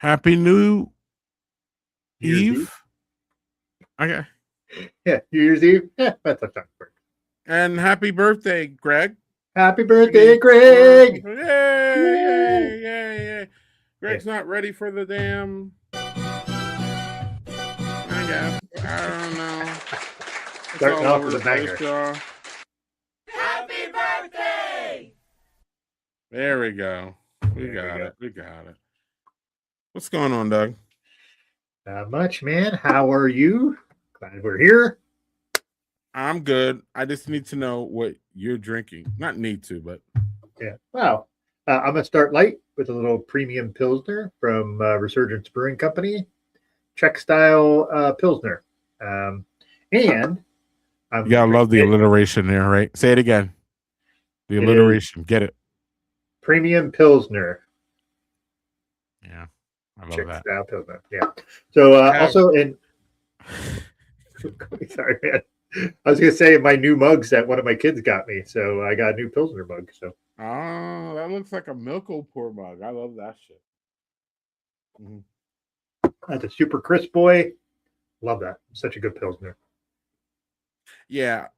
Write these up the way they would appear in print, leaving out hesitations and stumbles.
Happy New New Year's Eve. Okay. Yeah, New Year's Eve. Yeah, that's a time for it. And happy birthday, Greg. Happy birthday, Greg! Yay, yay, yay, yay. Greg's not ready for the damn. I guess. I don't know. It's Starting all off over with a the place, banger. y'all. Happy birthday! There we go. We There we got go. it. We got it. What's going on, Doug? Not much, man. How are you? Glad we're here. I'm good. I just need to know what you're drinking. Not need to, but Yeah. Wow. I'm going to start light with a little premium Pilsner from Resurgence Brewing Company. Czech style Pilsner. And I'm you gotta love the drinking alliteration there, right? Say it again. The It is- alliteration. Get it. premium Pilsner. Yeah. I love Czech that. style Pilsner. Yeah. So Have- also in. Sorry, man. I was going to say my new mugs that one of my kids got me. So I got a new Pilsner mug. So Oh, that looks like a Milko pour mug. I love that shit. Mhm. that's a super crisp boy. Love that. Such a good Pilsner. Yeah.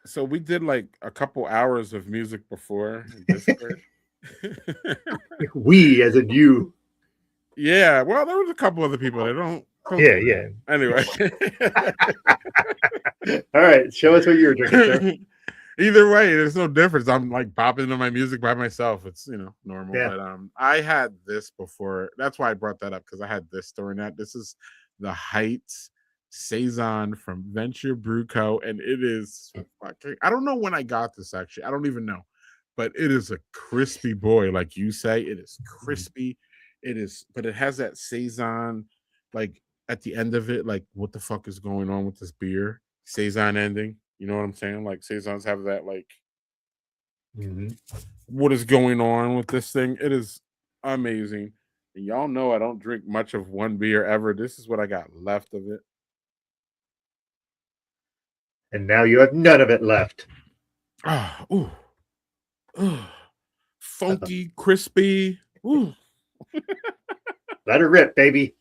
So we did like a couple hours of music before in Discord. We, as in you. Yeah. Well, there was a couple other people that don't. Yeah, yeah. Anyway. All right. Show us what you were drinking, sir. Either way, there's no difference. I'm like bopping to my music by myself. It's normal. Yeah. But I had this before. That's why I brought that up, because I had this during that. This is the Heights Saison from Venture Brew Co. And it is fucking, I don't know when I got this actually. I don't even know. But it is a crispy boy, like you say. It is crispy. It is, but it has that Saison like at the end of it, like what the fuck is going on with this beer? Saison ending. You know what I'm saying? Like Saisons have that like what is going on with this thing? It is amazing. And y'all know I don't drink much of one beer ever. This is what I got left of it. And now you have none of it left. Ah, ooh. Funky, crispy. Ooh. Let her rip, baby.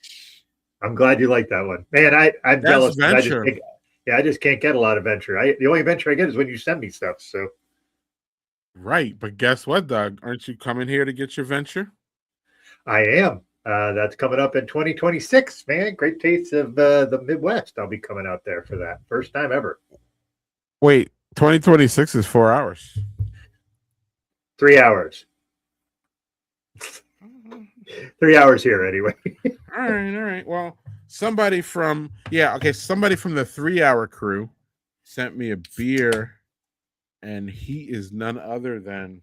I'm glad you like that one. Man, I'm That's jealous. Venture. I just can't get a lot of Venture. The only Venture I get is when you send me stuff. So Right, but guess what, Doug? Aren't you coming here to get your Venture? I am. That's coming up in 2026, man. Great Tastes of the Midwest. I'll be coming out there for that. First time ever. Wait, 2026 is 4 hours. 3 hours. 3 hours here anyway. All right. Well, somebody from the 3 hour crew sent me a beer, and he is none other than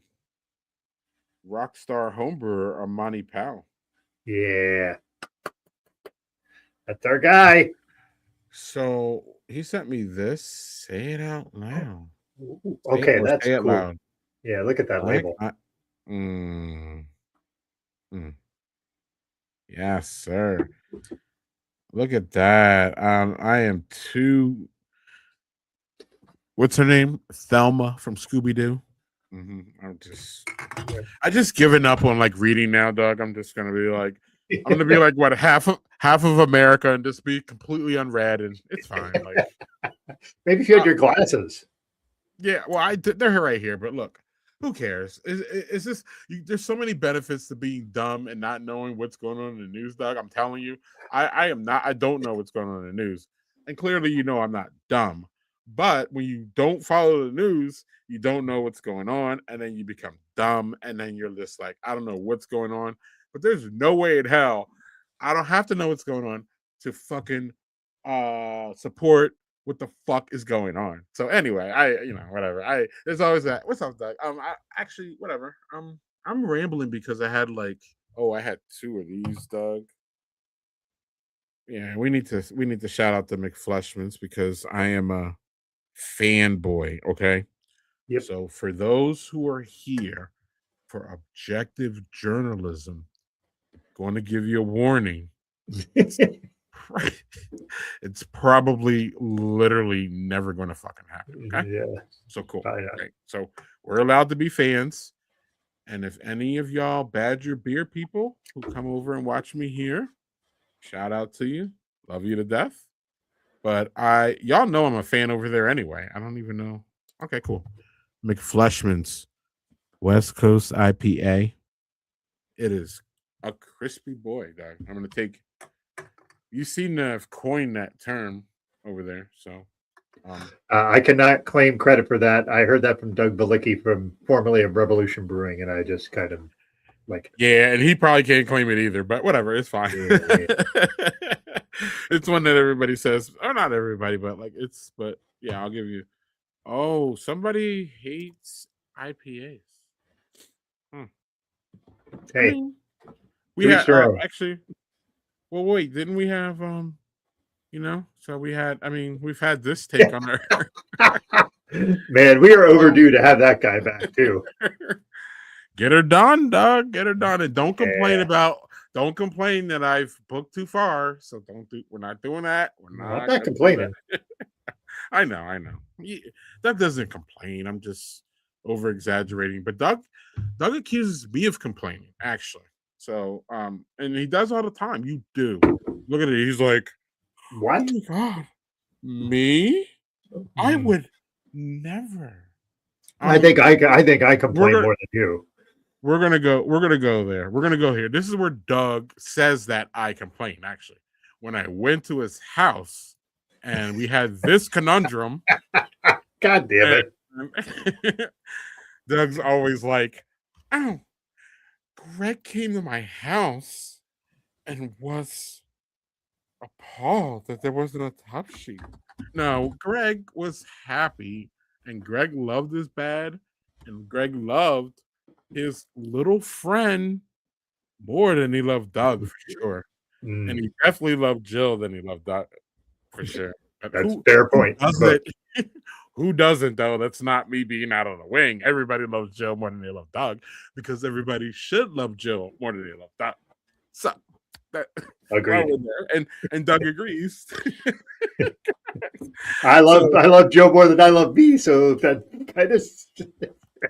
Rockstar homebrewer Amani Powell. Yeah. That's our guy. So he sent me this. Say it out loud. Okay, that's say it cool. loud. Yeah, look at that label. Yes, sir. Look at that. I am too. What's her name? Thelma from Scooby Doo. I just given up on like reading now, Doug. I'm just gonna be like, what, half of America and just be completely unread, and it's fine. Like, maybe if you had your glasses. Yeah, well, they're right here, but look, who cares? It's just there's so many benefits to being dumb and not knowing what's going on in the news, Doug. I'm telling you, I don't know what's going on in the news, and clearly, I'm not dumb. But when you don't follow the news, you don't know what's going on, and then you become dumb, and then you're just like, I don't know what's going on. But there's no way in hell I don't have to know what's going on to fucking support what the fuck is going on. So anyway, whatever. There's always that. What's up, Doug? Whatever. I'm rambling because I had I had 2 of these, Doug. Yeah, we need to shout out the McFleshmans because I am a fanboy, okay? Yep. So for those who are here for objective journalism, I'm going to give you a warning. It's probably literally never going to fucking happen. Okay? Yeah. So cool. Yeah. Okay. So we're allowed to be fans. And if any of y'all Badger Beer people who come over and watch me here, shout out to you. Love you to death. But y'all know I'm a fan over there anyway. I don't even know. Okay, cool. McFleshman's West Coast IPA. It is a crispy boy, dog. I'm gonna take. You seem to have coined that term over there, so. I cannot claim credit for that. I heard that from Doug Balicki, from formerly of Revolution Brewing, and I just kind of like. Yeah, and he probably can't claim it either, but whatever, it's fine. Yeah. It's one that everybody says, or not everybody, but like it's. But yeah, I'll give you. Oh, somebody hates IPAs. Hey, I mean, we had actually. Well, wait, didn't we have So we had. I mean, we've had this take on our. Man, we are overdue to have that guy back too. Get her done, dog. Get her done, and don't complain about. Don't complain that I've booked too far. So don't do. We're not doing that. We're not. I'm not complaining. I know. Doug doesn't complain. I'm just over exaggerating. But Doug accuses me of complaining, actually. So, and he does all the time. You do. Look at it. He's like, what? Oh my God, me? I would never. I think I complain more than you. We're gonna go there. We're gonna go here. This is where Doug says that I complain. Actually, when I went to his house and we had this conundrum. God damn it! Doug's always like, "Oh, Greg came to my house and was appalled that there wasn't a top sheet." No, Greg was happy, and Greg loved his bad, and Greg loved his little friend more than he loved Doug, for sure. And he definitely loved Jill than he loved Doug, for sure. That's a fair point. Who doesn't, though? That's not me being out on the wing. Everybody loves Jill more than they love Doug, because everybody should love Jill more than they love Doug. So that agreed. And Doug agrees. I love Joe more than I love me, so that kind of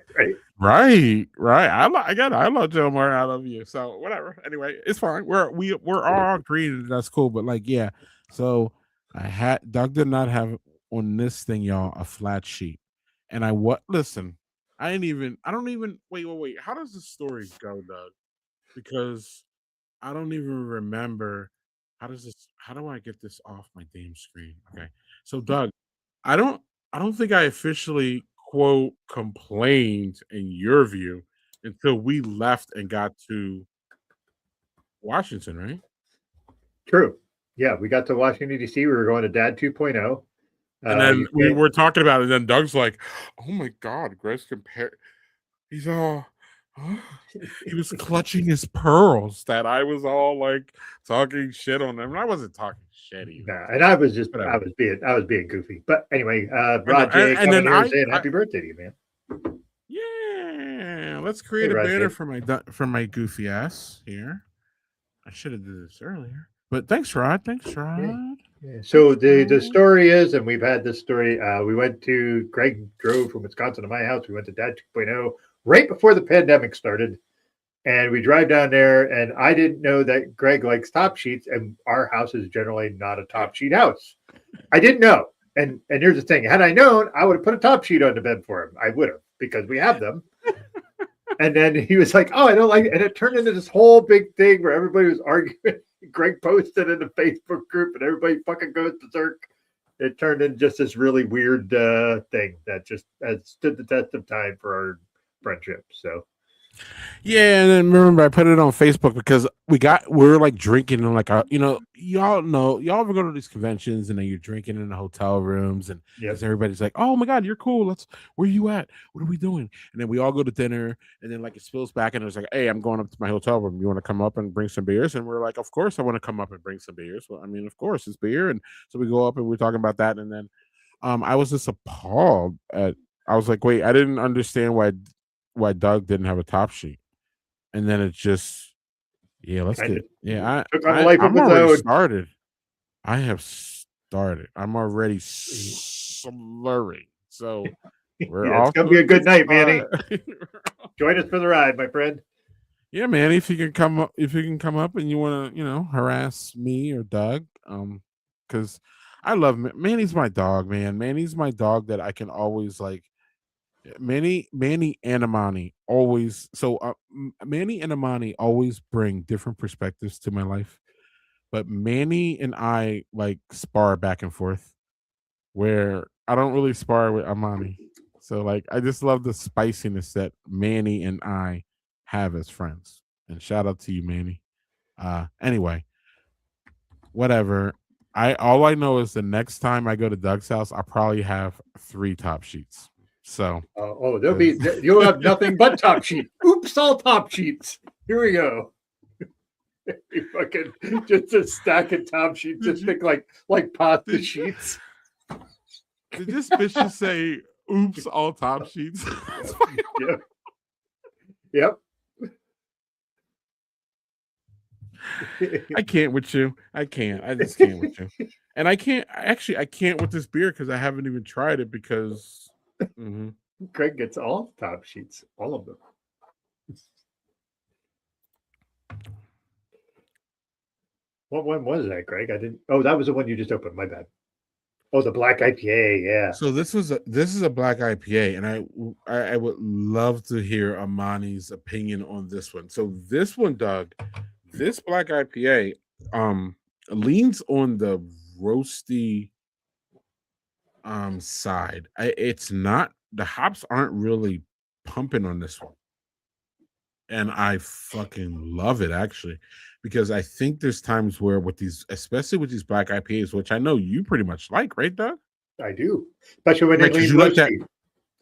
right. I love Joe more than I love you. So whatever. Anyway, it's fine. We're all agreeing that's cool. But like, yeah. So Doug did not have on this thing, y'all, a flat sheet. And listen, I don't even wait. How does the story go, Doug? Because I don't even remember. How do I get this off my damn screen? Okay. So Doug, I don't think I officially quote complained in your view until we left and got to Washington, right? True. Yeah, we got to Washington, D.C. We were going to Dad 2.0. And then we were talking about it, and then Doug's like, "Oh my God, Greg's he's all he was clutching his pearls." That I was all like talking shit on him. And I wasn't talking shit either. Nah, and I was being goofy. But anyway, Rod J coming here saying happy birthday to you, man. Yeah, let's create a banner for my goofy ass here. I should have did this earlier. But thanks, Rod. Yeah. So the story is, and we've had this story, Greg drove from Wisconsin to my house. We went to Dad 2.0 right before the pandemic started. And we drive down there, and I didn't know that Greg likes top sheets, and our house is generally not a top sheet house. I didn't know. And here's the thing. Had I known, I would have put a top sheet on the bed for him. I would have, because we have them. And then he was like, "Oh, I don't like it." And it turned into this whole big thing where everybody was arguing. Greg posted in the Facebook group, and everybody fucking goes berserk. It turned into just this really weird thing that just has stood the test of time for our friendship. So, yeah, and then remember I put it on Facebook because we're like drinking and like y'all ever go to these conventions and then you're drinking in the hotel rooms and everybody's like, "Oh my God, you're cool. Where you at? What are we doing?" And then we all go to dinner and then like it spills back and it's like, "Hey, I'm going up to my hotel room. You want to come up and bring some beers?" And we're like, "Of course I want to come up and bring some beers." Well, I mean, of course it's beer. And so we go up and we're talking about that. And then I was just appalled I was like, wait, I didn't understand why Doug didn't have a top sheet. And then it just, let's get, I'm already started. I have started. I'm already slurring. So We're Yeah, it's off gonna to be a good night, Manny. spot. Join us for the ride, my friend. Yeah, Manny, if you can come up, and you want to, harass me or Doug, because I love Manny's my dog, man. Manny's my dog that I can always like. Manny and Amani always. So Manny and Amani always bring different perspectives to my life, but Manny and I like spar back and forth, where I don't really spar with Amani. So like, I just love the spiciness that Manny and I have as friends. And shout out to you, Manny. Anyway, whatever. All I know is the next time I go to Doug's house, I'll probably have 3 top sheets. So You'll have nothing but top sheets. Oops, all top sheets. Here we go. You fucking just a stack of top sheets, just think like pasta sheets. Did this bitch just say, "Oops, all top sheets"? Yep. I can't with you. I can't. I just can't with you. And I can't. Actually, I can't with this beer because I haven't even tried it because. Greg gets all top sheets, all of them. What one was that, Greg? I didn't. Oh, that was the one you just opened. My bad. Oh, the black IPA. Yeah. So this is a black IPA, and I would love to hear Amani's opinion on this one. So this one, Doug, this black IPA, leans on the roasty side. It's not, the hops aren't really pumping on this one. And I fucking love it, actually, because I think there's times where with these, especially with these black IPAs, which I know you pretty much like, right, Doug? I do, especially when they lean you like that.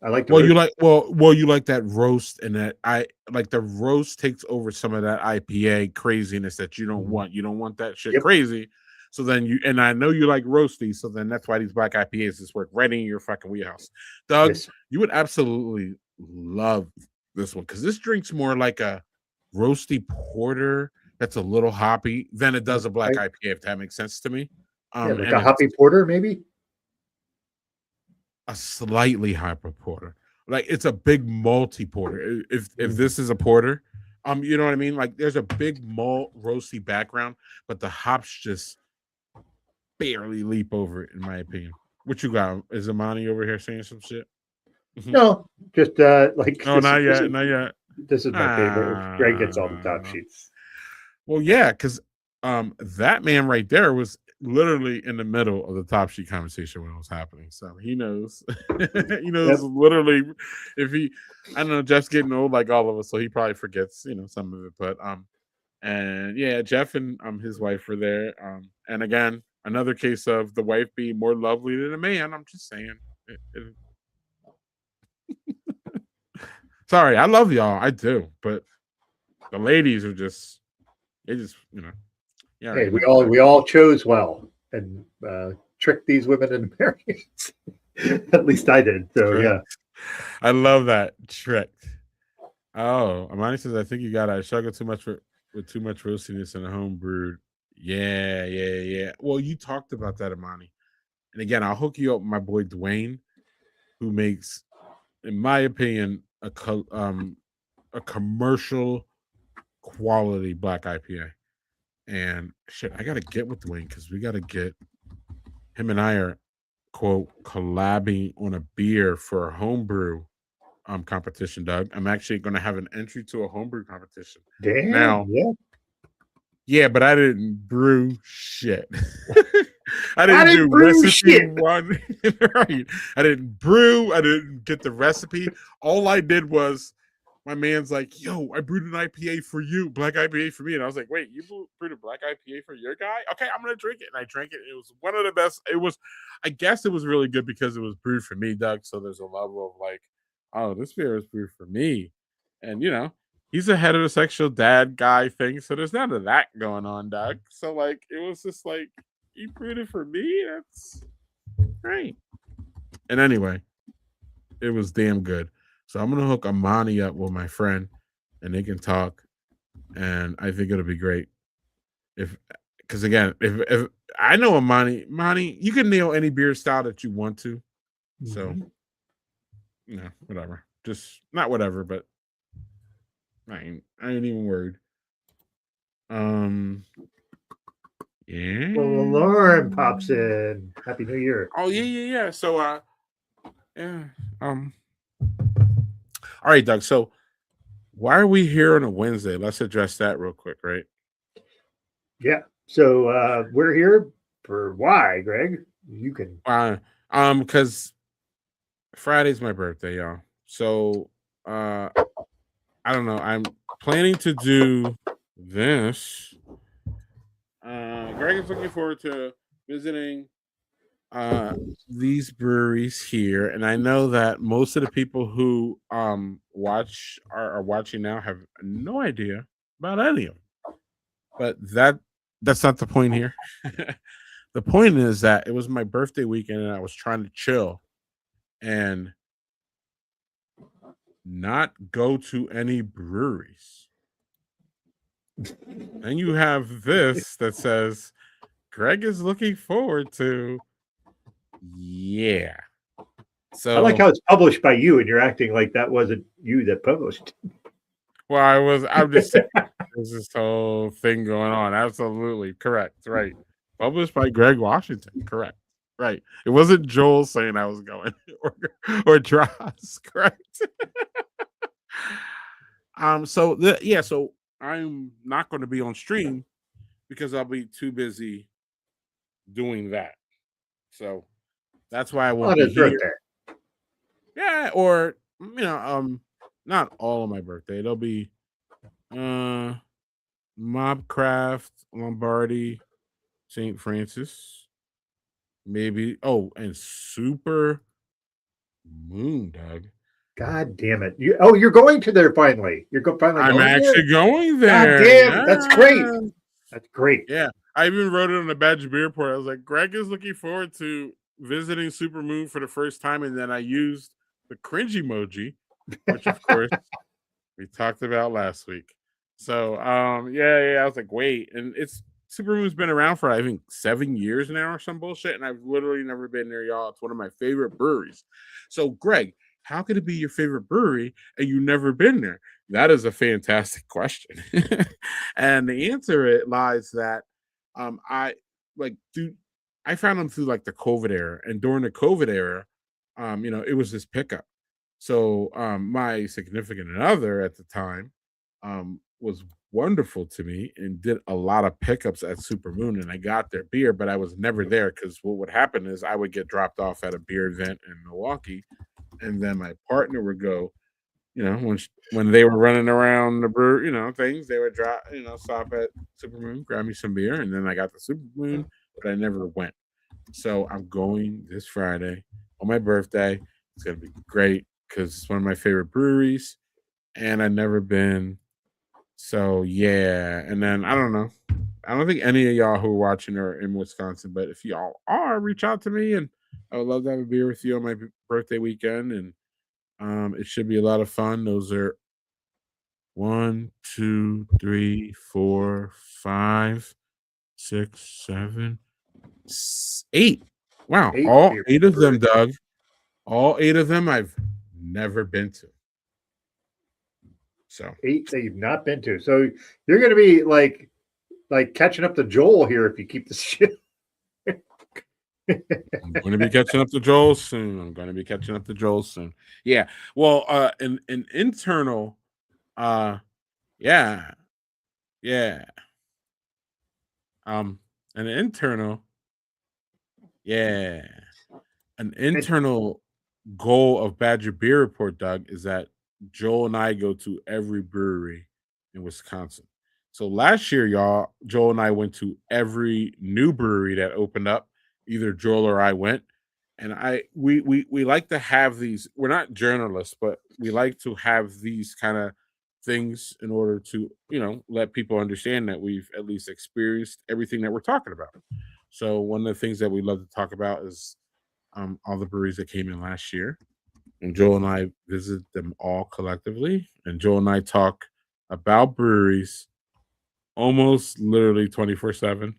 I like. You like you like that roast, and that I like the roast takes over some of that IPA craziness that you don't want. You don't want that shit crazy. So then and I know you like roasty, so then that's why these black IPAs just work right in your fucking wheelhouse. Doug, you would absolutely love this one because this drink's more like a roasty porter that's a little hoppy than it does a black IPA, if that makes sense to me. Like a hoppy porter, maybe a slightly hyper porter. Like it's a big malty porter. If this is a porter, you know what I mean? Like there's a big malt roasty background, but the hops just barely leap over it, in my opinion. What you got? Is Amani over here saying some shit? No, just like no, not yet, not yet. This is my favorite. Greg gets all the top sheets. Well, yeah, because that man right there was literally in the middle of the top sheet conversation when it was happening, so he knows. He knows literally. If he, I don't know, Jeff's getting old like all of us, so he probably forgets, some of it. But and yeah, Jeff and his wife were there. And again, another case of the wife being more lovely than a man. I'm just saying. Sorry, I love y'all, I do, but the ladies are just, they just, Yeah, hey, we all chose well and tricked these women into marrying. At least I did. So tricked. Yeah, I love that, tricked. Oh, Amani says, I think you got I struggle too much with too much roastiness in a home brewed. Yeah. Well, you talked about that, Amani, and again, I'll hook you up with my boy Dwayne, who makes, in my opinion, a commercial quality black IPA. And shit, I gotta get with Dwayne because we gotta get him, and I are quote collabing on a beer for a homebrew competition, Doug. I'm actually gonna have an entry to a homebrew competition. Damn. Now, yeah, but I didn't brew shit. I didn't do recipe shit. One. Right. I didn't brew. I didn't get the recipe. All I did was, my man's like, yo, I brewed an IPA for you, black IPA for me. And I was like, wait, you brewed a black IPA for your guy? Okay, I'm going to drink it. And I drank it. It was one of the best. I guess it was really good because it was brewed for me, Doug. So there's a level of like, oh, this beer is brewed for me. And, he's a heterosexual dad guy thing. So there's none of that going on, Doug. So, like, it was just like, you brewed it for me? That's great. And anyway, it was damn good. So I'm going to hook Amani up with my friend, and they can talk, and I think it'll be great. Because again, if I know Amani, you can nail any beer style that you want to. So, whatever. Just not whatever, but I ain't even worried. Yeah. Well, alarm pops in. Happy New Year. Oh yeah. So yeah. All right, Doug. So why are we here on a Wednesday? Let's address that real quick, right? Yeah. So we're here for why, Greg? You can. Because Friday's my birthday, y'all. So I don't know. I'm planning to do this. Greg is looking forward to visiting these breweries here, and I know that most of the people who watch are watching now have no idea about any of them. But that's not the point here. The point is that it was my birthday weekend and I was trying to chill and not go to any breweries. And you have this that says Greg is looking forward to. Yeah. So I like how it's published by you, and you're acting like that wasn't you that published. well, I'm just saying there's this whole thing going on. Absolutely correct. Right. Published by Greg Washington. Correct. Right. It wasn't Joel saying I was going or Dross. Correct. So I'm not going to be on stream because I'll be too busy doing that. So that's why I won't On be his here. birthday. Yeah, or not all of my birthday. It'll be Mobcraft, Lombardi, St. Francis, maybe. Oh, and Super Moon, Doug. God damn it! You're going to there finally. Finally. I'm going actually there? going there. God damn, that's great. That's great. Yeah, I even wrote it on the Badge Beer Report. I was like, Greg is looking forward to visiting Super Moon for the first time, and then I used the cringe emoji, which of course we talked about last week. So yeah, I was like, wait, and it's Super Moon's been around for I think 7 years now or some bullshit, and I've literally never been there, y'all. It's one of my favorite breweries. So, Greg, how could it be your favorite brewery and you never been there? That is a fantastic question. And the answer it lies that I like dude, I found them through like the COVID era. And during the COVID era, it was this pickup. So my significant other at the time was wonderful to me and did a lot of pickups at Super Moon, and I got their beer, but I was never there because what would happen is I would get dropped off at a beer event in Milwaukee, and then my partner would go, when they were running around the brew, things, they would drop, stop at Super Moon, grab me some beer, and then I got the Super Moon, but I never went. So I'm going this Friday on my birthday. It's gonna be great because it's one of my favorite breweries, and I've never been. So yeah, and then I don't know. I don't think any of y'all who are watching are in Wisconsin, but if y'all are, reach out to me, and I would love to have a beer with you on my birthday weekend, and it should be a lot of fun. Those are 1, 2, 3, 4, 5, 6, 7, 8. Wow, all 8 of them, Doug. All 8 of them I've never been to. So 8 that you've not been to. So you're going to be like catching up to Joel here if you keep this shit. I'm going to be catching up to Joel soon. Yeah. Well, an internal, yeah. An internal, yeah. An internal goal of Badger Beer Report, Doug, is that Joel and I go to every brewery in Wisconsin. So last year, y'all, Joel and I went to every new brewery that opened up. Either Joel or I went, and we like to have these. We're not journalists, but we like to have these kind of things in order to let people understand that we've at least experienced everything that we're talking about. So one of the things that we love to talk about is all the breweries that came in last year, and Joel and I visit them all collectively, and Joel and I talk about breweries almost literally 24/7.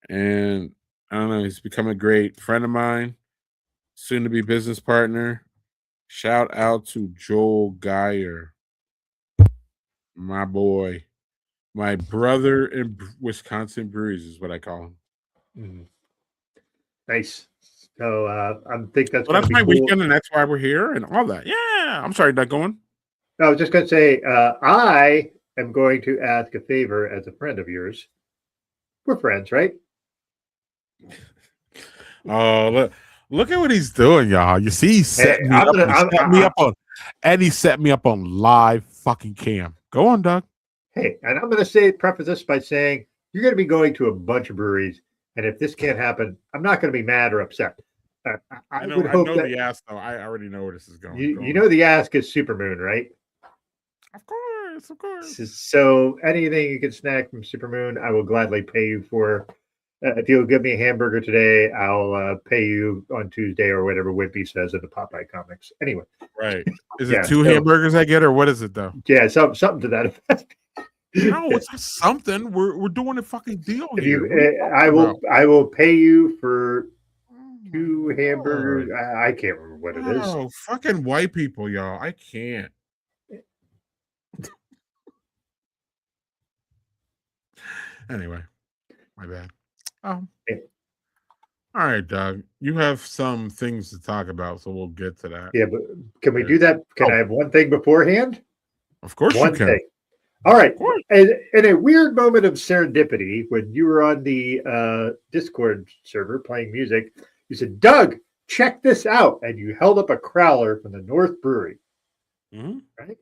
And I don't know, he's become a great friend of mine, soon to be business partner, Shout out to Joel Geyer, my boy, my brother in Wisconsin breweries is what I call him. Mm. Nice. So I think that's Well, going to that's be my cool. weekend, and that's why we're here, and all that. Yeah, I'm sorry, not going. I was just going to say, I am going to ask a favor as a friend of yours. We're friends, right? Oh, look at what he's doing, y'all. You see, he set Hey, me up. And he set me up on live fucking cam. Go on, Doug. Hey, and I'm going to preface this by saying you're going to be going to a bunch of breweries, and if this can't happen, I'm not going to be mad or upset. I know. would I hope know that the ass though. I already know where this is going. you know the ask is Supermoon, right? Of course, of course. So anything you can snack from Supermoon, I will gladly pay you for. If you'll give me a hamburger today, I'll pay you on Tuesday or whatever Wimpy says in the Popeye comics. Anyway, right? Is it two hamburgers I get, or what is it though? Yeah, something to that effect. No, it's not something. We're doing a fucking deal if here. I will pay you for 2 hamburgers. I can't remember what it is. Oh, fucking white people, y'all! I can't. Anyway, my bad. All right, Doug. You have some things to talk about, so we'll get to that. Yeah, but can we do that? Can I have one thing beforehand? Of course one you can. Thing. All right. In a weird moment of serendipity, when you were on the Discord server playing music, you said, Doug, check this out. And you held up a crowler from the North Brewery. Mm-hmm. Right?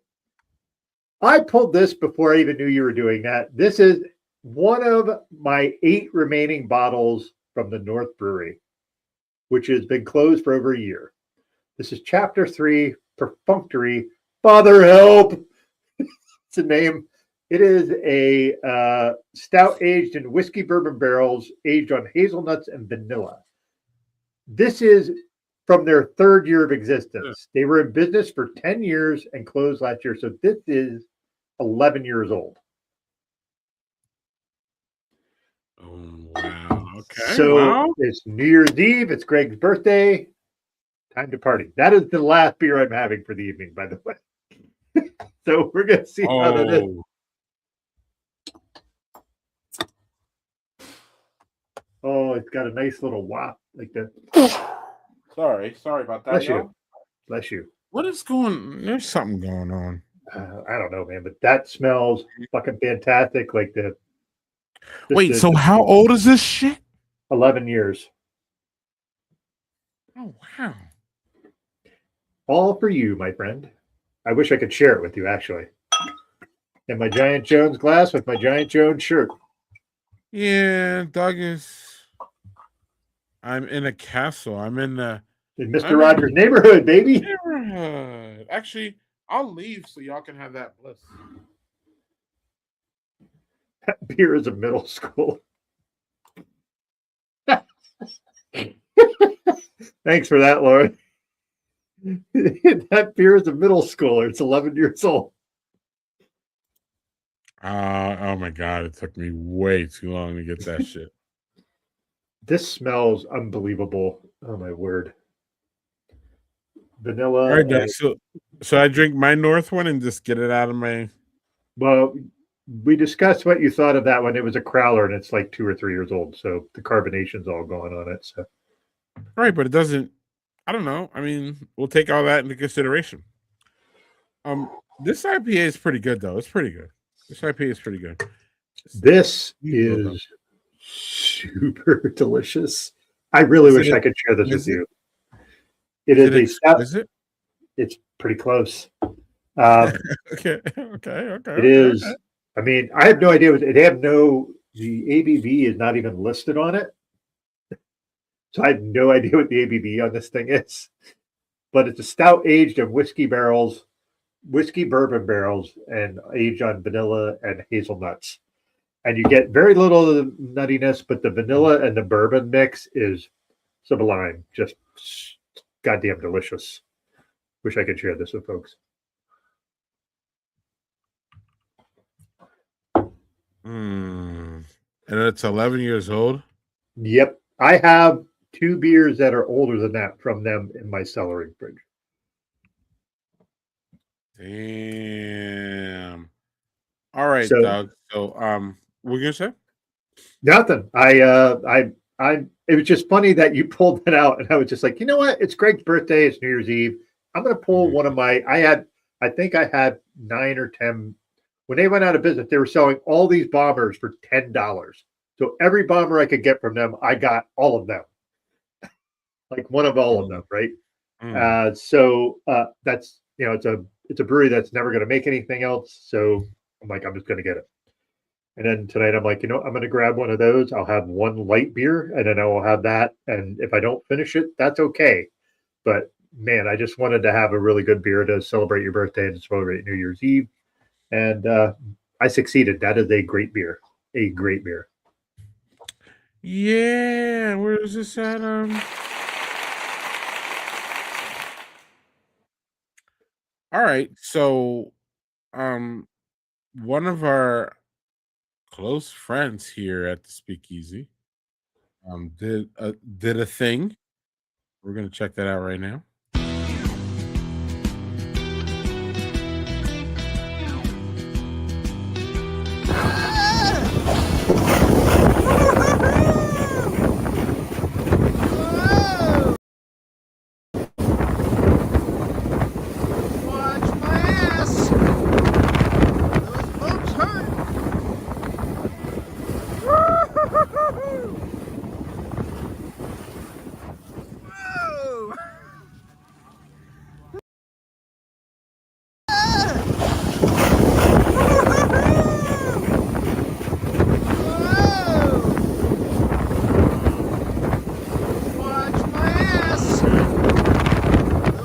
I pulled this before I even knew you were doing that. This is one of my 8 remaining bottles from the North Brewery, which has been closed for over a year. This is Chapter 3, Perfunctory. Father help! It's a name. It is a stout aged in whiskey bourbon barrels, aged on hazelnuts and vanilla. This is from their 3rd year of existence. They were in business for 10 years and closed last year. So this is 11 years old. Oh, wow. Okay. So it's New Year's Eve. It's Greg's birthday. Time to party. That is the last beer I'm having for the evening, by the way. So we're going to see how that is. Oh, it's got a nice little wop like that. Sorry about that. Bless you. What is going? There's something going on. I don't know, man, but that smells fucking fantastic. Like Wait, so how old is this shit? 11 years. Oh, wow. All for you, my friend. I wish I could share it with you, actually. And my Giant Jones glass with my Giant Jones shirt. Yeah, Doug I'm in a castle. I'm in Mr. Rogers' neighborhood, baby. Neighborhood. Actually, I'll leave so y'all can have that bliss. That beer is a middle school. Thanks for that, Lauren. That beer is a middle schooler. It's 11 years old. Oh my God. It took me way too long to get that shit. This smells unbelievable. Oh, my word. Vanilla. All right, Doug, so I drink my North one and just get it out of my... Well, we discussed what you thought of that one. It was a crowler, and it's like 2 or 3 years old. So the carbonation's all going on it. So, right, but it doesn't... I don't know. I mean, we'll take all that into consideration. This IPA is pretty good, though. It's pretty good. This IPA is pretty good. This is super delicious. I really wish I could share this with you. It is a stout. Is it? It's pretty close. Okay. It is. I mean, I have no idea. The ABV is not even listed on it. So I have no idea what the ABV on this thing is. But it's a stout aged in whiskey bourbon barrels, and aged on vanilla and hazelnuts. And you get very little of the nuttiness, but the vanilla and the bourbon mix is sublime. Just goddamn delicious. Wish I could share this with folks. And it's 11 years old? Yep. I have 2 beers that are older than that from them in my cellaring fridge. Damn. All right, So Doug. So, what were you gonna say? nothing. It was just funny that you pulled that out, and I was just like, you know what? It's Greg's birthday. It's New Year's Eve. I'm going to pull one of my. I think I had 9 or 10. When they went out of business, they were selling all these bombers for $10. So every bomber I could get from them, I got all of them, like one of all of them, right? That's it's a brewery that's never going to make anything else. So I'm like, I'm just going to get it. And then tonight I'm like, I'm going to grab one of those. I'll have one light beer, and then I will have that. And if I don't finish it, that's okay. But man, I just wanted to have a really good beer to celebrate your birthday and to celebrate New Year's Eve. And I succeeded. That is a great beer. A great beer. Yeah. Where is this at? All right. So, one of our close friends here at the Speakeasy did a thing. We're gonna check that out right now.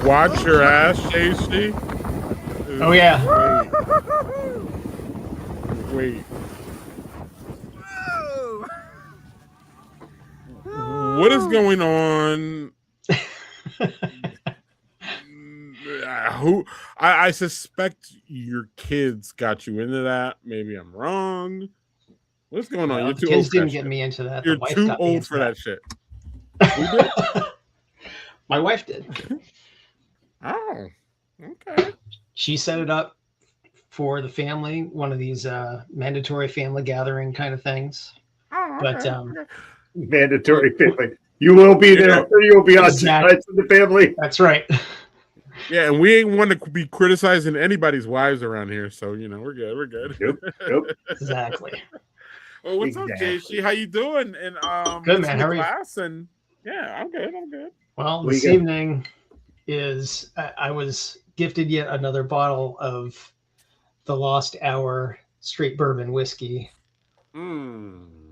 Watch your ass, JC. Oh yeah. Wait. What is going on? I suspect your kids got you into that. Maybe I'm wrong. What's going on? You're too kids old didn't get me into that. You're too old for that shit. Who did? My wife did. Oh, okay. She set it up for the family, one of these mandatory family gathering kind of things. Oh, okay. But mandatory family. You will be there. Or you will be on Exactly. the family. That's right. Yeah, and we ain't want to be criticizing anybody's wives around here, so we're good. We're good. Yep. Exactly. Well, what's up, JC? How you doing? And good, man. How are you? And yeah, I'm good. Well, this evening is I was gifted yet another bottle of the Lost Hour straight bourbon whiskey. 8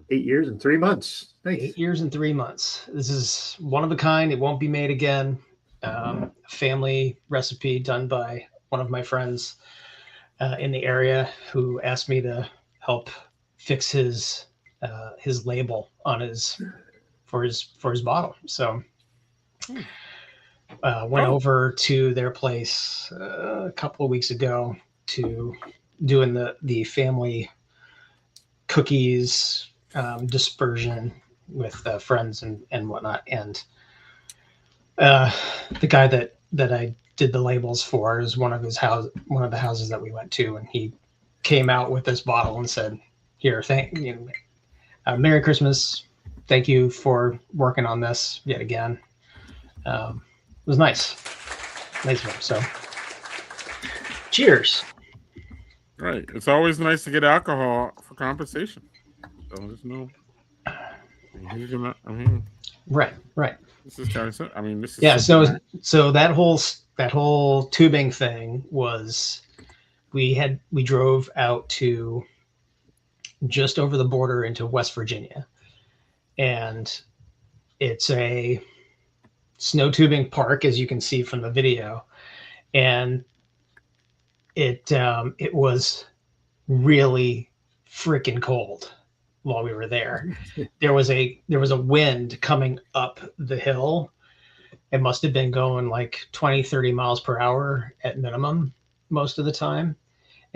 years and 3 months. Nice. 8 years and 3 months. This is one of a kind. It won't be made again. Family recipe done by one of my friends in the area who asked me to help fix his label on his bottle. So went over to their place a couple of weeks ago to doing the family cookies dispersion with friends and whatnot. And the guy that I did the labels for is one of the houses that we went to, and he came out with this bottle and said, "Here, Merry Christmas. Thank you for working on this yet again." It was nice of him. So, cheers. Right. It's always nice to get alcohol for compensation. So there's no. Right. This is kind of. I mean, this is. Yeah. So that whole tubing thing was, we drove out to just over the border into West Virginia, and it's a snow tubing park, as you can see from the video, and it was really freaking cold while we were there. There was a wind coming up the hill. It must have been going like 20-30 miles per hour at minimum most of the time,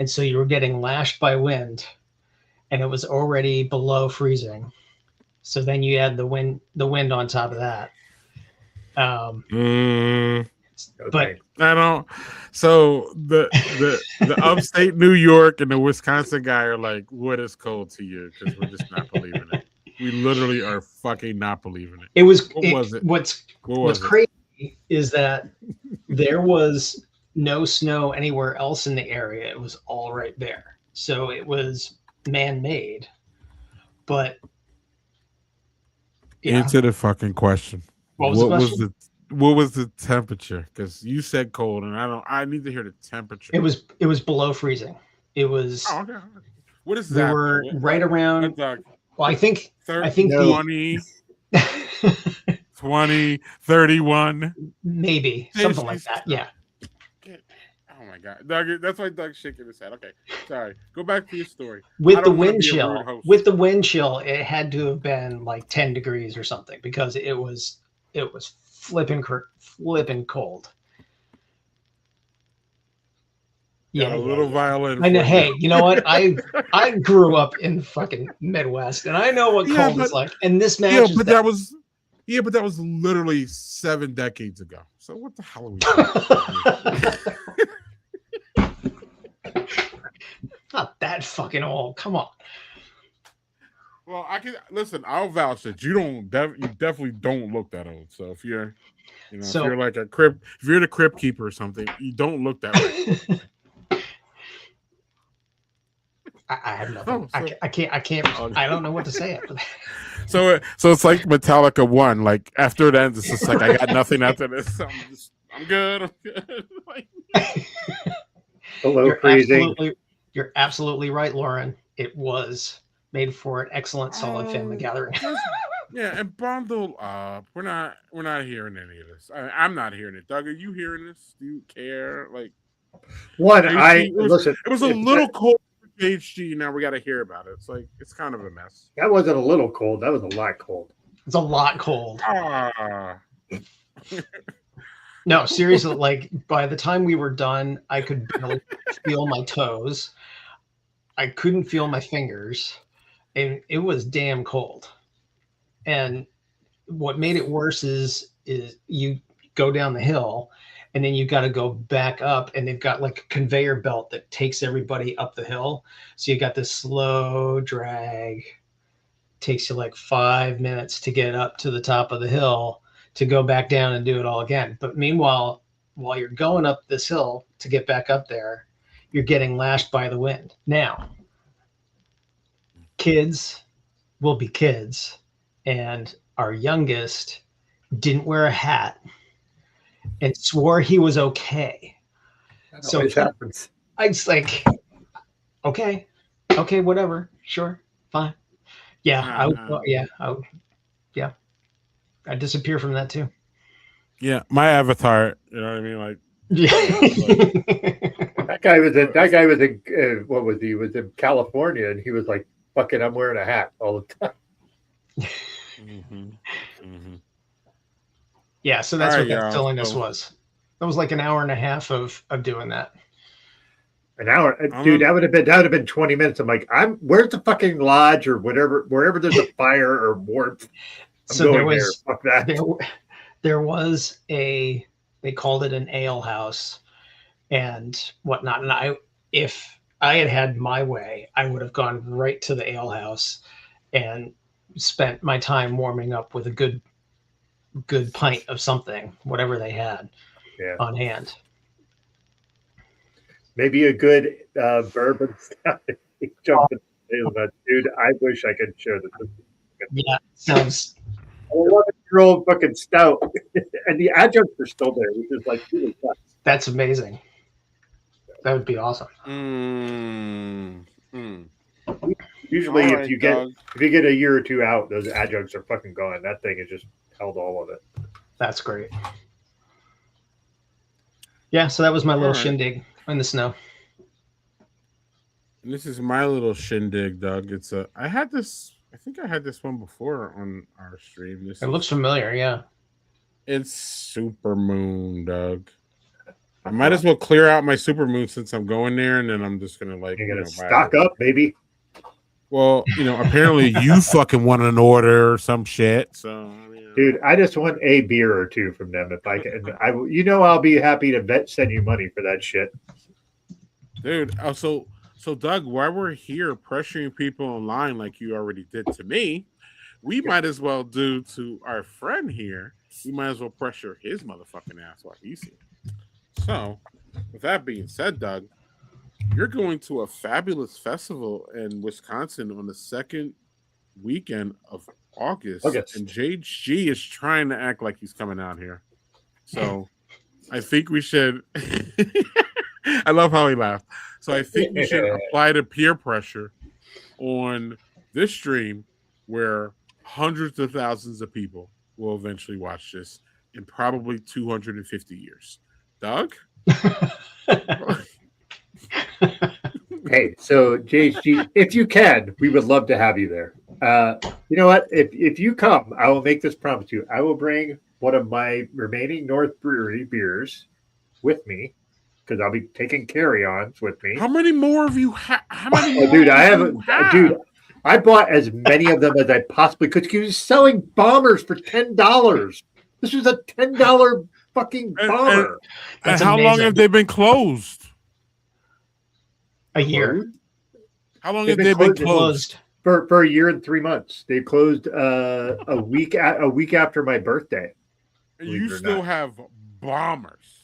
and so you were getting lashed by wind, and it was already below freezing. So then you add the wind on top of that. But I don't. So the upstate New York and the Wisconsin guy are like, what is cold to you? Because we're just not believing it. We literally are fucking not believing it. it was. What was it? What's What was crazy is that there was no snow anywhere else in the area. It was all right there. So it was man-made. But yeah. Answer the fucking question. What was the question? What was the temperature? Because you said cold, and I need to hear the temperature. It was below freezing. It was. Oh, okay. What is we that? were right around. Well, I think 20, 20, 31. Maybe something like that. Yeah. Oh my god, Doug! That's why Doug's shaking his head. Okay, sorry. Go back to your story. With the wind chill, it had to have been like 10 degrees or something because it was flipping cold. Yeah, a little violin. I know. Hey, you know what? I grew up in fucking Midwest, and I know what cold is like. And this match, that was literally 7 decades ago. So what the hell are we doing? Not that fucking old. Come on. Well, I can listen. I'll vouch that you definitely don't look that old. So if you're, if you're like a crypt, if you're the crypt keeper or something, you don't look that way. I have nothing. I can't. I don't know what to say after that. So it's like Metallica 1. Like after that, it's just like I got nothing after this. I'm good. Like, below freezing. You're absolutely right, Lauren. It was made for an excellent, solid family gathering. Yeah, and bundle up. We're not hearing any of this. I'm not hearing it. Doug, are you hearing this? Do you care? Like, listen. It was a little cold for HG. Now we got to hear about it. It's like it's kind of a mess. That wasn't a little cold. That was a lot cold. It's a lot cold. No, seriously, like by the time we were done, I could barely feel my toes. I couldn't feel my fingers, and it was damn cold. And what made it worse is you go down the hill, and then you got to go back up, and they've got like a conveyor belt that takes everybody up the hill. So you got this slow drag. Takes you like 5 minutes to get up to the top of the hill, to go back down and do it all again. But meanwhile, while you're going up this hill to get back up there, you're getting lashed by the wind. Now, kids will be kids, and our youngest didn't wear a hat and swore he was okay. So it happens. I was like, okay, whatever, sure, fine. Yeah, I disappear from that too. Yeah, my avatar. You know what I mean? Like, yeah. that guy was in what was he? Was in California, and he was like, "Fucking, I'm wearing a hat all the time." Yeah, so that's what that silliness was. That was like an hour and a half of doing that. An hour, dude. That would have been 20 minutes. I'm like, where's the fucking lodge or whatever, wherever there's a fire or warmth. So there was Fuck that. There was they called it an ale house and whatnot. And if I had my way, I would have gone right to the ale house and spent my time warming up with a good pint of something, whatever they had on hand. Maybe a good bourbon stout. Dude, I wish I could share this. Yeah, sounds. 11-year-old fucking stout, and the adjuncts are still there, which is like really tough. That's amazing. That would be awesome. Usually, if you get a year or two out, those adjuncts are fucking gone. That thing has just held all of it. That's great. Yeah, so that was my little shindig in the snow. And this is my little shindig, Doug. I think I had this one before on our stream. It looks familiar, yeah. It's Super Moon, Doug. I might as well clear out my Super Moon since I'm going there, and then I'm just gonna you're gonna stock up, baby. Well, apparently you fucking want an order or some shit. So, Dude, I just want a beer or two from them if I can. I'll be happy to send you money for that shit. dude. So Doug, while we're here pressuring people online like you already did to me, we might as well do to our friend here. We might as well pressure his motherfucking ass while he's here. So, with that being said, Doug, you're going to a fabulous festival in Wisconsin on the second weekend of August. And JG is trying to act like he's coming out here. So I think we should. I love how he laughed. So I think we should apply the peer pressure on this stream where hundreds of thousands of people will eventually watch this in probably 250 years. Doug? Hey, so JHG, if you can, we would love to have you there. You know what? If you come, I will make this promise to you. I will bring one of my remaining North Brewery beers with me because I'll be taking carry-ons with me. How many more of you have? How many more? Dude, I bought as many of them as I possibly could. He was selling bombers for $10. This was a $10 fucking bomber. And how long have they been closed? A year. How long have they been closed? For a year and 3 months. They closed a week after my birthday. And you still have bombers.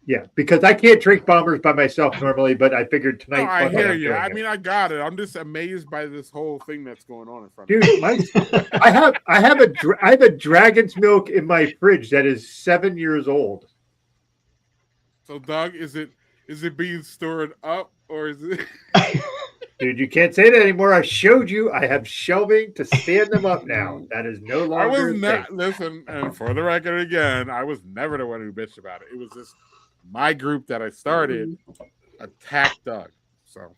Yeah, because I can't drink bombers by myself normally, but I figured tonight. No, I hear you. I mean, I got it. I'm just amazed by this whole thing that's going on in front of me. Dude, I have a Dragon's Milk in my fridge that is 7 years old. So, Doug, is it being stored up or is it? Dude, you can't say that anymore. I showed you. I have shelving to stand them up now. That is no longer. I was not. Listen, and for the record, again, I was never the one who bitched about it. It was just my group that I started attacked Doug. So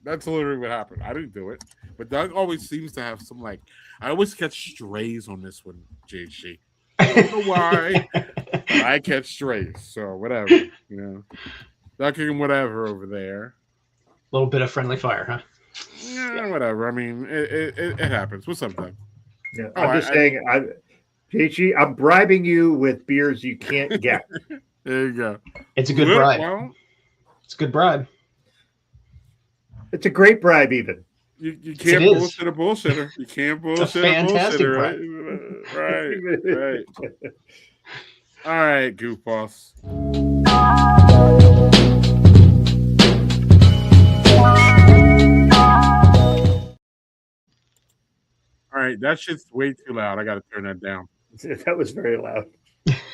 that's literally what happened. I didn't do it, but Doug always seems to have some I always catch strays on this one, JG. I don't know why, but I catch strays. So whatever, Doug and whatever over there. A little bit of friendly fire, huh? Yeah, whatever. I mean, it happens. What's up, Doug? Yeah, I'm just saying, JG, I'm bribing you with beers you can't get. There you go. It's a good bribe. Well, it's a good bribe. It's a great bribe, even. You can't bullshit a bullshitter. You can't bullshit a bullshitter, right? Right. All right, goofballs. All right, that shit's way too loud. I got to turn that down. That was very loud.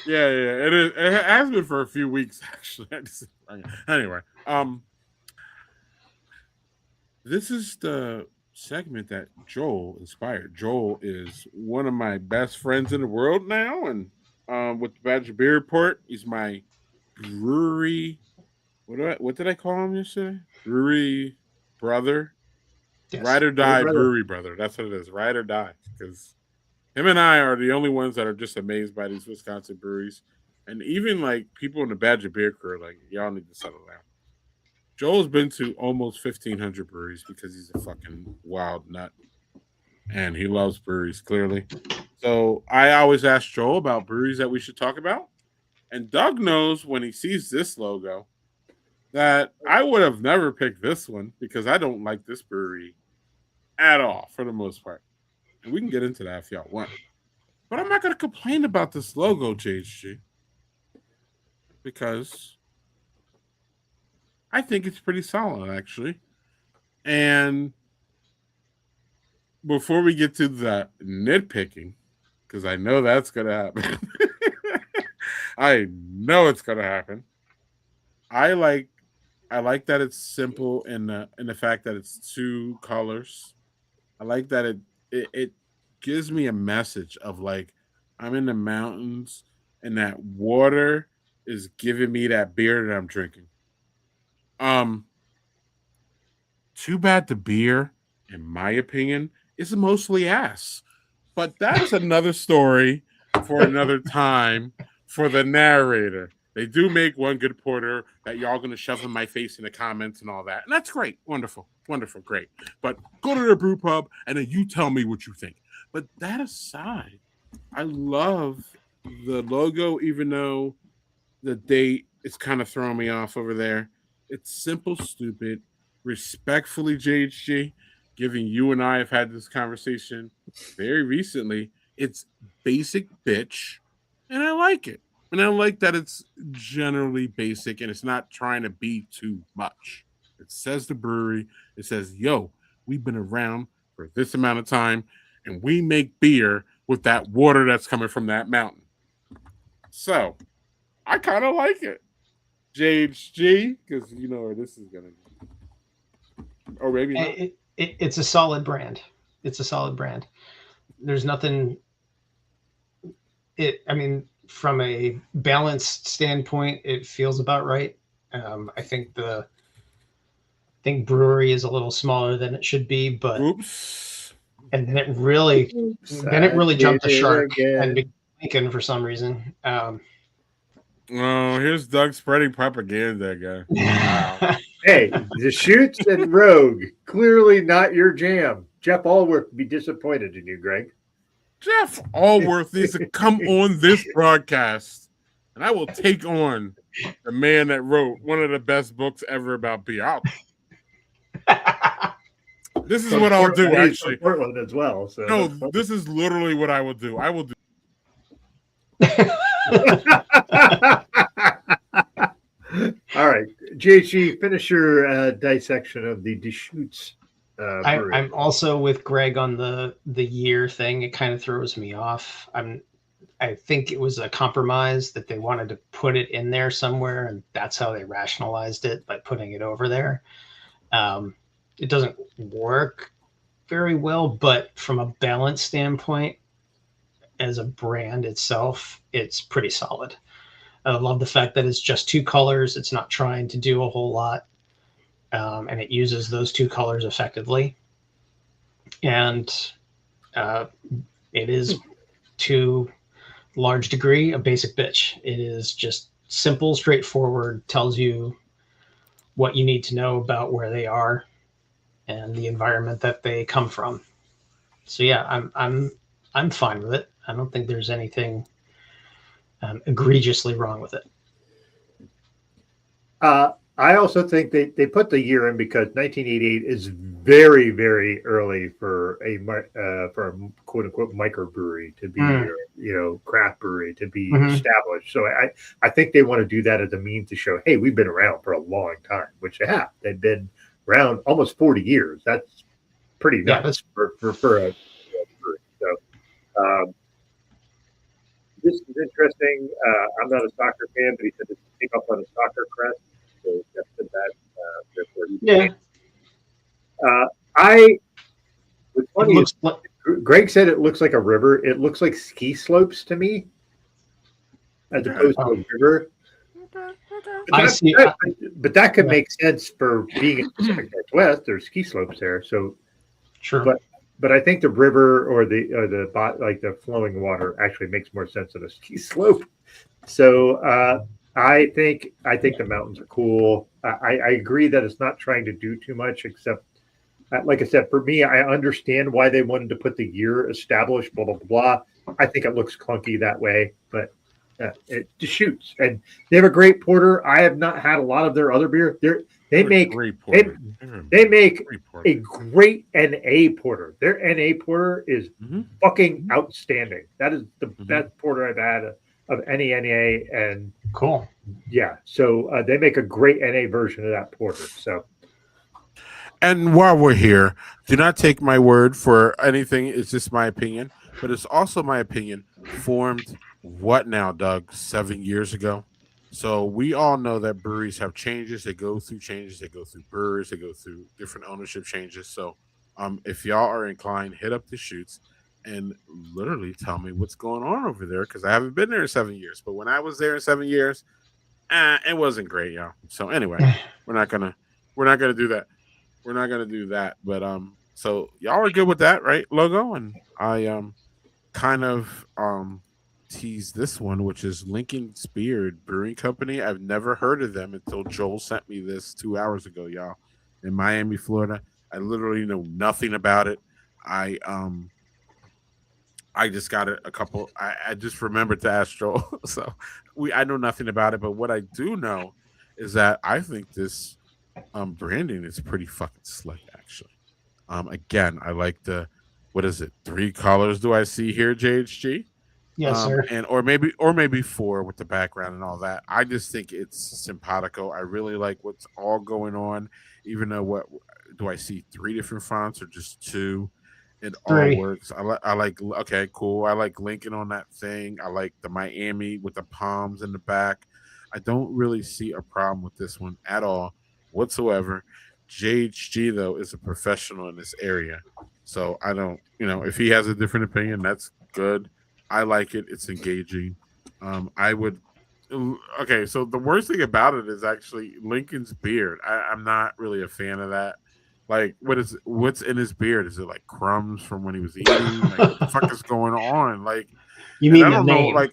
Yeah, it is. It has been for a few weeks, actually. Anyway, this is the segment that Joel inspired. Joel is one of my best friends in the world now, and with the Badger Beer Report, he's my brewery. What did I call him yesterday? Brewery brother. Yes. Ride or die brewery brother. That's what it is. Ride or die. Because him and I are the only ones that are just amazed by these Wisconsin breweries. And even people in the Badger Beer crew, y'all need to settle down. Joel's been to almost 1,500 breweries because he's a fucking wild nut. And he loves breweries, clearly. So I always ask Joel about breweries that we should talk about. And Doug knows when he sees this logo that I would have never picked this one because I don't like this brewery at all for the most part. And we can get into that if y'all want. But I'm not going to complain about this logo, JHG, because I think it's pretty solid, actually. And before we get to the nitpicking, because I know that's going to happen. I know it's going to happen. I like that it's simple in the fact that it's two colors. I like that it gives me a message of I'm in the mountains and that water is giving me that beer that I'm drinking. Too bad the beer, in my opinion, is mostly ass. But that's another story for another time for the narrator. They do make one good porter that y'all gonna shove in my face in the comments and all that, and that's great, wonderful, wonderful, great. But go to their brew pub and then you tell me what you think. But that aside, I love the logo, even though the date is kind of throwing me off over there. It's simple, stupid. Respectfully, JHG, given you and I have had this conversation very recently, it's basic bitch, and I like it. And I like that it's generally basic and it's not trying to be too much. It says the brewery, it says, yo, we've been around for this amount of time and we make beer with that water that's coming from that mountain. So I kind of like it. JHG, because you know where this is going to go. Or maybe not. It's a solid brand. It's a solid brand. There's nothing. I mean, from a balanced standpoint, it feels about right. I think brewery is a little smaller than it should be, but Oops. And then it really jumped the shark and became Lincoln for some reason. Oh, here's Doug spreading propaganda again. Wow. Hey, the Shoots and Rogue, clearly not your jam. Jeff Allworth would be disappointed in you, Greg. Jeff Allworth needs to come on this broadcast, and I will take on the man that wrote one of the best books ever about beer. This is what I'll do, actually. Portland as well. So no, this is literally what I will do. I will do. All right, JG, finish your dissection of the Deschutes. I'm also with Greg on the year thing. It kind of throws me off. I think it was a compromise that they wanted to put it in there somewhere, and that's how they rationalized it by putting it over there. It doesn't work very well, but from a balance standpoint, as a brand itself, it's pretty solid. I love the fact that it's just two colors. It's not trying to do a whole lot. And it uses those two colors effectively. And it is, to a large degree, a basic bitch. It is just simple, straightforward, tells you what you need to know about where they are and the environment that they come from. So yeah, I'm fine with it. I don't think there's anything egregiously wrong with it. I also think they put the year in because 1988 is very, very early for a quote unquote microbrewery to be, craft brewery to be established. So I think they want to do that as a means to show, hey, we've been around for a long time, which they have. They've been around almost 40 years. That's pretty nuts for a brewery. So this is interesting. I'm not a soccer fan, but he said to pick up on a soccer crest. So that's that. Therefore, what's funny is Greg said it looks like a river. It looks like ski slopes to me, as opposed to a river. But that could make sense for being in the Pacific Northwest. There's ski slopes there, so sure. But I think the river or the flowing water actually makes more sense than a ski slope. So I think the mountains are cool. I agree that it's not trying to do too much, except, like I said, for me, I understand why they wanted to put the year established, blah, blah, blah. I think it looks clunky that way, but it just shoots. And they have a great porter. I have not had a lot of their other beer. They make a great NA porter. Their NA porter is fucking outstanding. That is the best porter I've had of any NA, and cool. Yeah, so they make a great NA version of that porter. So, and while we're here, do not take my word for anything. It's just my opinion, but it's also my opinion formed what now, Doug? 7 years ago. So we all know that breweries have changes. They go through changes. They go through brewers. They go through different ownership changes. So if y'all are inclined, hit up the Shoots and literally tell me what's going on over there, because I haven't been there in 7 years. But when I was there in 7 years, it wasn't great, y'all. So anyway, we're not gonna do that. We're not gonna do that. But so y'all are good with that, right? Logo, and I kind of tease this one, which is Lincoln's Beard Brewing Company. I've never heard of them until Joel sent me this 2 hours ago, y'all, in Miami, Florida. I literally know nothing about it. I I just got it a couple. I just remembered to ask Joel, so I know nothing about it. But what I do know is that I think this branding is pretty fucking slick, actually. Again, I like the what is it? 3 colors do I see here, JHG? Yes, sir. And or maybe 4 with the background and all that. I just think it's simpatico. I really like what's all going on. Even though what do I see 3 different fonts or just 2? It all 3. works. I like okay, cool. I like Lincoln on that thing. I like the Miami with the palms in the back. I don't really see a problem with this one at all whatsoever. JHG though is a professional in this area. So I don't, if he has a different opinion, that's good. I like it. It's engaging. I would. Okay, so the worst thing about it is actually Lincoln's beard. I'm not really a fan of that. Like, what's in his beard? Is it like crumbs from when he was eating? Like, what the fuck is going on? Like, You and mean I the don't know. name? Like,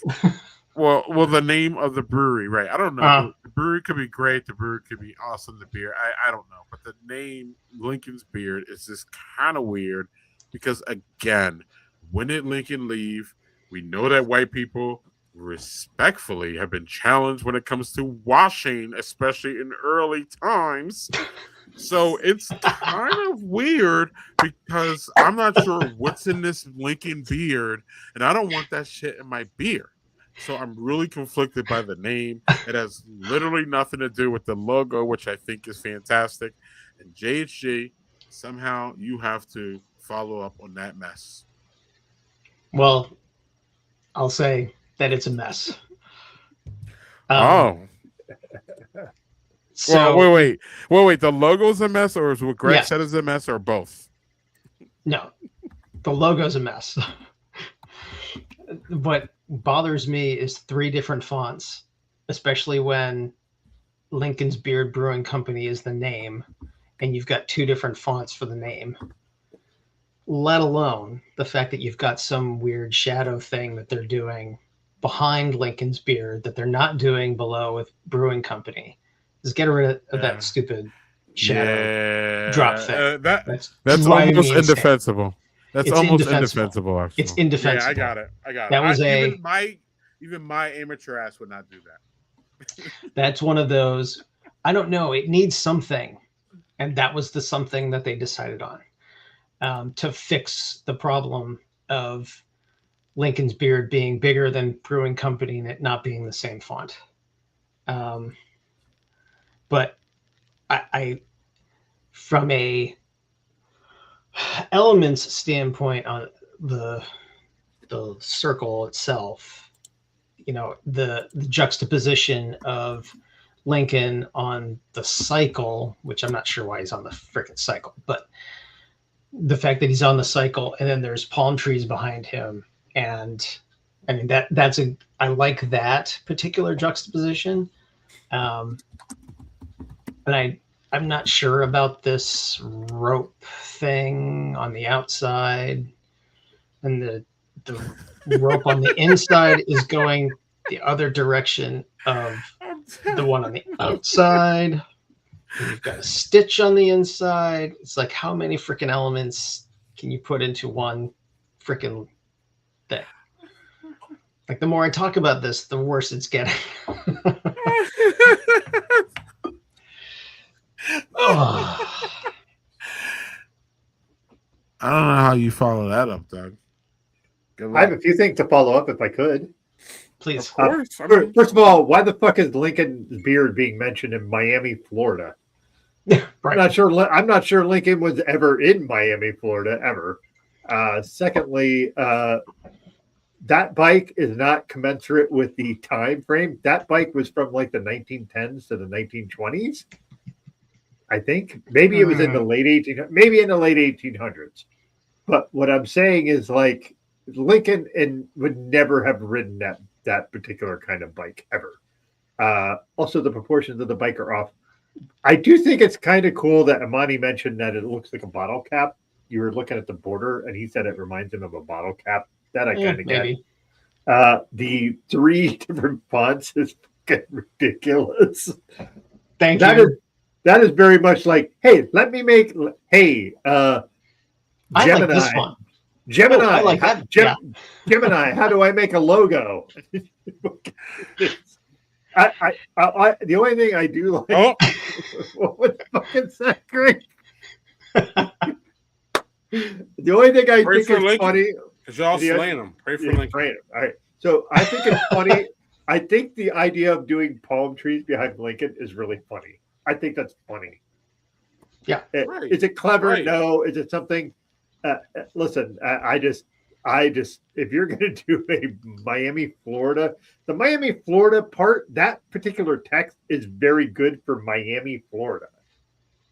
well, the name of the brewery, right? I don't know. The brewery could be great. The brewery could be awesome. The beer, I don't know. But the name Lincoln's Beard is just kind of weird because again, when did Lincoln leave? We know that white people respectfully have been challenged when it comes to washing, especially in early times. So it's kind of weird because I'm not sure what's in this Lincoln beard, and I don't want that shit in my beer. So I'm really conflicted by the name. It has literally nothing to do with the logo, which I think is fantastic. And JHG, somehow you have to follow up on that mess. Well, I'll say that it's a mess. Oh. So well, wait. The logo's a mess, or is what Greg Yeah. said is a mess, or both? no, the logo's a mess. What bothers me is 3 different fonts, especially when Lincoln's Beard Brewing Company is the name, and you've got 2 different fonts for the name. Let alone the fact that you've got some weird shadow thing that they're doing behind Lincoln's Beard that they're not doing below with Brewing Company. Just get rid of that stupid shadow drop thing. That's driving almost me insane. indefensible. That's It's almost indefensible. indefensible. Actually, It's indefensible. Yeah, I got it. That was even my amateur ass would not do that. That's one of those. I don't know. It needs something, and that was the something that they decided on to fix the problem of Lincoln's Beard being bigger than Brewing Company and it not being the same font. But I, from a elements standpoint on the circle itself, the juxtaposition of Lincoln on the cycle, which I'm not sure why he's on the freaking cycle, but the fact that he's on the cycle and then there's palm trees behind him, and I mean I like that particular juxtaposition. And I'm not sure about this rope thing on the outside, and the rope on the inside is going the other direction of the one on the outside. And you've got a stitch on the inside. It's like, how many freaking elements can you put into one freaking thing? Like, the more I talk about this, the worse it's getting. I don't know how you follow that up, Doug. I have a few things to follow up if I could. Please. Of course. First of all, why the fuck is Lincoln's Beard being mentioned in Miami, Florida? Right. I'm not sure Lincoln was ever in Miami, Florida, ever. Secondly, that bike is not commensurate with the time frame. That bike was from like the 1910s to the 1920s. I think maybe it was in the late 1800s. But what I'm saying is, like, Lincoln would never have ridden that particular kind of bike ever. Also, the proportions of the bike are off. I do think it's kind of cool that Amani mentioned that it looks like a bottle cap. You were looking at the border, and he said it reminds him of a bottle cap. That I kind of get. The 3 different fonts is fucking ridiculous. Thank That you. is that is very much like, hey, let me make I like Gemini. this one. Gemini, Oh, I like that. Yeah. Gemini, how do I make a logo? The only thing I do like. Oh, What the fuck is that, Greg? The only thing I Pray think for is Lincoln. funny. because y'all The- slaying them. Pray for Yeah, Lincoln. right. All right. So I think it's funny. I think the idea of doing palm trees behind Lincoln is really funny. I think that's funny. Yeah. Right. Is it clever? Right. No. Is it something? Listen, I just, if you're going to do a Miami, Florida, the Miami, Florida part, that particular text is very good for Miami, Florida.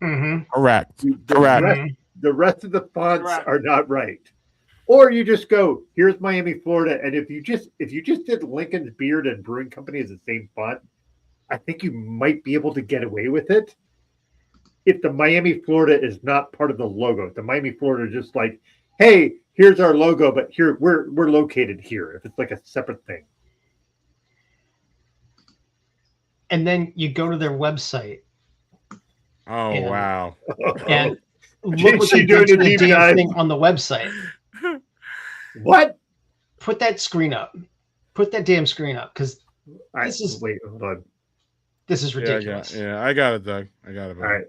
Mm-hmm. Correct. The Correct. rest, the rest of the fonts Correct. are not right. Or you just go, here's Miami, Florida, and if you just did Lincoln's Beard and Brewing Company as the same font, I think you might be able to get away with it. If the Miami, Florida is not part of the logo, the Miami, Florida is just like, hey, here's our logo, but here we're located here. If it's like a separate thing. And then you go to their website Oh, And- wow. and look what She they doing did to a the deep damn dive. thing on the website. What? Put that screen up. Put that damn screen up because Wait, hold on. this is Yeah, ridiculous. I got it, Doug. I got it. All right.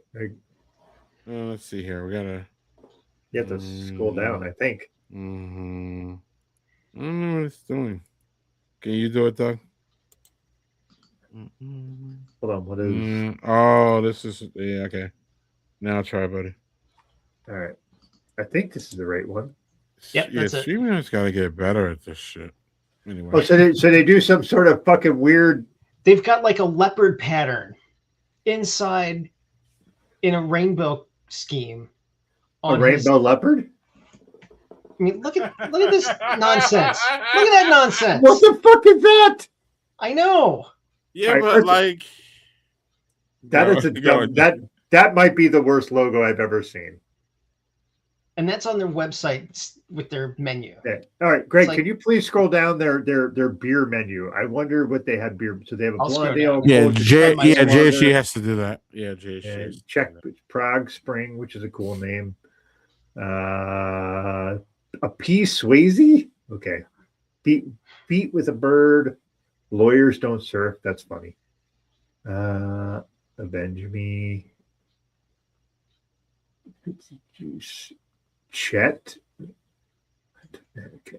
Let's see here. We gotta. You have to scroll down, I think. Mm-hmm. I don't know what it's doing. Can you do it, Doug? Hold on. What is? Oh, this is okay. Now try, buddy. All right. I think this is the right one. Yep, Yeah, that's it. StreamYard's got to get better at this shit. Anyway. Oh, so they do some sort of fucking weird. They've got like a leopard pattern inside in a rainbow scheme. A rainbow leopard? I mean, look at this nonsense. Look at that nonsense. What the fuck is that? I know. Yeah, All right, but first- like That No, is a go dumb, ahead. that might be the worst logo I've ever seen. And that's on their website with their menu. Yeah. All right, Greg, It's like- can you please scroll down their beer menu? I wonder what they had beer. So they have a I'll scroll blonde ale. down. yeah, Cold JSG lager, has to do that. Yeah, JSG. and has to Czech do that. Prague Spring, which is a cool name. A P Swayze. Okay, feet with a bird. Lawyers don't surf. That's funny. Avenge me. Juice. Chet. Okay.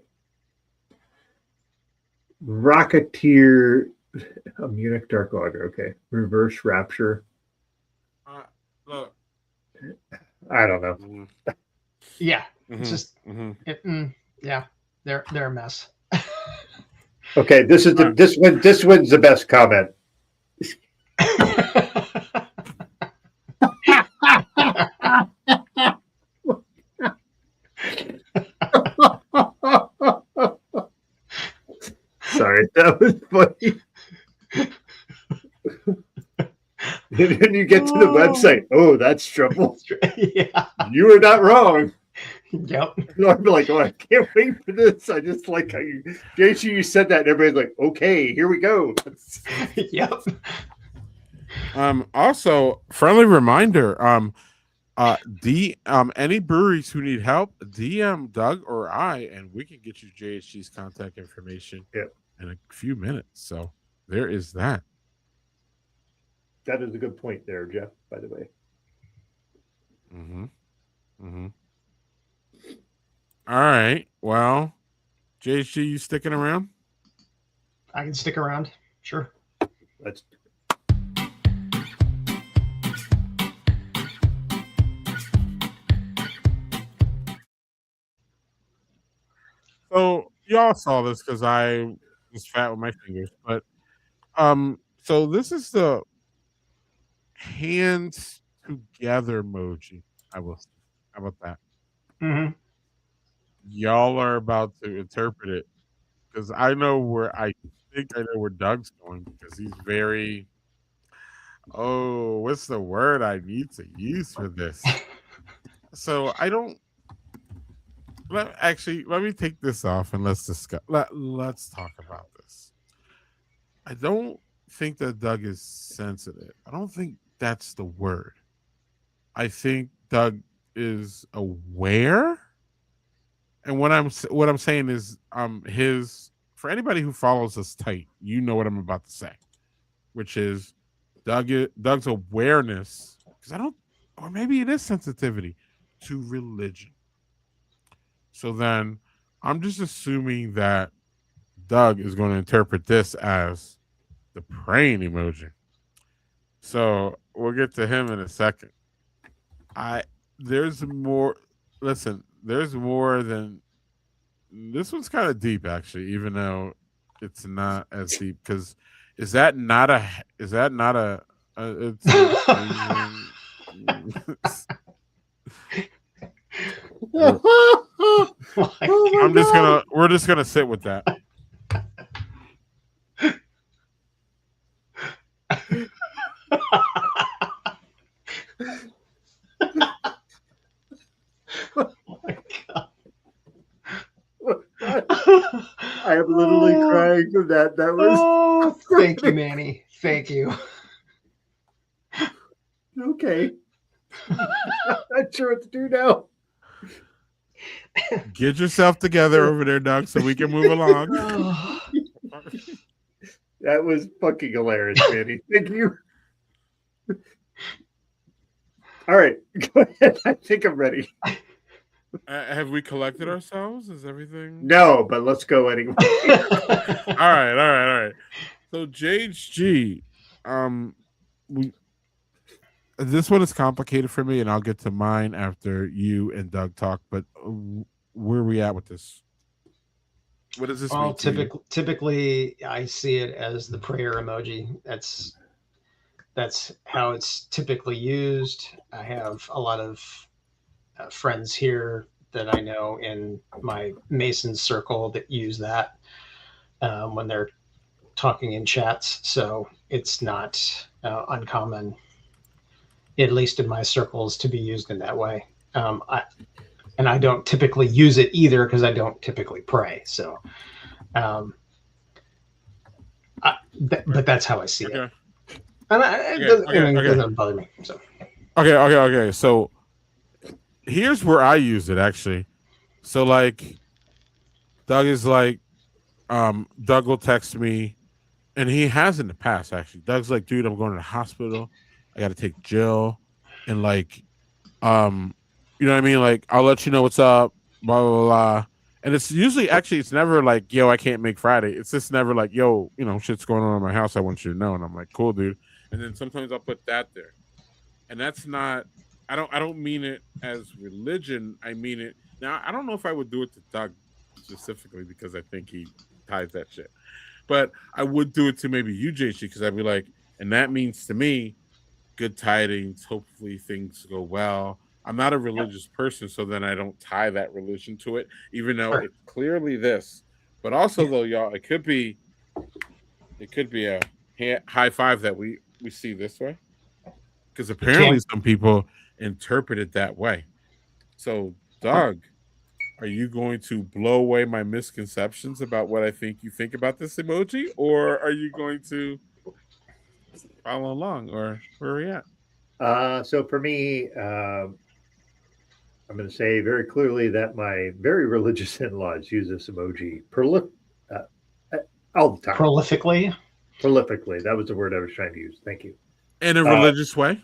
Rocketeer. A Munich Dark Lager. Okay. Reverse Rapture. Look. I don't know. Mhm, Yeah. mhm, It's just mhm. yeah. They're a mess. Okay, this is this one's the best comment. Sorry, that was funny. Then you get to the website. Oh, that's trouble. Yeah. You were not wrong. Yep. I'd be like, oh, I can't wait for this. I just like how you said that, and everybody's like, okay, here we go. Yep. Also, friendly reminder. Any breweries who need help, DM Doug or I, and we can get you JHG's contact information in a few minutes. So there is that. That is a good point there, Jeff, by the way. Mm-hmm. Mm-hmm. All right. Well, JHG, you sticking around? I can stick around. Sure. Let's So y'all saw this because I was fat with my fingers, but so this is the hands together emoji. I will say. How about that? Mm-hmm. Y'all are about to interpret it because I know where I think I know where Doug's going because he's very. Oh, what's the word I need to use for this? So I don't. let me take this off and let's discuss. Let's talk about this. I don't think that Doug is sensitive. I don't think that's the word. I think Doug is aware, and what I'm saying is, his for anybody who follows us tight, you know what I'm about to say, which is Doug's awareness, because I don't, or maybe it is sensitivity to religion. So then I'm just assuming that Doug is going to interpret this as the praying emoji. So we'll get to him in a second. There's more. Listen, there's more than this one's kind of deep, actually, even though it's not as deep. Because is that not a? Is that not a? It's I'm just gonna. We're just gonna sit with that. I am literally crying from that. That was thank you, Manny. Thank you. Okay. Not sure what to do now. Get yourself together over there, Doug, so we can move along. That was fucking hilarious, Manny. Thank you. All right, go ahead. I think I'm ready. Have we collected ourselves? Is everything? No, but let's go anyway. All right. So JHG, this one is complicated for me, and I'll get to mine after you and Doug talk. But where are we at with this? What does this mean? Well, typically, I see it as the prayer emoji. That's how it's typically used. I have a lot of friends here that I know in my Mason circle that use that when they're talking in chats. So it's not uncommon, at least in my circles, to be used in that way. I don't typically use it either because I don't typically pray. So, but that's how I see it. And it doesn't bother me. So. Okay. So here's where I use it, actually. So like Doug is like, Doug will text me, and he has in the past, actually. Doug's like, dude, I'm going to the hospital. I got to take Jill, and like, you know what I mean? Like, I'll let you know what's up, blah, blah, blah. And it's usually, actually, it's never like, yo, I can't make Friday. It's just never like, yo, you know, shit's going on in my house. I want you to know. And I'm like, cool, dude. And then sometimes I'll put that there. And that's not, I don't mean it as religion. I mean it. Now, I don't know if I would do it to Doug specifically because I think he ties that shit. But I would do it to maybe you, JC, because I'd be like, and that means to me, good tidings. Hopefully things go well. I'm not a religious person, so then I don't tie that religion to it, even though it's clearly this. But also, though, y'all, it could be a high five that we see this way, because apparently some people interpret it that way. So, Doug, are you going to blow away my misconceptions about what I think you think about this emoji, or are you going to follow along, or where are we at? So for me, I'm going to say very clearly that my very religious in-laws use this emoji all the time. Prolifically? Prolifically. That was the word I was trying to use. Thank you. In a religious way?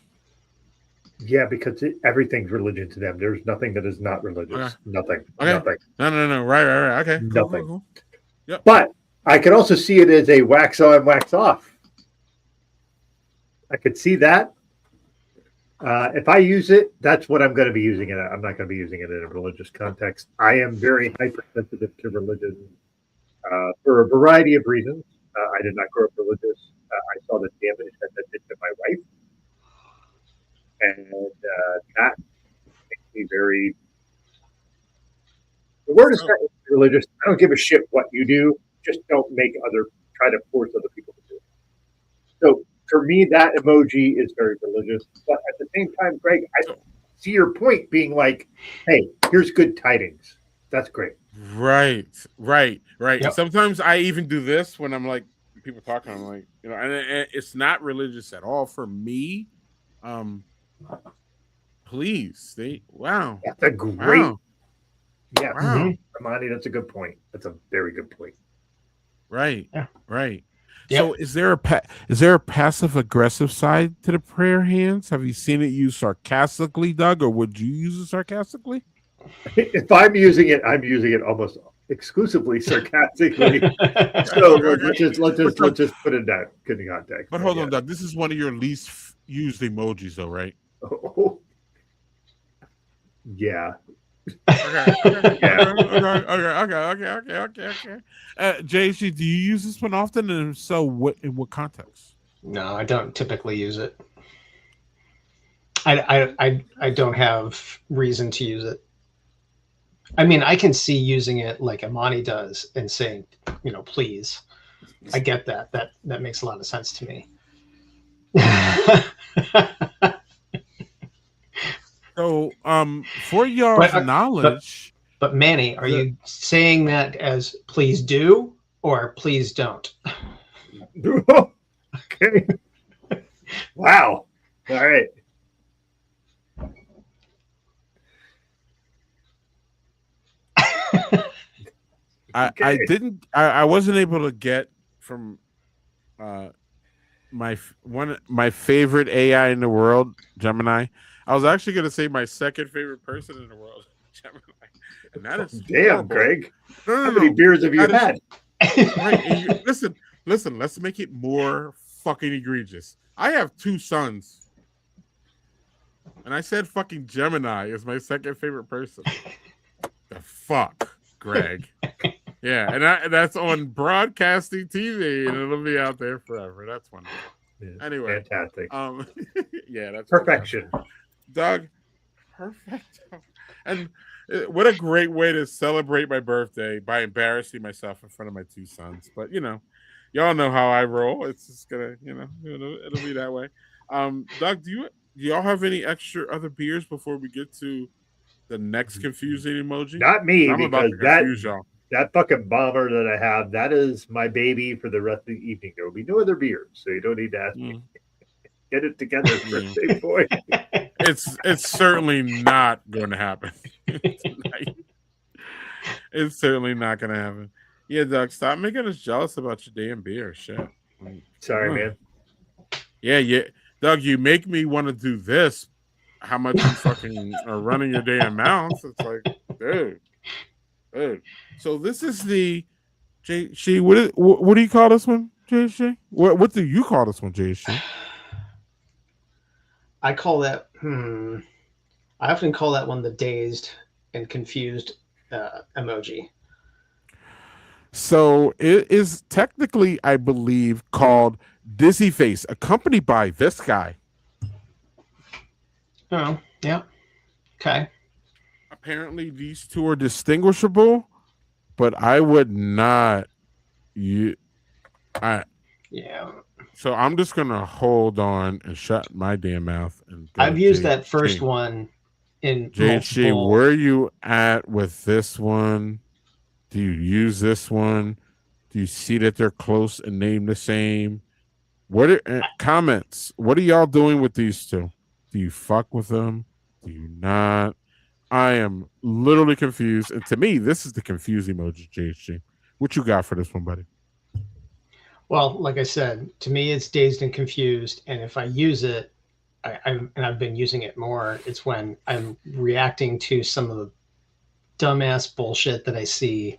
Yeah, because everything's religion to them. There's nothing that is not religious. Okay. Nothing. Okay. Nothing. No. Right. Okay. Nothing. Cool. Yep. But I could also see it as a wax on, wax off. I could see that. If I use it, that's what I'm going to be using it. I'm not going to be using it in a religious context. I am very hypersensitive to religion for a variety of reasons. I did not grow up religious. I saw the damage that did to my wife. And that makes me very... The word is not religious. I don't give a shit what you do. Just don't try to force other people to do it. So for me, that emoji is very religious. But at the same time, Greg, I see your point being like, hey, here's good tidings. That's great. Right. Yep. Sometimes I even do this when I'm like people talking. I'm like, and it's not religious at all for me. Please, wow, That's a great. wow, Yes, wow. Amani, that's a good point. That's a very good point. Right, Yeah. right. Yep. So, is there a passive aggressive side to the prayer hands? Have you seen it used sarcastically, Doug, or would you use it sarcastically? If I'm using it almost exclusively sarcastically. So let's just put it down. Good context. But hold on, Doug. This is one of your least used emojis, though, right? Oh, yeah. Okay. Yeah. Okay. JC, do you use this one often? And if so, in what context? No, I don't typically use it. I don't have reason to use it. I mean, I can see using it like Amani does and saying, please. I get that. That makes a lot of sense to me. So, for y'all's knowledge, but Manny, are you saying that as please do or please don't? Okay. Wow. All right. I wasn't able to get from my favorite AI in the world, Gemini. I was actually going to say my second favorite person in the world, Gemini, and that is damn, horrible. Greg. No, How many beers have you had? Right. Listen. Let's make it more fucking egregious. I have 2 sons, and I said fucking Gemini is my second favorite person. The fuck, Greg. Yeah, and that's on broadcasting TV, and it'll be out there forever. That's wonderful. Yeah, anyway, fantastic. Yeah, that's perfection, wonderful. Doug. Perfect. And what a great way to celebrate my birthday by embarrassing myself in front of my 2 sons. But y'all know how I roll. It's just gonna, it'll be that way. Doug, do y'all have any extra other beers before we get to the next confusing emoji? Not me, I'm about to confuse y'all. That fucking bomber that I have, that is my baby for the rest of the evening. There will be no other beers, so you don't need to ask me. Get it together, birthday boy. It's certainly not going to happen tonight. It's certainly not going to happen. Yeah, Doug, stop making us jealous about your damn beer. Shit. Sorry, man. Yeah. Doug, you make me want to do this. How much you fucking are running your damn mouth. It's like, dude. So this is the JC. What do you call this one, JC? What do you call this one, JC? I call that. I often call that one the dazed and confused emoji. So it is technically, I believe, called Dizzy Face, accompanied by this guy. Oh, yeah. Okay. Apparently, these 2 are distinguishable, but I would not. Yeah. So I'm just gonna hold on and shut my damn mouth. And I've used that first one in JC. Where are you at with this one? Do you use this one? Do you see that they're close and named the same? Comments? What are y'all doing with these 2? Do you fuck with them? Do you not? I am literally confused. And to me, this is the confused emoji, JC. What you got for this one, buddy? Well, like I said, to me, it's dazed and confused. And if I use it, and I've been using it more, it's when I'm reacting to some of the dumbass bullshit that I see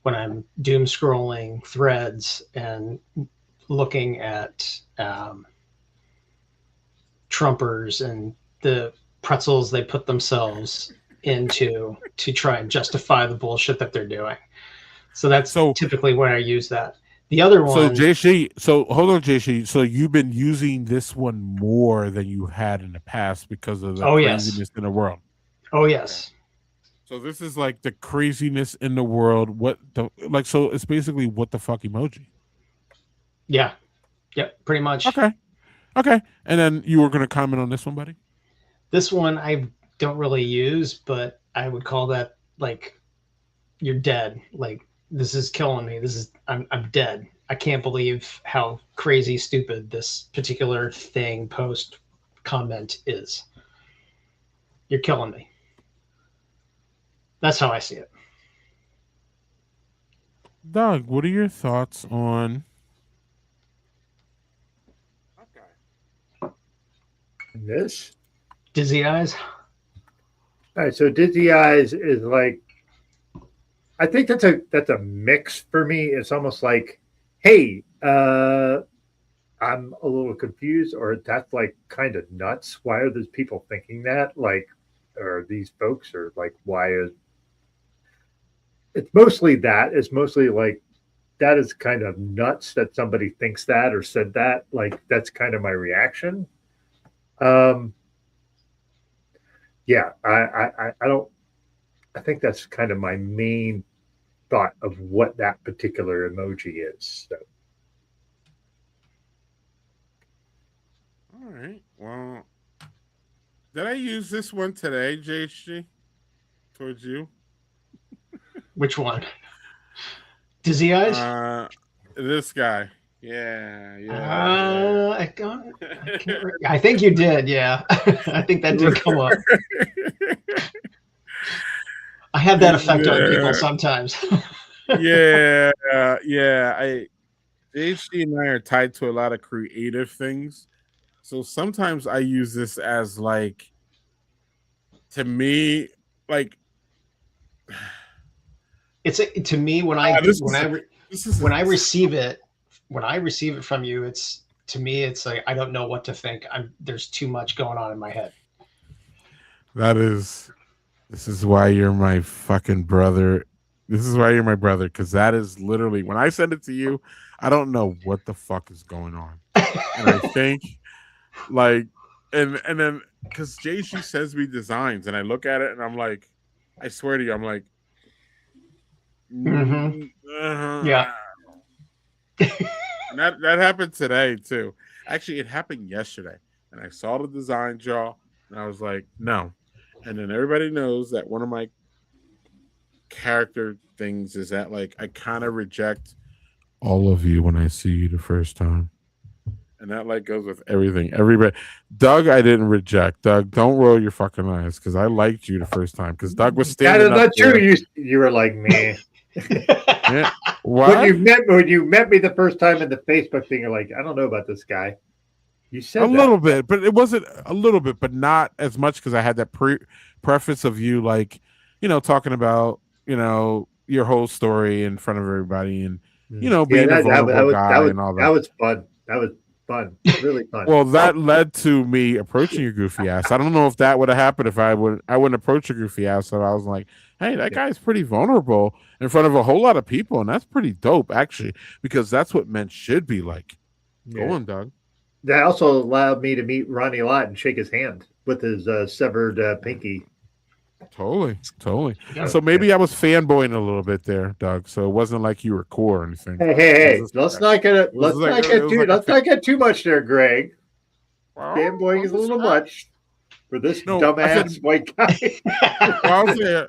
when I'm doom scrolling threads and looking at Trumpers and the pretzels they put themselves into to try and justify the bullshit that they're doing. So that's typically where I use that. The other one. So JC, hold on, JC. So you've been using this one more than you had in the past because of the craziness in the world. Oh yes. So this is like the craziness in the world. So it's basically what the fuck emoji. Yeah. Yep. Pretty much. Okay. And then you were going to comment on this one, buddy? This one I don't really use, but I would call that like, you're dead. Like, this is killing me. I'm dead. I can't believe how crazy stupid this particular thing, post, comment is. You're killing me. That's how I see it. Doug, what are your thoughts on This. Dizzy eyes. All right, so Dizzy Eyes is like, I think that's a mix for me. It's almost like, hey, I'm a little confused, or that's like kind of nuts. Why are those people thinking that? Like, or these folks, or like, why is it's mostly that? It's mostly like that is kind of nuts that somebody thinks that or said that. Like, that's kind of my reaction. Um, yeah, I don't. I think that's kind of my main thought of what that particular emoji is. So. All right. Well, did I use this one today, JHG? Towards you? Which one? Dizzy eyes? This guy. Yeah. I think you did, yeah. I think that did come up. I have that effect on people sometimes. Yeah. JHG and I are tied to a lot of creative things. So sometimes I use this as like, to me, like, it's to me when I receive it from you, it's to me it's like I don't know what to think. There's too much going on in my head. This is why you're my fucking brother. This is why you're my brother, because that is literally when I send it to you, I don't know what the fuck is going on. And I think like and then because JC sends me designs and I look at it and I'm like, I swear to you, I'm like, yeah. And that happened today too. Actually, it happened yesterday. And I saw the design draw and I was like, no. And then everybody knows that one of my character things is that like I kind of reject all of you when I see you the first time. And that like goes with everything. Everybody, Doug, I didn't reject. Doug, don't roll your fucking eyes because I liked you the first time because Doug was standing. That is not true. You were like me. Yeah. What? When you met me the first time in the Facebook thing, you're like, I don't know about this guy. You said a little bit, but it wasn't a little bit, but not as much because I had that preface of you, like, talking about, your whole story in front of everybody and, being a vulnerable guy and all that. That was fun. That was fun. Really fun. Well, that led to me approaching your goofy ass. I don't know if that would have happened if I wouldn't approach your goofy ass. So I was like, hey, that guy's pretty vulnerable in front of a whole lot of people. And that's pretty dope, actually, because that's what men should be like. Go on, Doug. That also allowed me to meet Ronnie Lott and shake his hand with his severed pinky. Totally. So maybe I was fanboying a little bit there, Doug. So it wasn't like you were cool or anything. Hey! Let's not get too much there, Greg. Fanboying is a little much for this dumbass white guy.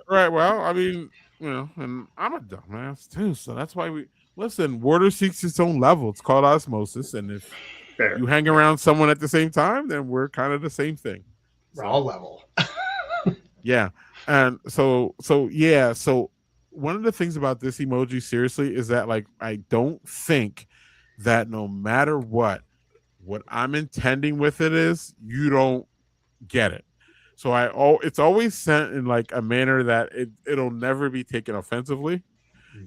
Right. Well, I mean, and I'm a dumbass too, so that's why we listen. Water seeks its own level. It's called osmosis, and if you hang around someone at the same time, then we're kind of the same thing. We're all level. Yeah. And so one of the things about this emoji, seriously, is that like I don't think that no matter what I'm intending with it is, you don't get it. So it's always sent in like a manner that it'll never be taken offensively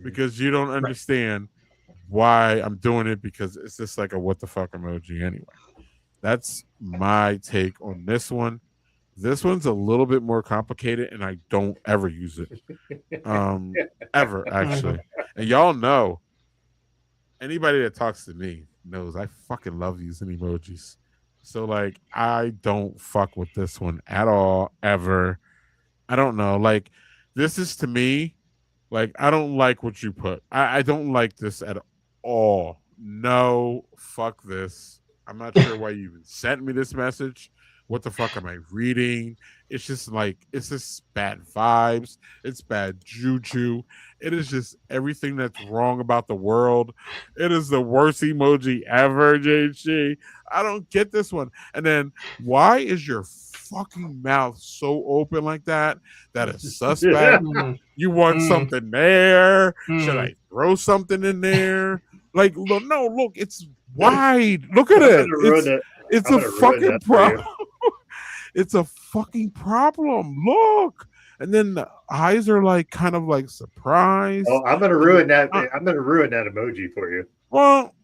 because you don't understand why I'm doing it, because it's just like a what the fuck emoji anyway. That's my take on this one. This one's a little bit more complicated, and I don't ever use it. Ever, actually. And y'all know, anybody that talks to me knows I fucking love using emojis. So, like, I don't fuck with this one at all, ever. I don't know. Like, this is to me, like, I don't like what you put. I don't like this at all. No, fuck this. I'm not sure why you even sent me this message. what the fuck am I reading? It's just bad vibes. It's bad juju. It is just everything that's wrong about the world. It is the worst emoji ever, JG. I don't get this one. And then why is your fucking mouth so open like that? That is suspect. You want something there? Should I throw something in there? Like, look, no, look, it's wide. Look at it. It's a fucking problem. It's a fucking problem. Look. And then the eyes are like kind of like surprised. Oh, I'm gonna ruin that. I'm gonna ruin that emoji for you. Well,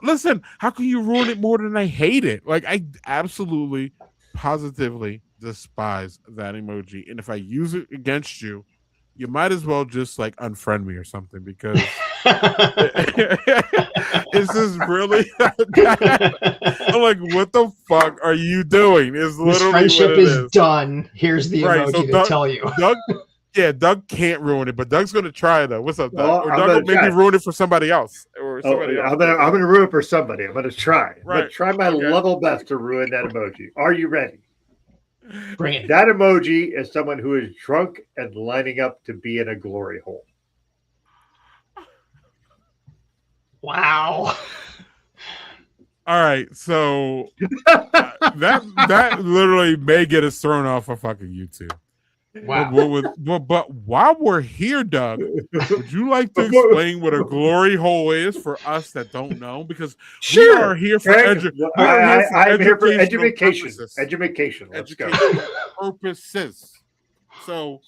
listen, how can you ruin it more than I hate it? Like, I absolutely, positively despise that emoji. And if I use it against you, you might as well just like unfriend me or something, because it's just really I'm like, what the fuck are you doing? It's literally this friendship what it is done. Here's the emoji so to tell you. Doug can't ruin it, but Doug's gonna try though. What's up, Doug? Well, or Doug will maybe ruin it for somebody else. Or somebody else. I'm gonna ruin it for somebody. I'm gonna try. I'm Right. gonna try my level best to ruin that emoji. Are you ready? Bring it. That emoji is someone who is drunk and lining up to be in a glory hole. Wow. All right, so that literally may get us thrown off of fucking YouTube. Wow. But while we're here, Doug, would you like to explain what a glory hole is for us that don't know? Because we are here for education. Education. Let's go. Purposes. So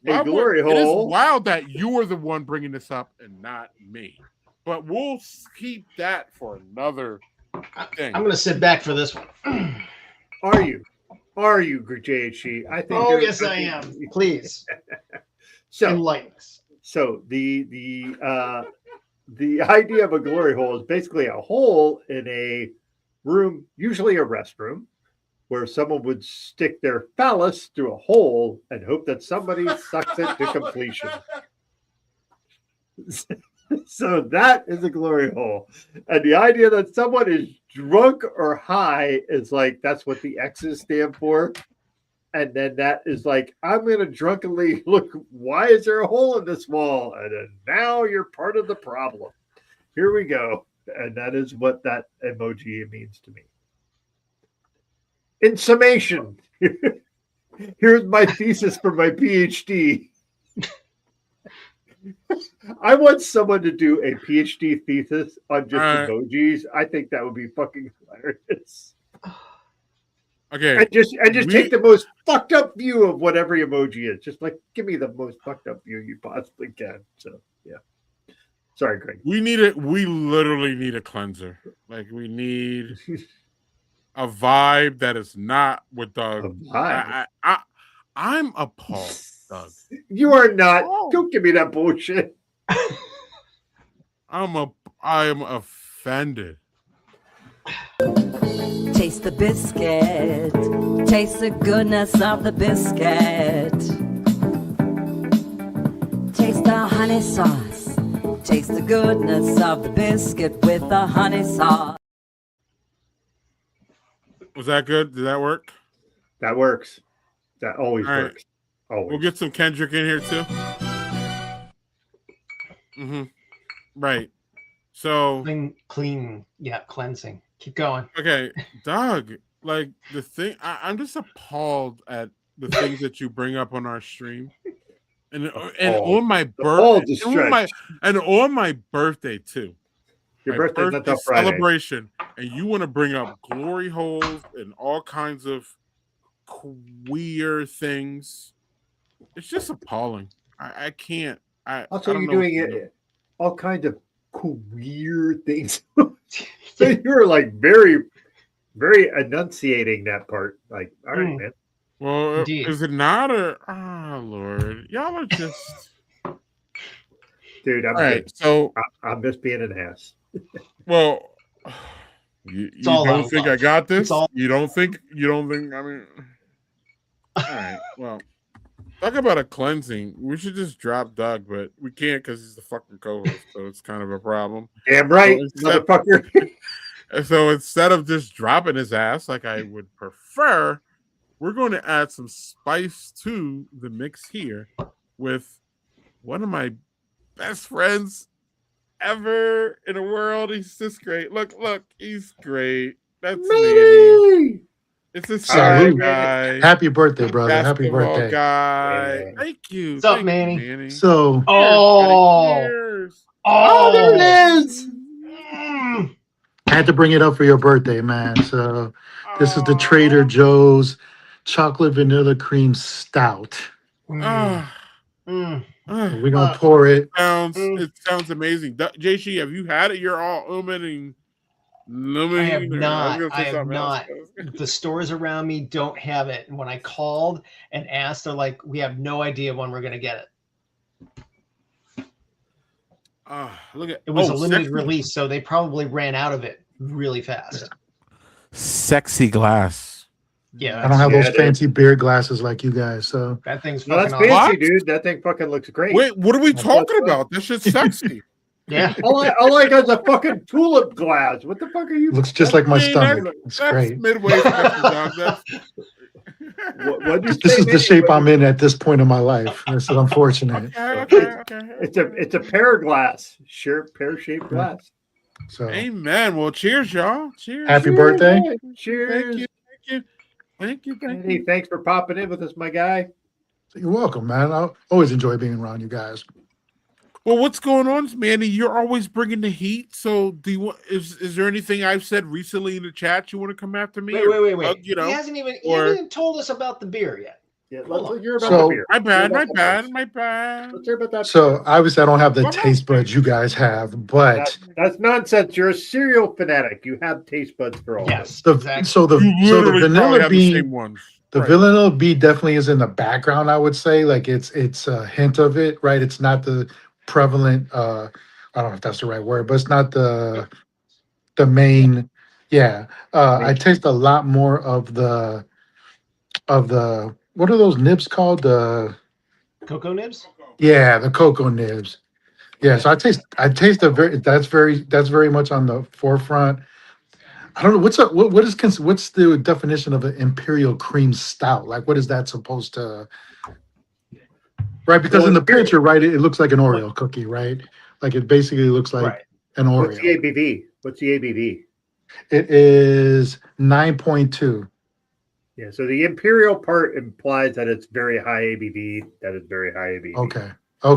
a glory hole. It is wild that you were the one bringing this up and not me. But we'll keep that for another thing. I'm going to sit back for this one. Are you, JHC? I think. Oh, yes, I am. Please. So enlighten us. So the idea of a glory hole is basically a hole in a room, usually a restroom, where someone would stick their phallus through a hole and hope that somebody sucks it to completion. So that is a glory hole. And the idea that someone is drunk or high is like, that's what the X's stand for. And then that is like, I'm going to drunkenly look, why is there a hole in this wall? And then now you're part of the problem. Here we go. And that is what that emoji means to me. In summation, here's my thesis for my PhD. I want someone to do a PhD thesis on just emojis. I think that would be fucking hilarious. Okay. And just take the most fucked up view of whatever emoji is. Just like, give me the most fucked up view you possibly can. So yeah. Sorry, Greg. We literally need a cleanser. Like, we need a vibe that is not with Doug. I'm appalled, Doug. You are not. Don't give me that bullshit. I am offended. Taste the biscuit. Taste the goodness of the biscuit. Taste the honey sauce. Taste the goodness of the biscuit with the honey sauce. Was that good? Did that work? That works. That always works. Always. We'll get some Kendrick in here too. Right. So clean. Yeah, cleansing. Keep going. Okay, Doug. Like the thing, I'm just appalled at the things that you bring up on our stream, and on my birthday, and on my birthday too. Your birthday's not that Friday. Celebration, and you want to bring up glory holes and all kinds of queer things. It's just appalling. I can't. Also, you're doing all kinds of queer things. So you're like very, very enunciating that part. Like, all right, man. Well, is it not? Or Lord, y'all are just. Dude, I'm just being an ass. Well, you don't think I got this? You don't think? I mean, all right. Well, talk about a cleansing. We should just drop Doug, but we can't because he's the fucking co-host, so it's kind of a problem. Damn right, motherfucker. So instead of just dropping his ass like I would prefer, we're going to add some spice to the mix here with one of my best friends ever in the world. He's just great. Look, he's great. That's Manny. It's a shy guy. Happy birthday, brother. Happy Basketball birthday. guy. Yeah. Thank you. What's up, Thank Manny? You, Manny. So, Oh, Cheers. oh, there it is. Mm. I had to bring it up for your birthday, man. So, this is the Trader Joe's chocolate vanilla cream stout. Ah, Mm. We're gonna pour it. It sounds amazing. JC, have you had it? You're all and I have not. gonna say I have something else. not. The stores around me don't have it. And when I called and asked, they're like, "We have no idea when we're gonna get it." Look at It was a limited sexy, release, so they probably ran out of it really fast. sexy glass. Yeah, I don't have those dude. fancy beer glasses like you guys. So, that thing's No, that's fucking fancy, awesome. What? dude. That thing fucking looks great. Wait, what are we talking what? about? That shit's sexy. Yeah, All I got is a fucking tulip glass. What the fuck are you? looks just like my I mean, stomach. It's That's great. midway sexy, dog. That's... What'd you This say, is the Manny? shape I'm in at this point in my life. This is unfortunate. okay. It's a pear glass, pear shaped glass. So, Amen. Well, cheers, y'all. Cheers. happy birthday. Cheers. Thank you. Hey, thanks for popping in with us, my guy. You're welcome, man. I always enjoy being around you guys. Well, what's going on, Manny? You're always bringing the heat. So, do you want? Is there anything I've said recently in the chat you want to come after me? wait. You know, he hasn't even told us about the beer yet. Yeah, Hold let's hear about So- the beer. my bad. Let's hear about that. So, obviously, I don't have the Well, taste buds you guys have, but That's nonsense. You're a cereal fanatic. You have taste buds for all. Yes, the exactly. so the you so the literally probably vanilla have the same bean, ones. the Right. vanilla bean definitely is in the background. I would say, like it's a hint of it, right? It's not the prevalent. I don't know if that's the right word, but it's not the main. Yeah, I taste a lot more of the what are those nibs called? The Cocoa nibs. Yeah, the cocoa nibs. Yeah, so I taste that's very much on the forefront. I don't know what's the definition of an imperial cream stout? Like, what is that supposed to? Right, because Well, in the imperial- picture, right, it looks like an Oreo cookie, right? Like it basically looks like Right. an What's the Oreo. ABV? What's the ABV? It is 9.2. Yeah, so the imperial part implies that it's very high ABV. That is very high ABV. Okay. But,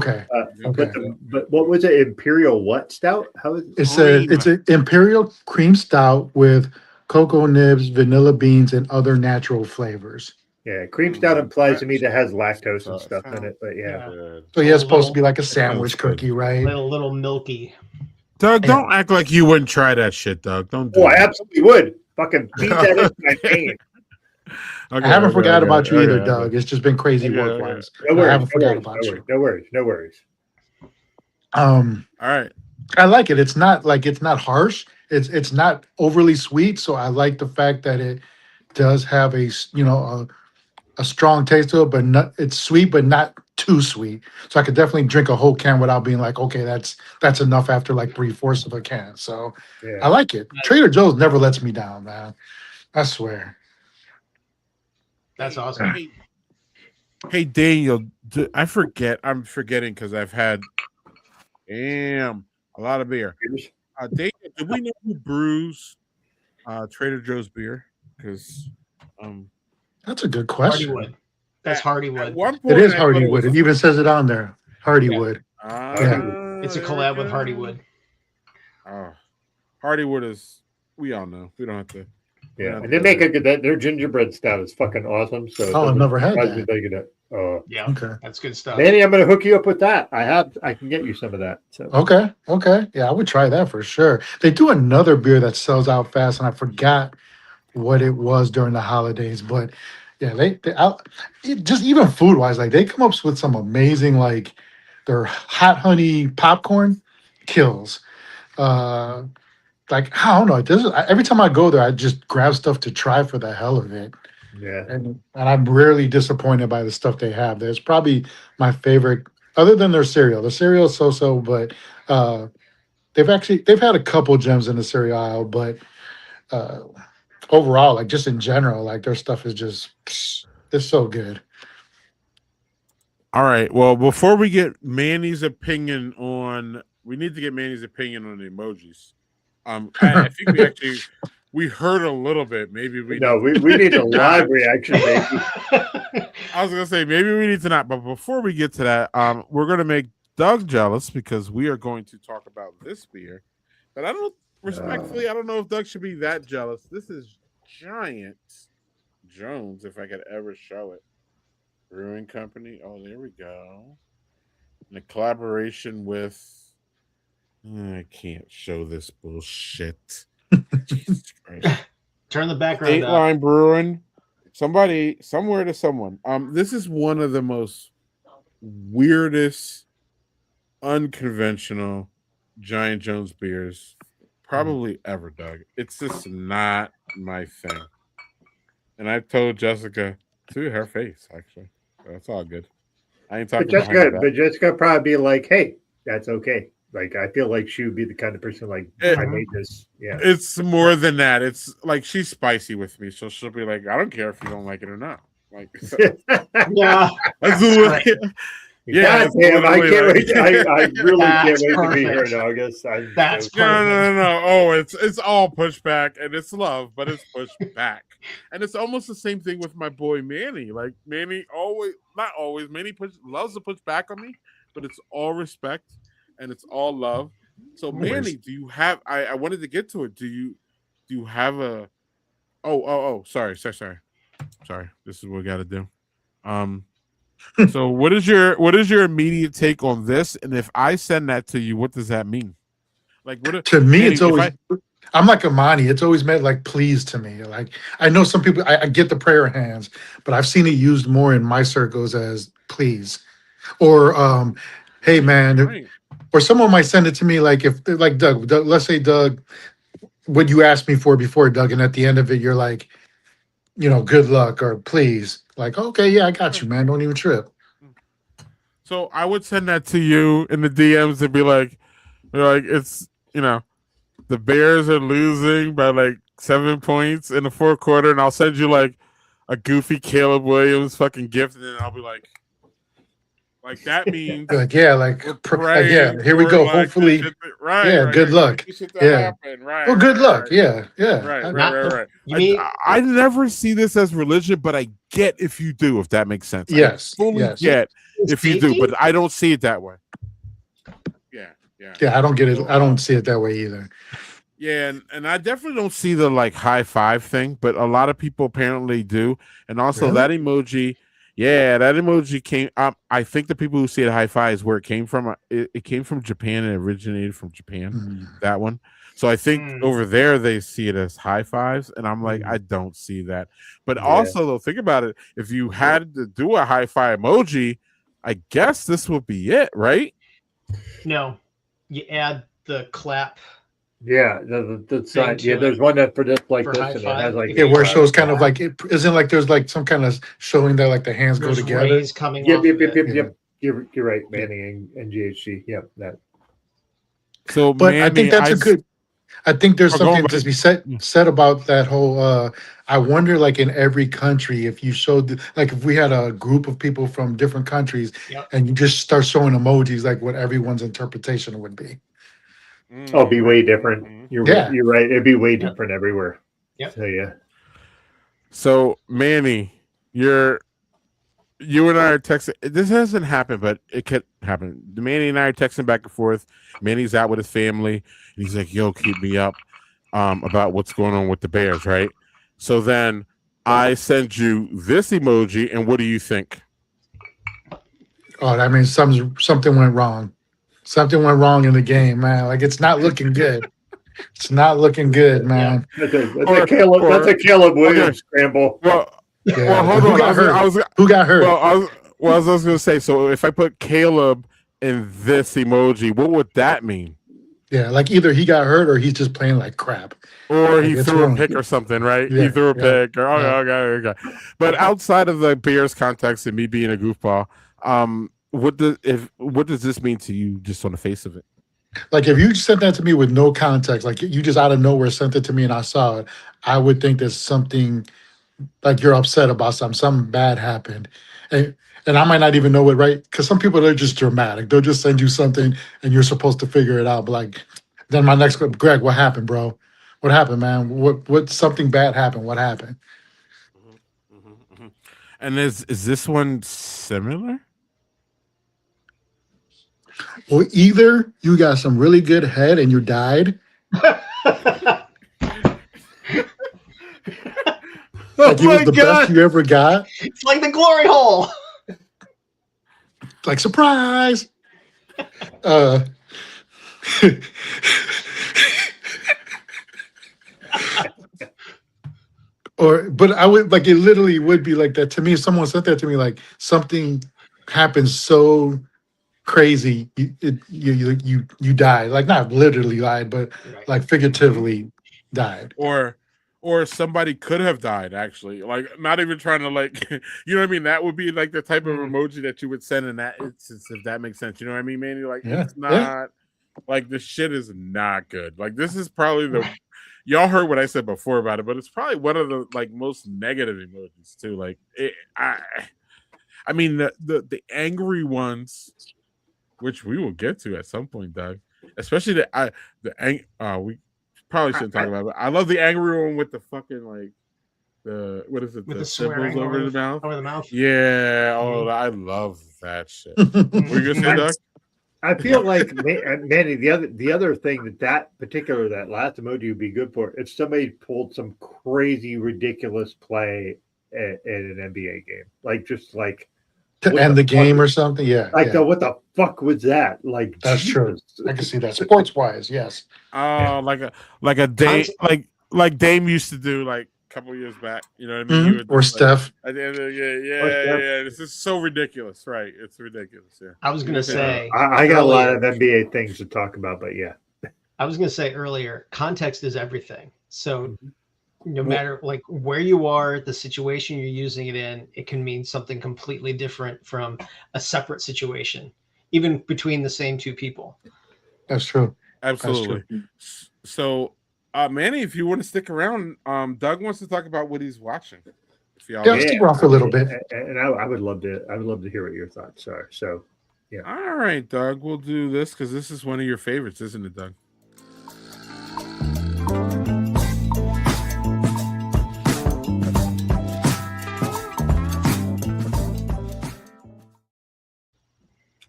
Okay. but what was it? Imperial what stout? How is it? It's an imperial cream stout with cocoa nibs, vanilla beans, and other natural flavors. Yeah, cream stout implies to me that has lactose and stuff in it. But yeah, So yeah, it's supposed to be like a sandwich cookie, right? Little milky. Doug, don't act like you wouldn't try that shit, Doug. Don't do oh, I that. absolutely would fucking beat that into my vein. I haven't forgot about you either, okay. Doug. It's just been crazy Okay, work okay. wise. No I worries. haven't forgot about you. No worries. All right. I like it. It's not harsh. It's not overly sweet. So I like the fact that it does have a strong taste to it, but it's sweet, but not too sweet. So I could definitely drink a whole can without being like, okay, that's enough after like 3/4 of a can. So Yeah. I like it. Trader Joe's never lets me down, man. I swear. That's awesome. Hey, Daniel, I'm forgetting because I've had a lot of beer. Daniel, do we know who brews Trader Joe's beer? Because That's a good question. Hardywood. That's Hardywood. at one point It is I thought Hardywood. It even says it on there. Hardywood. It's a collab with Hardywood. Hardywood is, we all know. We don't have to. Yeah, and they make their gingerbread stout is fucking awesome. So it Oh, I've doesn't never had surprise me that. they get it. Yeah, Okay. that's good stuff. Manny, I'm gonna hook you up with that. I can get you some of that. So Okay. Yeah, I would try that for sure. They do another beer that sells out fast, and I forgot what it was during the holidays. But yeah, just even food wise, like they come up with some amazing, like their hot honey popcorn kills. Like I don't know. Every time I go there, I just grab stuff to try for the hell of it. yeah, And I'm rarely disappointed by the stuff they have. There's probably my favorite, other than their cereal. The cereal is so-so, but they've had a couple gems in the cereal aisle. But uh, overall, like just in general, like their stuff is just it's so good. All right. Well, before we get Manny's opinion on, we need to get Manny's opinion on the emojis. I think we heard a little bit. Maybe we need a live reaction, baby. I was gonna say maybe we need to not, but before we get to that, we're gonna make Doug jealous because we are going to talk about this beer. But I don't know if Doug should be that jealous. This is Giant Jones, if I could ever show it. Brewing Company. Oh, there we go. In a collaboration with I can't show this bullshit. Jesus Christ. Turn the background up. Dateline Brewing. Somebody, somewhere to someone. This is one of the most weirdest, unconventional Giant Jones beers probably ever, Doug. It's just not my thing. And I told Jessica to her face, actually. That's all good. I ain't talking but Jessica probably be like, hey, that's okay. Like, I feel like she would be the kind of person like, I made this. Yeah. It's more than that. It's like she's spicy with me. So she'll be like, I don't care if you don't like it or not. Like, so, Yeah. Yeah, damn, I can't wait. I really can't wait to be here in August. That's no. Oh, it's all pushback and it's love, but it's pushback. And it's almost the same thing with my boy Manny. Like Manny Manny loves to push back on me, but it's all respect and it's all love. So Manny, do you have I wanted to get to it. Do you have a sorry. This is what we gotta do. So what is your immediate take on this? And if I send that to you, what does that mean? Like to me, Manny, it's always I'm like Amani. It's always meant like please to me. Like I know some people I get the prayer hands, but I've seen it used more in my circles as please. Or hey man, right. Or someone might send it to me like if like Doug, let's say Doug, what you asked me for before, Doug, and at the end of it, you're like, good luck or please. Like, okay, yeah, I got you, man. Don't even trip. So I would send that to you in the DMs and be like it's the Bears are losing by like 7 points in the fourth quarter, and I'll send you like a goofy Caleb Williams fucking gift, and then I'll be like that means here we go. Hopefully, good luck. Right. Well, good luck. Right. Right. I never see this as religion, but I get if you do, if that makes sense. Yes. I fully get if you do, but I don't see it that way. Yeah, I don't get it. I don't see it that way either. Yeah, and I definitely don't see the like high five thing, but a lot of people apparently do. And also that emoji. Yeah, that emoji came. I think the people who see it high five is where it came from. It came from Japan and it originated from Japan. That one. So I think over there they see it as high fives, and I'm like, I don't see that. But also, though, think about it. If you had to do a high five emoji, I guess this would be it, right? No, you add the clap. Yeah, the side. Yeah, there's one that for this like this, and it has like where it shows kind of like it isn't like there's like some kind of showing that like the hands go together. Rays coming Yep. You're right, Manny and GHC. Yep, that. So, but Manny, I think that's a good. I think there's something to be said about that whole. I wonder, like in every country, if you showed, like if we had a group of people from different countries, and you just start showing emojis, like what everyone's interpretation would be. Oh, it'd be way different. You're right. It'd be way different everywhere. Yeah. So yeah. So Manny, you and I are texting. This hasn't happened, but it could happen. Manny and I are texting back and forth. Manny's out with his family, and he's like, "Yo, keep me up about what's going on with the Bears." Right. So then I send you this emoji, and what do you think? Oh, that means something went wrong. Something went wrong in the game, man. Like it's not looking good. It's not looking good, man. That's a Caleb Williams scramble. Well, hold on. Who got hurt? Well, I was going to say. So if I put Caleb in this emoji, what would that mean? Yeah, like either he got hurt or he's just playing like crap, or he threw a pick or something, right? Yeah, he threw a pick. Or, okay. But outside of the Bears context and me being a goofball, what does this mean to you just on the face of it? Like if you sent that to me with no context, like you just out of nowhere sent it to me and I saw it, I would think there's something like you're upset about something bad happened. And I might not even know it, right? Because some people are just dramatic. They'll just send you something and you're supposed to figure it out. But like then my next question, Greg, what happened, bro? What happened, man? What something bad happened? What happened? And is this one similar? Well, either you got some really good head and you died. Like it was the best you ever got. It's like the glory hole. Like surprise. But I would like it literally would be like that to me. If someone said that to me, like something happened so crazy, you died. Like not literally died, but like figuratively died. Or somebody could have died actually. Like not even trying to like you know what I mean? That would be like the type of emoji that you would send in that instance, if that makes sense. You know what I mean, Manny? Like it's not like this shit is not good. Like this is probably the y'all heard what I said before about it, but it's probably one of the like most negative emojis too. Like I mean the angry ones, which we will get to at some point, Doug. Especially we probably shouldn't talk about it. But I love the angry one with the fucking like the what is it? With the swearing symbols over the mouth. Over the mouth. Yeah. Oh, I love that shit. What are you gonna say, Doug? I feel like Manny, the other thing that last emoji would be good for if somebody pulled some crazy ridiculous play at an NBA game, like just like to end the game or something. Yeah, like what the fuck was that? Like that's true. I can see that sports wise. Yes. Oh, like a Dame like Dame used to do like a couple years back. You know what I mean? Or Steph. At the end of yeah. This is so ridiculous, right? It's ridiculous. Yeah. I was gonna say I got a lot of NBA things to talk about, but yeah. I was gonna say earlier, context is everything. So no matter like where you are, the situation you're using it in, it can mean something completely different from a separate situation, even between the same two people. That's true. Absolutely. That's true. So Manny, if you want to stick around, Doug wants to talk about what he's watching. Stick around for a little bit. And I would love to hear what your thoughts are. So yeah. All right, Doug, we'll do this because this is one of your favorites, isn't it, Doug?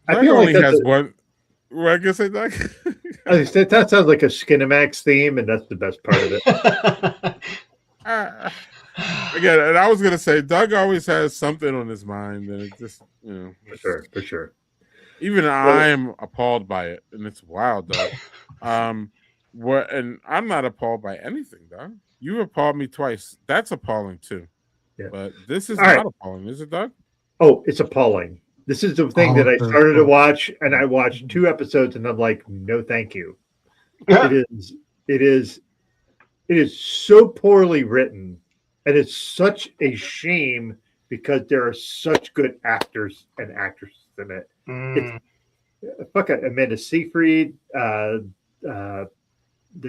I feel like he has one. What I can say, Doug? That sounds like a Skinamax theme, and that's the best part of it. Again, and I was gonna say, Doug always has something on his mind, and it just, for sure. Even I am appalled by it, and it's wild, Doug. And I'm not appalled by anything, Doug. You appalled me twice. That's appalling too. Yeah. But this is not appalling, is it, Doug? Oh, it's appalling. This is the thing that I started to watch, and I watched 2 episodes, and I'm like, no, thank you. It is so poorly written, and it's such a shame because there are such good actors and actresses in it. It's fucking Amanda Seyfried, the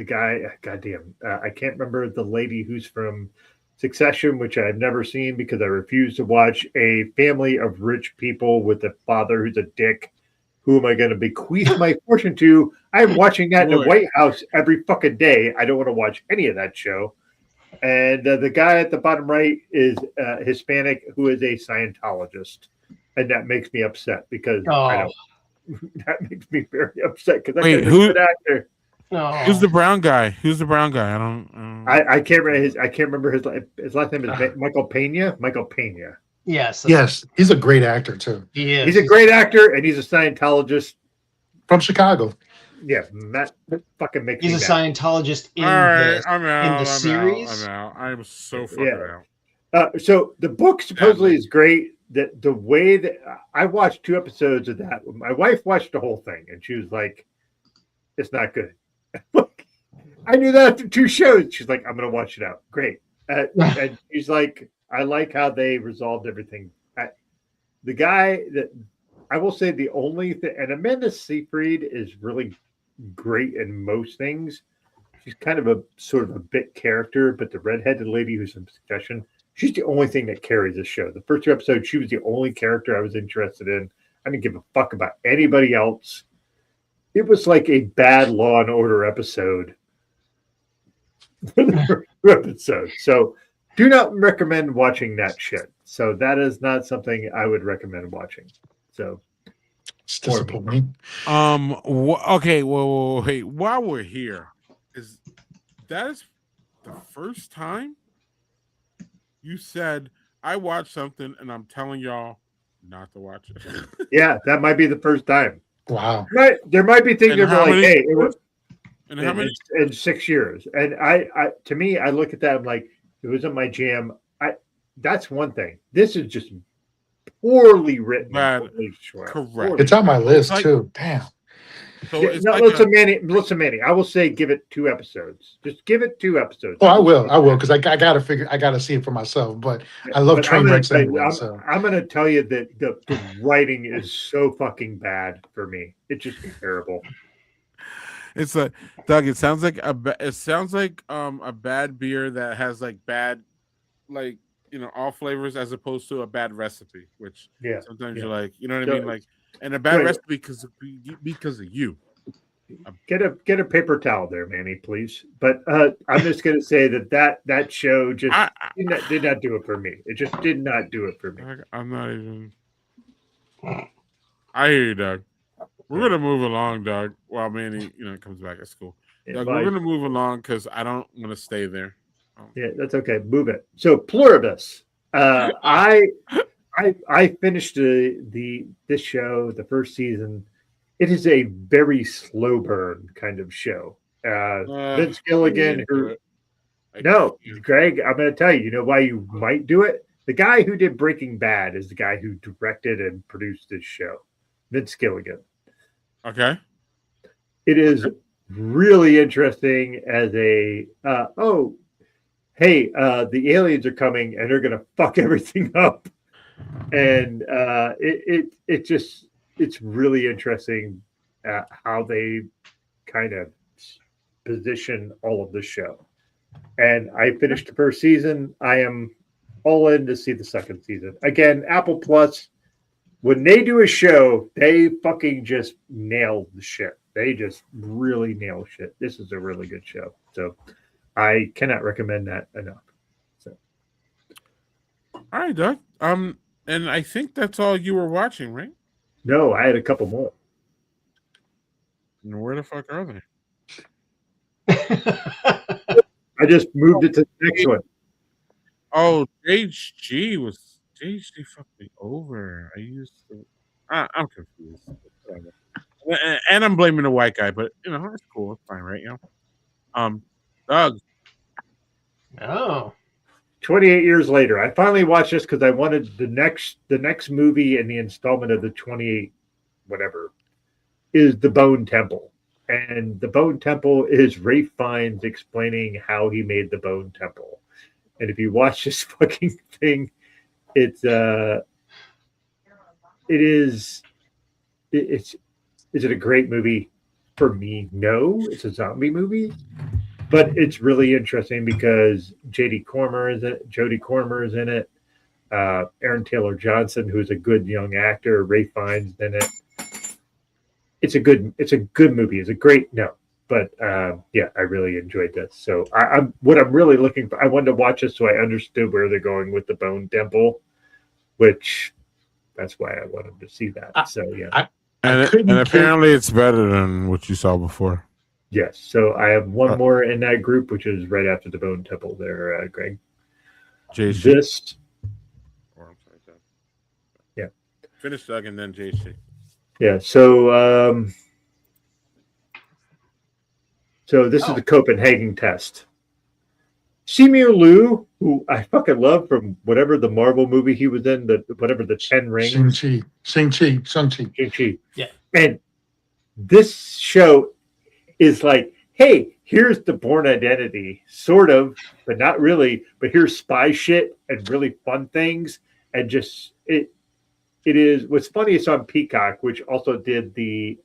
guy, goddamn, I can't remember the lady who's from Succession, which I've never seen because I refuse to watch a family of rich people with a father who's a dick. Who am I going to bequeath my fortune to? I'm watching that in the White House every fucking day. I don't want to watch any of that show. And the guy at the bottom right is Hispanic who is a Scientologist. And that makes me upset because that makes me very upset because I'm a good actor. Who's the brown guy? I don't. I can't remember his last name is Michael Pena. Michael Pena. Yes. Yes, he's a great actor too. He is. He's a great actor, and he's a Scientologist from Chicago. Yeah, that fucking makes. He's me a mad. Scientologist in the series. I'm out. I'm so fucking out. So the book supposedly is great. The way that I watched 2 episodes of that, my wife watched the whole thing, and she was like, "It's not good." I knew that after 2 shows. She's like, I'm going to watch it out. Great. And she's like, I like how they resolved everything. The guy that I will say the only thing, and Amanda Seyfried is really great in most things. She's kind of a sort of a bit character, but the redheaded lady who's in Succession, she's the only thing that carries the show. The first 2 episodes, she was the only character I was interested in. I didn't give a fuck about anybody else. It was like a bad Law and Order episode. So do not recommend watching that shit. So that is not something I would recommend watching. So It's disappointing. Okay. Well, wait. While we're here, that is the first time you said I watched something and I'm telling y'all not to watch it. Yeah, that might be the first time. Wow. Right. There might be things And that how are like, many- hey, it was And how many? in 6 years. And I to me, I look at that, I'm like, it wasn't my jam. That's one thing. This is just poorly written. Bad. Poorly short. Correct. It's on my list like- too. Damn. So Yeah, it's no, like listen, Manny. I will say give it 2 episodes. Just give it 2 episodes. Oh, I will, because I gotta see it for myself. But I love But train I'm gonna wrecks tell you- anyway. I'm, So I'm going to tell you that the writing is so fucking bad for me. It's just terrible. It's a Doug. It sounds like a bad beer that has like bad, like all flavors as opposed to a bad recipe. Which Yeah. sometimes Yeah. you're like, you know what So- I mean, like, and a bad Right. recipe because of you. Get a paper towel there, Manny, please. But I'm just going to say that show just did not do it for me. It just did not do it for me. I'm not even. I hear you, Doug. We're gonna move along, Doug. While Manny, comes back at school. Doug, we're gonna move along because I don't want to stay there. Yeah, that's okay. Move it. So Pluribus. I finished this show, the first season. It is a very slow burn kind of show. Vince Gilligan, Greg, I'm going to tell you. You know why you might do it? The guy who did Breaking Bad is the guy who directed and produced this show, Vince Gilligan. Okay. It is really interesting as the aliens are coming and they're going to fuck everything up. And it's really interesting how they kind of position all of the show. And I finished the first season. I am all in to see the second season. Again, Apple Plus, when they do a show, they fucking just nail the shit. They just really nail shit. This is a really good show. So I cannot recommend that enough. So, all right, Doug. And I think that's all you were watching, right? no, I had a couple more. And where the fuck are they? I just moved it to the next one. Oh, JG fucked me over. I'm confused. Whatever. And I'm blaming the white guy, but that's cool. It's fine, right? Doug. Oh. 28 years later, I finally watched this because I wanted the next movie in the installment of the 28 whatever is The Bone Temple. And The Bone Temple is Ralph Fiennes explaining how he made the Bone Temple. And if you watch this fucking thing, is it a great movie? For me, no. It's a zombie movie. But it's really interesting because Jodie Comer is in it. Aaron Taylor Johnson, who's a good young actor. Ralph Fiennes in it. It's a good movie. It's a great but I really enjoyed this. So I'm really looking for. I wanted to watch this so I understood where they're going with the Bone Temple, which that's why I wanted to see that. And apparently it's better than what you saw before. Yes. So I have one more in that group, which is right after the Bone Temple there, Greg. JC. This. Oh, I'm sorry, Doug. Yeah. Finish Doug and then JC. Yeah. So this is the Copenhagen test. Simu Liu, who I fucking love from whatever the Marvel movie he was in, whatever the 10 Rings. Shang-Chi. Yeah. And this show is like, hey, here's the Bourne Identity, sort of, but not really. But here's spy shit and really fun things, and just it is. What's funny is on Peacock, which also did the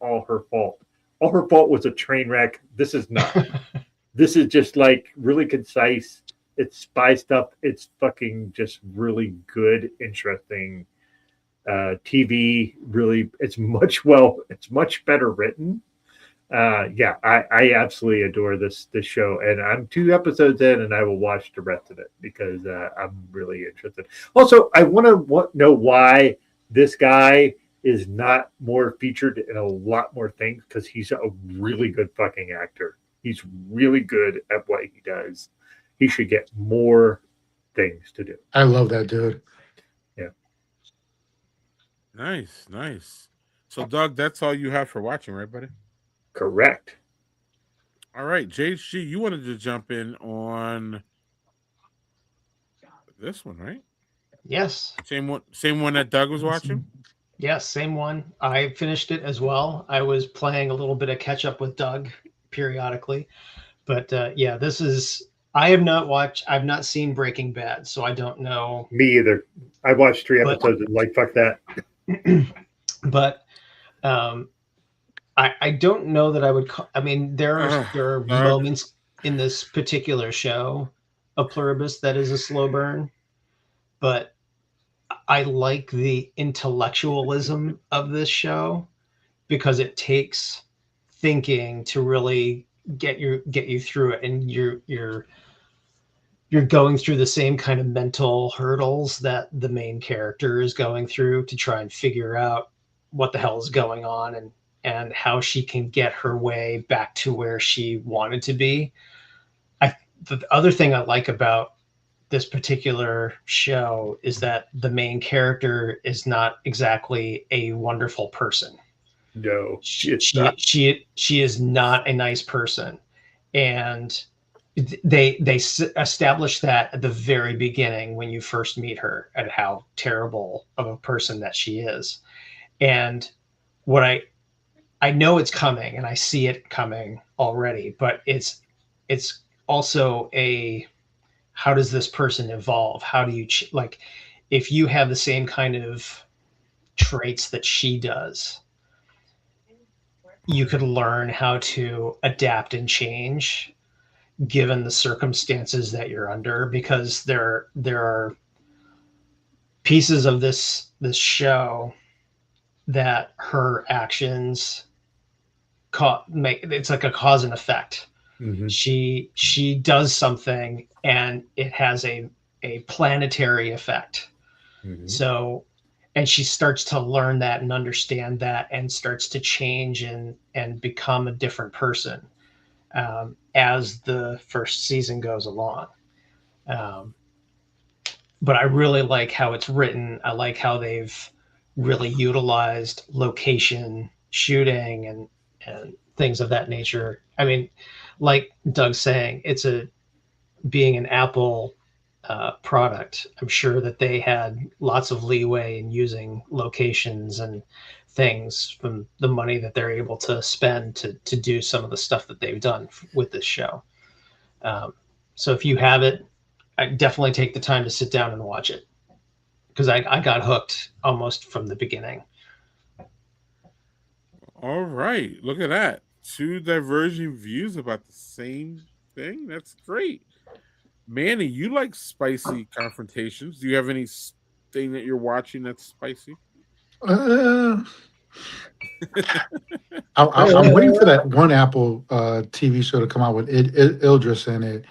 All Her Fault. All Her Fault was a train wreck. This is not. This is just like really concise. It's spy stuff. It's fucking just really good, interesting TV. Really, it's much better written. Yeah, I absolutely adore this show, and I'm 2 episodes in, and I will watch the rest of it because I'm really interested. Also, I want to know why this guy is not more featured in a lot more things, because he's a really good fucking actor. He's really good at what he does. He should get more things to do. I love that dude. Yeah. Nice. So, Doug, that's all you have for watching, right, buddy? Correct. All right, JHG, you wanted to jump in on this one, right? Yes. Same one that Doug was watching? Yes, same one. I finished it as well. I was playing a little bit of catch up with Doug periodically. But yeah, I've not seen Breaking Bad, so I don't know. Me either. I watched 3 episodes and like, fuck that. But I don't know that I would there are moments in this particular show of Pluribus that is a slow burn, but I like the intellectualism of this show because it takes thinking to really get you through it, and you're going through the same kind of mental hurdles that the main character is going through to try and figure out what the hell is going on and how she can get her way back to where she wanted to be. The other thing I like about this particular show is that the main character is not exactly a wonderful person. No, she is not a nice person, and they establish that at the very beginning when you first meet her, and how terrible of a person that she is. And what I know it's coming, and I see it coming already, but it's also how does this person evolve? How do you if you have the same kind of traits that she does, you could learn how to adapt and change given the circumstances that you're under, because there are pieces of this show that her actions it's like a cause and effect. Mm-hmm. She does something and it has a planetary effect. Mm-hmm. So, and she starts to learn that and understand that and starts to change and become a different person as the first season goes along. But I really like how it's written. I like how they've really utilized location shooting and things of that nature. I mean, like Doug's saying, it's being an Apple product. I'm sure that they had lots of leeway in using locations and things from the money that they're able to spend to do some of the stuff that they've done with this show. So if you have it, I definitely take the time to sit down and watch it, because I got hooked almost from the beginning. All right, look at that. 2 diverging views about the same thing. That's great. Manny, you like spicy confrontations. Do you have anything that you're watching that's spicy? I'm waiting for that one Apple TV show to come out with Idris in it.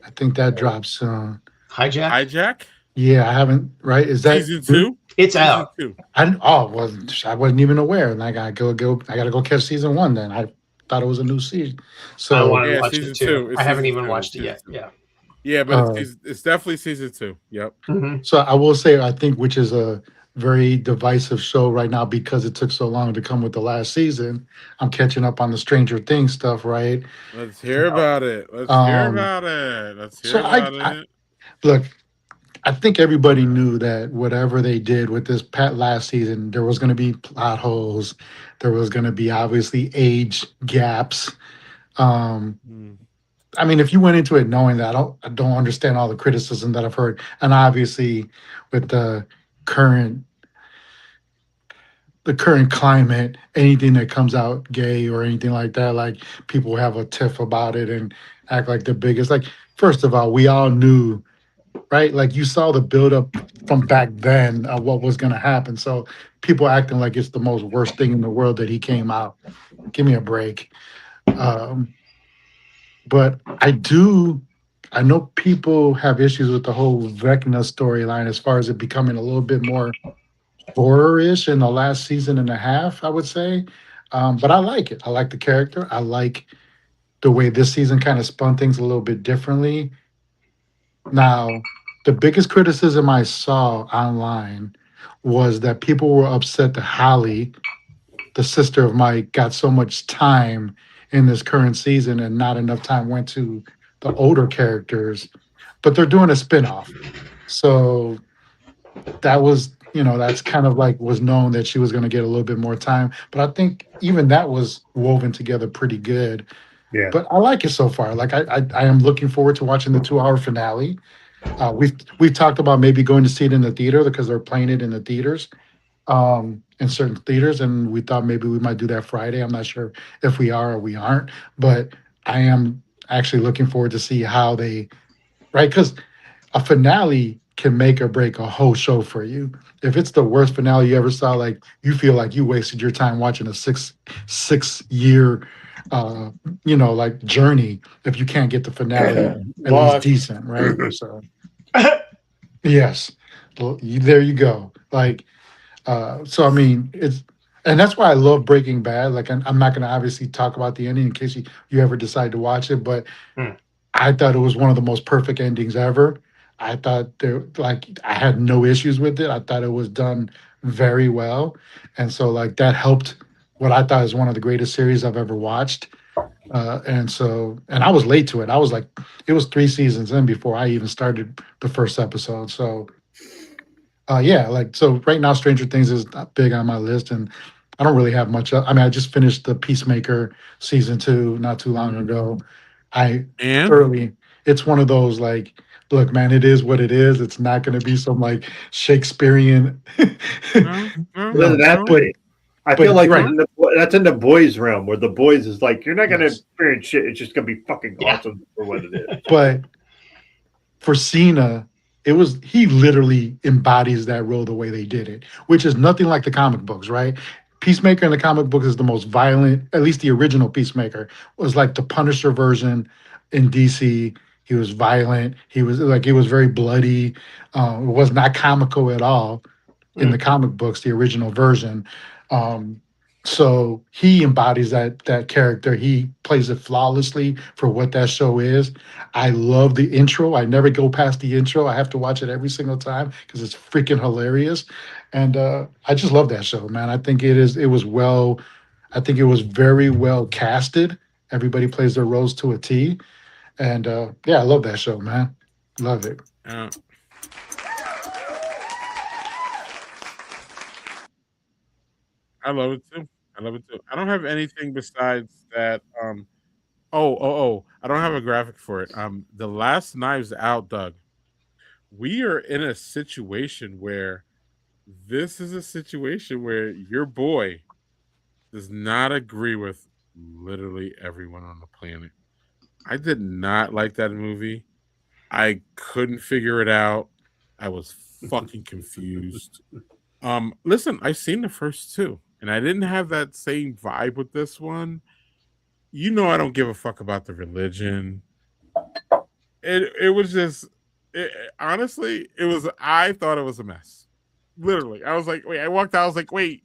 I think that drops soon. Hijack? Yeah, I haven't. Right? Is that season 2? It's out. 2. I wasn't even aware, and I gotta go catch season 1. Then I thought it was a new season. So I want to watch it too. I haven't even watched it yet. Yeah, but it's definitely season 2. Yep. Mm-hmm. So I will say, I think, which is a very divisive show right now because it took so long to come with the last season. I'm catching up on the Stranger Things stuff, right? Let's hear about it. Let's hear about it. Look, I think everybody knew that whatever they did with this last season, there was going to be plot holes. There was going to be obviously age gaps. I mean, if you went into it knowing that, I don't understand all the criticism that I've heard. And obviously with the current the current climate, anything that comes out gay or anything like that, like people have a tiff about it and act like the biggest. Like, first of all, we all knew, right? Like you saw the buildup from back then of what was going to happen. So people acting like it's the most worst thing in the world that he came out. Give me a break. Um, but I know people have issues with the whole Vecna storyline as far as it becoming a little bit more horror-ish in the last season and a half, I would say. But I like it. I like the character. I like the way this season kind of spun things a little bit differently. Now, the biggest criticism I saw online was that people were upset that Holly, the sister of Mike, got so much time in this current season and not enough time went to the older characters. But they're doing a spinoff. So that was, that's kind of like was known that she was going to get a little bit more time. But I think even that was woven together pretty good. Yeah. But I like it so far. Like I am looking forward to watching the 2-hour finale. We've talked about maybe going to see it in the theater because they're playing it in the theaters, in certain theaters, and we thought maybe we might do that Friday. I'm not sure if we are or we aren't, but I am actually looking forward to see how they, right? Because a finale can make or break a whole show for you. If it's the worst finale you ever saw, like you feel like you wasted your time watching a six year like journey if you can't get the finale at least decent, right? So yes, well, there you go. Like so I mean and that's why I love Breaking Bad. Like I'm not going to obviously talk about the ending in case you ever decide to watch it, but I thought it was one of the most perfect endings ever. I thought I had no issues with it. I thought it was done very well. And so like that helped what I thought is one of the greatest series I've ever watched. And I was late to it. It was 3 seasons in before I even started the first episode. So so right now Stranger Things is big on my list, and I don't really have much. I mean, I just finished the Peacemaker season 2 not too long ago. It's one of those like, look, man, it is what it is. It's not going to be some like Shakespearean. I feel like that's in the boys realm where the boys is like, you're not going to experience shit. It's just going to be fucking awesome for what it is. But for Cena, he literally embodies that role the way they did it, which is nothing like the comic books, right? Peacemaker in the comic book is the most violent, at least the original Peacemaker was like the Punisher version in DC. He was violent. It was very bloody. It was not comical at all in the comic books, the original version. So he embodies that character. He plays it flawlessly for what that show is. I love the intro. I never go past the intro. I have to watch it every single time because it's freaking hilarious. And I just love that show, man. I think it was very well casted. Everybody plays their roles to a T. And I love that show, man. Love it. I love it too. I don't have anything besides that. I don't have a graphic for it. The last Knives Out, Doug. We are in a situation where your boy does not agree with literally everyone on the planet. I did not like that movie. I couldn't figure it out. I was fucking confused. Listen, I've seen the first 2, and I didn't have that same vibe with this one. I don't give a fuck about the religion. It was just, honestly, I thought it was a mess. Literally. I was like, wait, I walked out, I was like, wait.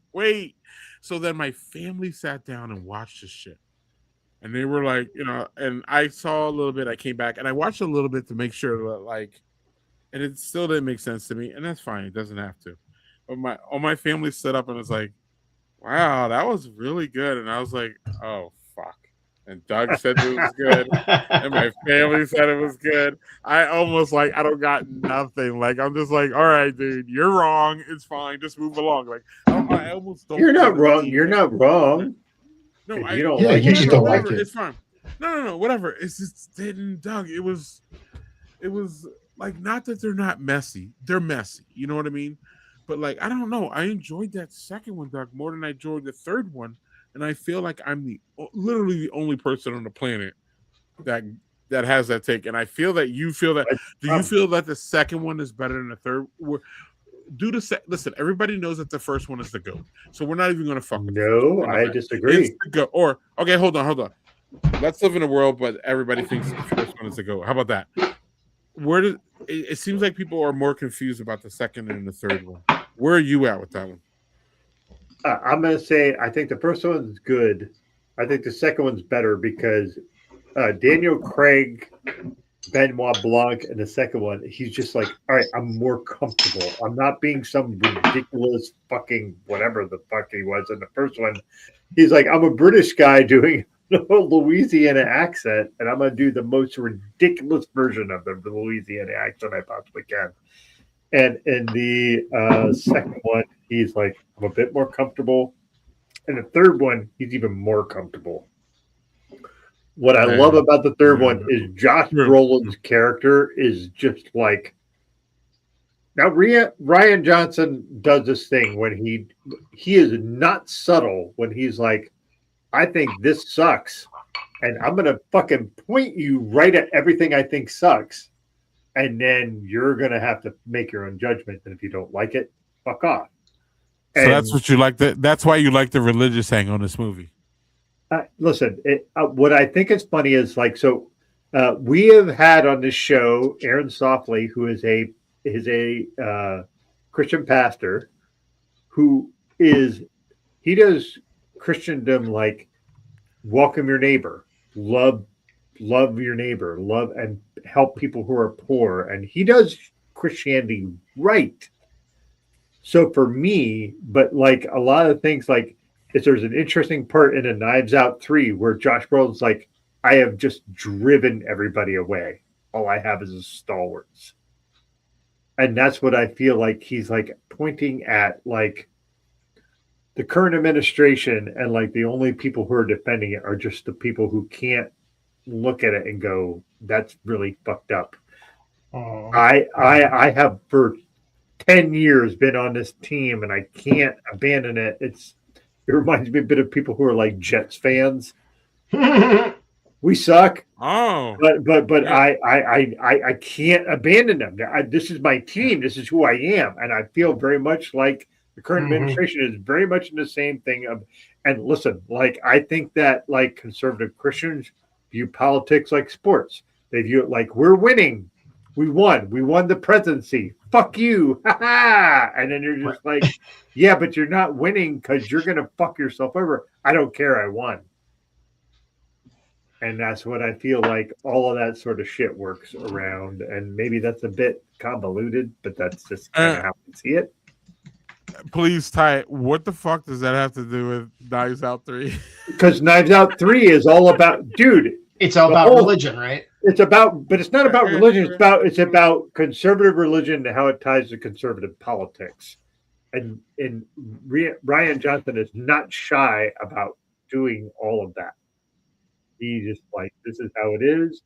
So then my family sat down and watched this shit. And they were like, and I saw a little bit, I came back, and I watched a little bit to make sure that, and it still didn't make sense to me, and that's fine, it doesn't have to. But all my family stood up and was like, wow, that was really good. And I was like, oh, fuck. And Doug said it was good. And my family said it was good. I almost I don't got nothing. I'm just like, all right, dude, you're wrong. It's fine. Just move along. I almost don't. You're not wrong. You're not wrong. No, you don't like it. You just don't like it. It's fine. No, whatever. It's just didn't, Doug. It was not that they're not messy. They're messy. You know what I mean? But like, I don't know. I enjoyed that second one, Doug, more than I enjoyed the third one, and I feel like I'm literally the only person on the planet that has that take. And I feel that you feel that. Do you feel that the second one is better than the third? Listen, everybody knows that the first one is the GOAT, so we're not even going to fuck with No, I disagree. It's the GOAT. Or okay, hold on. Let's live in a world, but everybody thinks the first one is the GOAT. How about that? It seems like people are more confused about the second and the third one. Where are you at with that one? I'm going to say I think the first one's good. I think the second one's better because Daniel Craig, Benoit Blanc, and the second one, he's just like, all right, I'm more comfortable. I'm not being some ridiculous fucking whatever the fuck he was in the first one. He's like, I'm a British guy doing a Louisiana accent, and I'm going to do the most ridiculous version of the Louisiana accent I possibly can. And in the second one, he's like, I'm a bit more comfortable. And the third one, he's even more comfortable. What I love about the third one is Josh Brolin's character is just like. Now, Ryan Johnson does this thing when he is not subtle when he's like, I think this sucks, and I'm going to fucking point you right at everything I think sucks. And then you're going to have to make your own judgment. And if you don't like it, fuck off. So that's what you like. That's why you like the religious hang on this movie. Listen, what I think is funny is like, so we have had on this show Aaron Softly, who is a Christian pastor, he does Christendom like welcome your neighbor, love your neighbor, love and help people who are poor, and he does Christianity right. So for me, but like a lot of things, like there's an interesting part in a Knives Out 3 where Josh Brolin's like, I have just driven everybody away. All I have is a stalwarts. And that's what I feel like he's like pointing at, like the current administration, and like the only people who are defending it are just the people who can't look at it and go, that's really fucked up. Oh. I have for 10 years been on this team and I can't abandon it. It reminds me a bit of people who are like Jets fans. We suck. Oh, but yeah. I can't abandon them. This is my team. This is who I am, and I feel very much like the current administration is very much in the same thing. And listen, like I think that like conservative Christians view politics like sports. They view it like we're winning. We won the presidency. Fuck you. Ha ha. And then you're just like, yeah, but you're not winning because you're going to fuck yourself over. I don't care. I won. And that's what I feel like all of that sort of shit works around. And maybe that's a bit convoluted, but that's just kind of how I see it. Please, Ty, what the fuck does that have to do with Knives Out 3? Because Knives Out 3 is all about, dude. It's all about religion, right? It's about, but it's not about religion. It's about conservative religion and how it ties to conservative politics. And Ryan Johnson is not shy about doing all of that. He just like, this is how it is.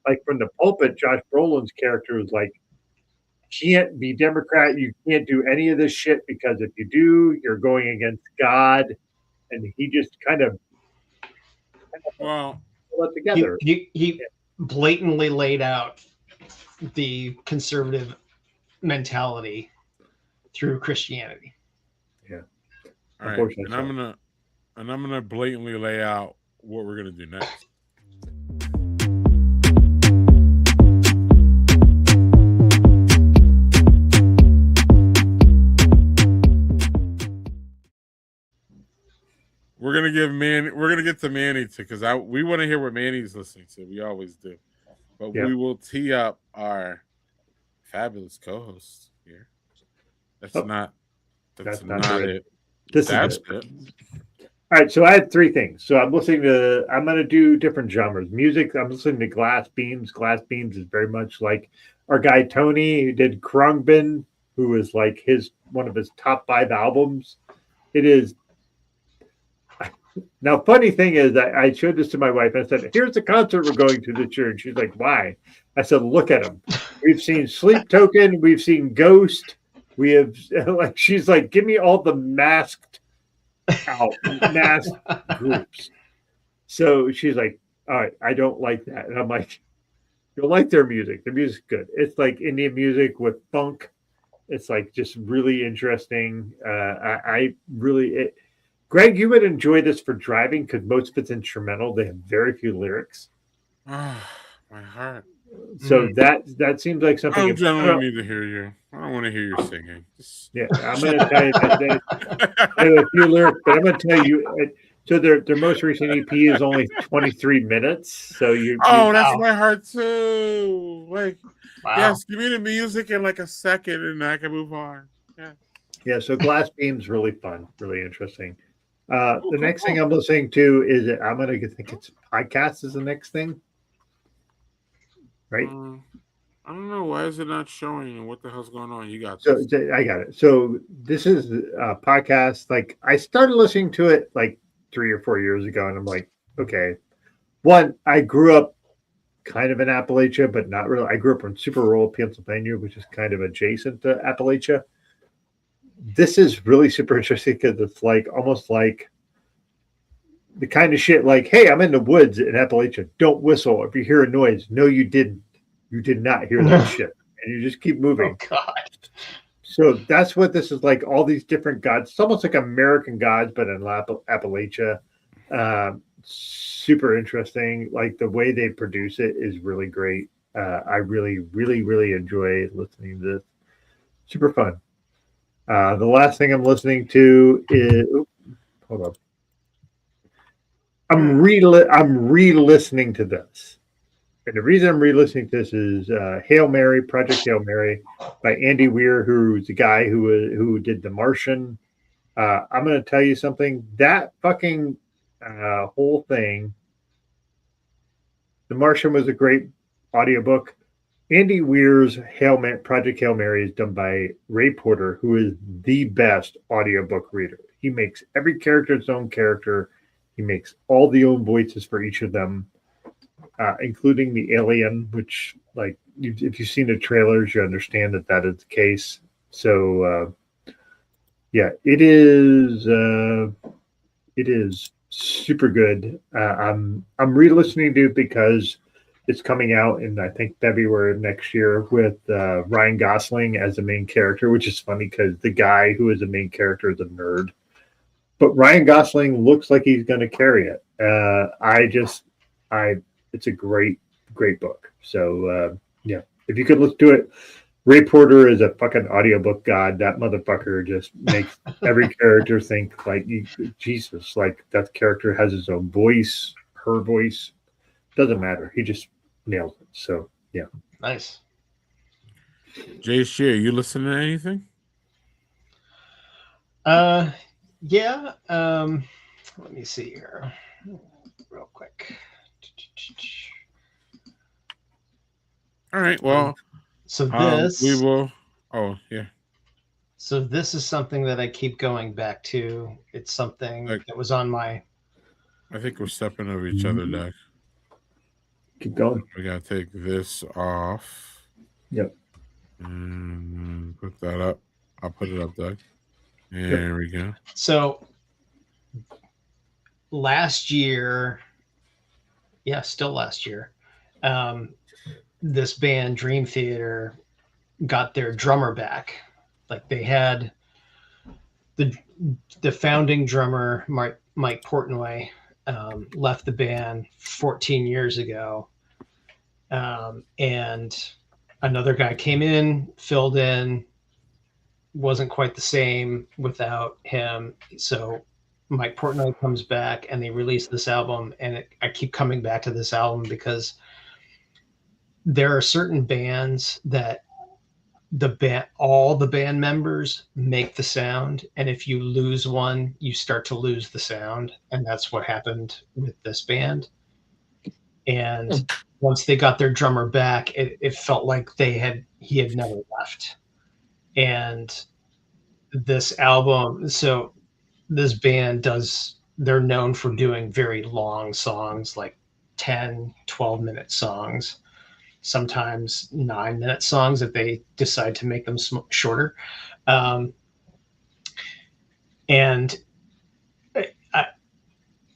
Like from the pulpit, Josh Brolin's character was like, can't be Democrat. You can't do any of this shit because if you do, you're going against God. And he just kind of pulled it together. He blatantly laid out the conservative mentality through Christianity. Yeah. All right. And I'm gonna blatantly lay out what we're gonna do next. We're gonna get to Manny too, because we want to hear what Manny's listening to. We always do. But we will tee up our fabulous co-host here. That's not it. That's it. All right, so I had three things. So I'm going to do different genres. Music, I'm listening to Glass Beams. Glass Beams is very much like our guy Tony, who did Krungbin, who is like one of his top 5 albums. It is. Now, funny thing is, I showed this to my wife. And I said, here's the concert we're going to this year. And she's like, why? I said, look at them. We've seen Sleep Token. We've seen Ghost. We have like she's like, give me all the masked groups. So she's like, all right, I don't like that. And I'm like, you'll like their music. Their music's good. It's like Indian music with funk. It's like just really interesting. I really, Greg, you would enjoy this for driving because most of it's instrumental. They have very few lyrics. Ah, my heart. So that seems like something. I generally need to hear you. I don't want to hear you singing. Yeah, I'm going to tell you that they have a few lyrics, but I'm going to tell you. So their most recent EP is only 23 minutes. So that's my heart too. Like, Wow. yes, give me the music in like a second, and I can move on. Yeah. Yeah. So Glass Beam's really fun, really interesting. The next thing I'm listening to is I'm going to think it's podcast is the next thing. Right. I don't know. Why is it not showing? What the hell's going on? You got so this. I got it. So this is a podcast. Like I started listening to it like 3 or 4 years ago, and I'm like, okay. One, I grew up kind of in Appalachia, but not really. I grew up in super rural Pennsylvania, which is kind of adjacent to Appalachia. This is really super interesting because it's like almost like the kind of shit like, hey, I'm in the woods in Appalachia. Don't whistle if you hear a noise. No, you didn't. You did not hear that shit. And you just keep moving. Oh, God. So that's what this is like. All these different gods. It's almost like American gods, but in Appalachia. Super interesting. Like the way they produce it is really great. I really, really, really enjoy listening to this. Super fun. The last thing I'm listening to is hold on. I'm re-listening to this. And the reason I'm re-listening to this is Hail Mary, Project Hail Mary by Andy Weir, who's the guy who did The Martian. I'm going to tell you something. That fucking whole thing, The Martian was a great audiobook. Andy Weir's Project Hail Mary is done by Ray Porter, who is the best audiobook reader. He makes every character its own character. He makes all the own voices for each of them, including the alien, which, like, if you've seen the trailers, you understand that is the case. So, yeah, it is super good. I'm re-listening to it because it's coming out in, I think, February of next year with Ryan Gosling as the main character, which is funny because the guy who is the main character is a nerd. But Ryan Gosling looks like he's going to carry it. It's a great, great book. So, yeah, if you could look to it, Ray Porter is a fucking audiobook god. That motherfucker just makes every character think like, Jesus, like that character has his own voice, her voice. Doesn't matter. He just nails it. So, yeah. Nice. Jay Shear, you listening to anything? Yeah. Let me see here real quick. All right. Well, so this we will. Oh, yeah. So this is something that I keep going back to. It's something that was on my. I think we're stepping over each other, Doug. Keep going. We gotta take this off. Yep. And put that up. I'll put it up, Doug. There we go. So last year, still last year, this band Dream Theater got their drummer back. Like they had the founding drummer Mike Portnoy left the band 14 years ago, and another guy came in, filled in. Wasn't quite the same without him. So Mike Portnoy comes back and they release this album, and I keep coming back to this album because there are certain bands that all the band members make the sound, and if you lose one, you start to lose the sound, and that's what happened with this band. And once they got their drummer back, it felt like he had never left. And this album, so this band they're known for doing very long songs, like 10, 12-minute songs. sometimes 9-minute songs if they decide to make them shorter. And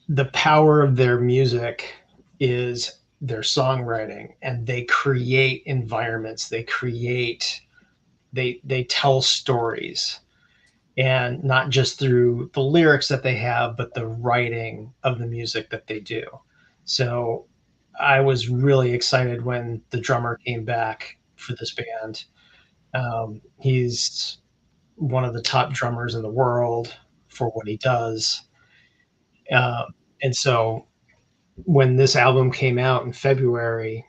the power of their music is their songwriting, and they create environments. They tell stories, and not just through the lyrics that they have, but the writing of the music that they do. So I was really excited when the drummer came back for this band. He's one of the top drummers in the world for what he does. And so when this album came out in February,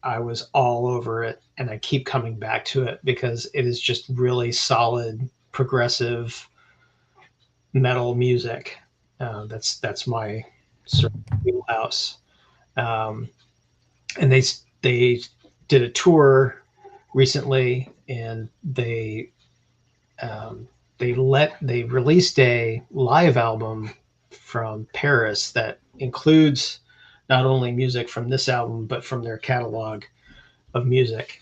I was all over it, and I keep coming back to it because it is just really solid, progressive metal music. That's my sort of wheelhouse. And they did a tour recently, and they released a live album from Paris that includes not only music from this album, but from their catalog of music.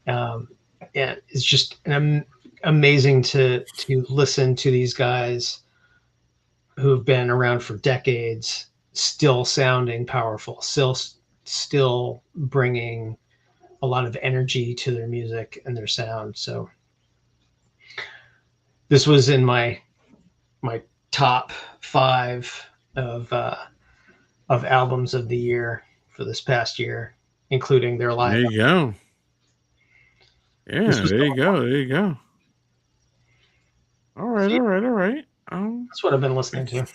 And it's just amazing to listen to these guys who've been around for decades, still sounding powerful, still bringing a lot of energy to their music and their sound. So this was in my top 5 of albums of the year for this past year, including their live. There you go. Yeah, there you go. There you go. All right. That's what I've been listening to.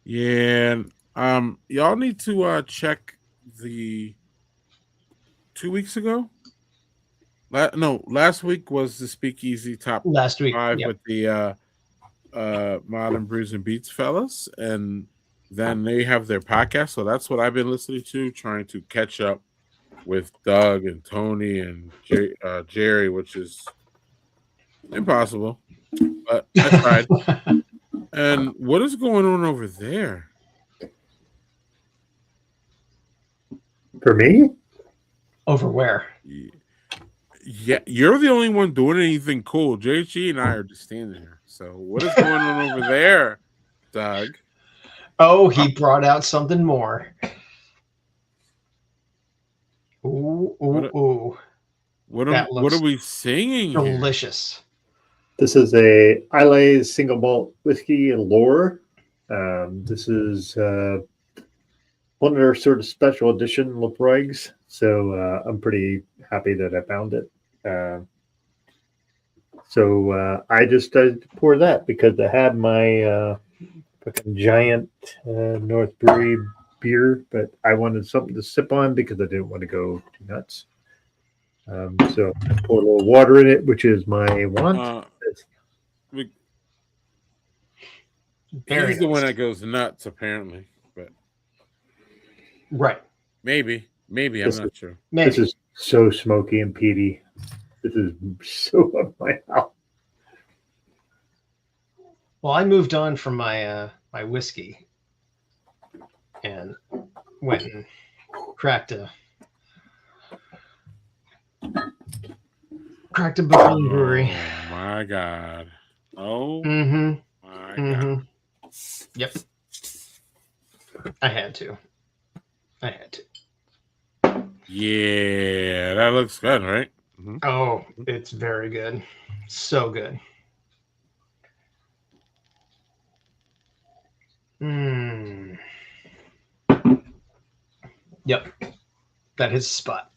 Yeah. Y'all need to check the 2 weeks ago. Last week was the Speakeasy top Last week, 5 yep. with the Modern Brews and Beats fellas, and then they have their podcast. So that's what I've been listening to, trying to catch up with Doug and Tony and Jerry, which is impossible, but I tried. And what is going on over there? For me? Over where? Yeah, you're the only one doing anything cool. JG and I are just standing here. So what is going on over there, Doug? Oh, he brought out something more. Ooh. What are we singing here? Delicious. This is a Islay single malt whiskey and lore. This is one of their sort of special edition Lafroigs. So I'm pretty happy that I found it. So I just started to pour that because I had my fucking giant North Brewery beer, but I wanted something to sip on because I didn't want to go too nuts. So I poured a little water in it, which is my want. He's the one that goes nuts, apparently. But right, maybe I'm not sure. Maybe. This is so smoky and peaty. This is so up my house. Well, I moved on from my my whiskey and went and cracked a Brooklyn brewery. Oh my God! Oh my God! Yep, I had to. Yeah, that looks good, right? Mm-hmm. Oh, it's very good. So good. Yep. That hits the spot.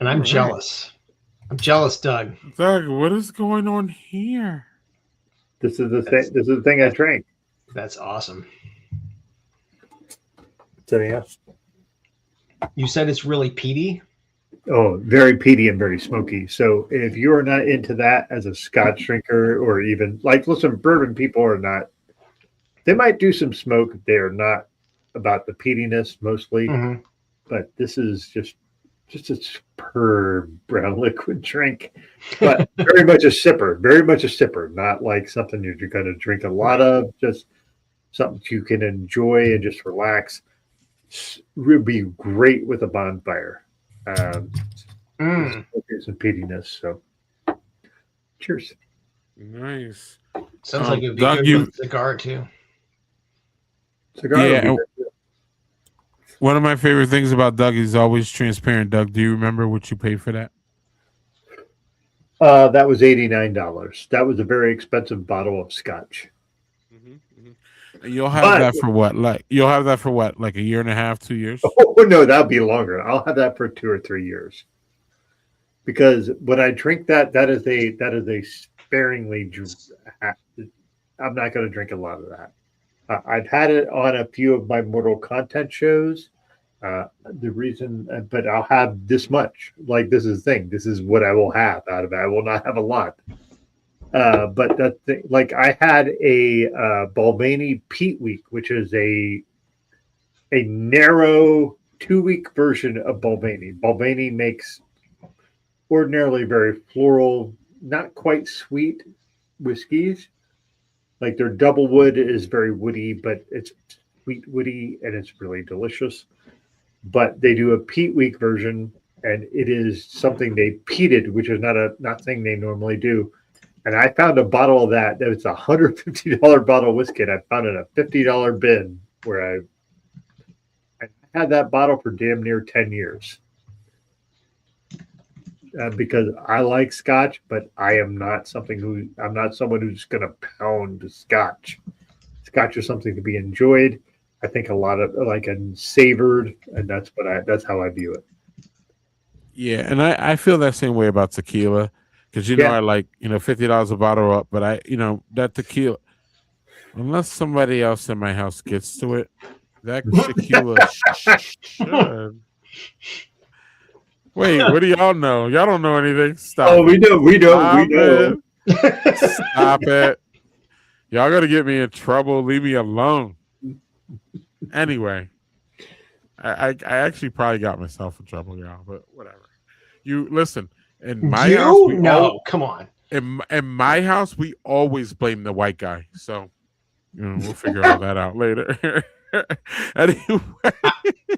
And I'm jealous. I'm jealous, Doug. Doug, what is going on here? This is the thing. This is the thing I drank. That's awesome. So yeah. You said it's really peaty? Oh, very peaty and very smoky. So if you're not into that as a Scotch drinker, or even like, listen, bourbon people are not. They might do some smoke. They are not about the peatiness mostly. Mm-hmm. But this is just a superb brown liquid drink, but very much a sipper, not like something you're going to drink a lot of, just something you can enjoy and just relax. would be great with a bonfire. Mm. Some peatiness. So, cheers. Nice. Sounds like it would be Doug, good with a cigar too. Cigar would be Yeah. good. One of my favorite things about Doug is always transparent. Doug, do you remember what you paid for that? That was $89. That was a very expensive bottle of scotch. And you'll have But- that for what? Like you'll have that for what? Like a year and a half, 2 years? Oh no, that'll be longer. I'll have that for 2 or 3 years. Because when I drink that is a sparingly. I'm not going to drink a lot of that. I've had it on a few of my Mortal Content shows. The reason, but I'll have this much. Like this is the thing. This is what I will have out of it. I will not have a lot. But that thing, like I had a Balvenie Peat Week, which is a narrow 2-week version of Balvenie. Balvenie makes ordinarily very floral, not quite sweet whiskeys. Like their double wood is very woody, but it's sweet woody and it's really delicious. But they do a peat week version, and it is something they peated, which is not thing they normally do. And I found a bottle of that. That was a $150 bottle of whiskey. And I found it in a $50 bin where I had that bottle for damn near 10 years. Because I like scotch, but I'm not someone who's going to pound scotch. Scotch is something to be enjoyed. I think a lot of and savored, and that's how I view it. Yeah, and I feel that same way about tequila because I like $50 a bottle up, but that tequila, unless somebody else in my house gets to it, that tequila should. Wait, what do y'all know? Y'all don't know anything. Stop. Oh, we know. Stop it. Y'all gotta get me in trouble. Leave me alone. Anyway, I actually probably got myself in trouble, y'all, but whatever. You listen, in my house, come on. In my house, we always blame the white guy. So we'll figure all that out later. Anyway.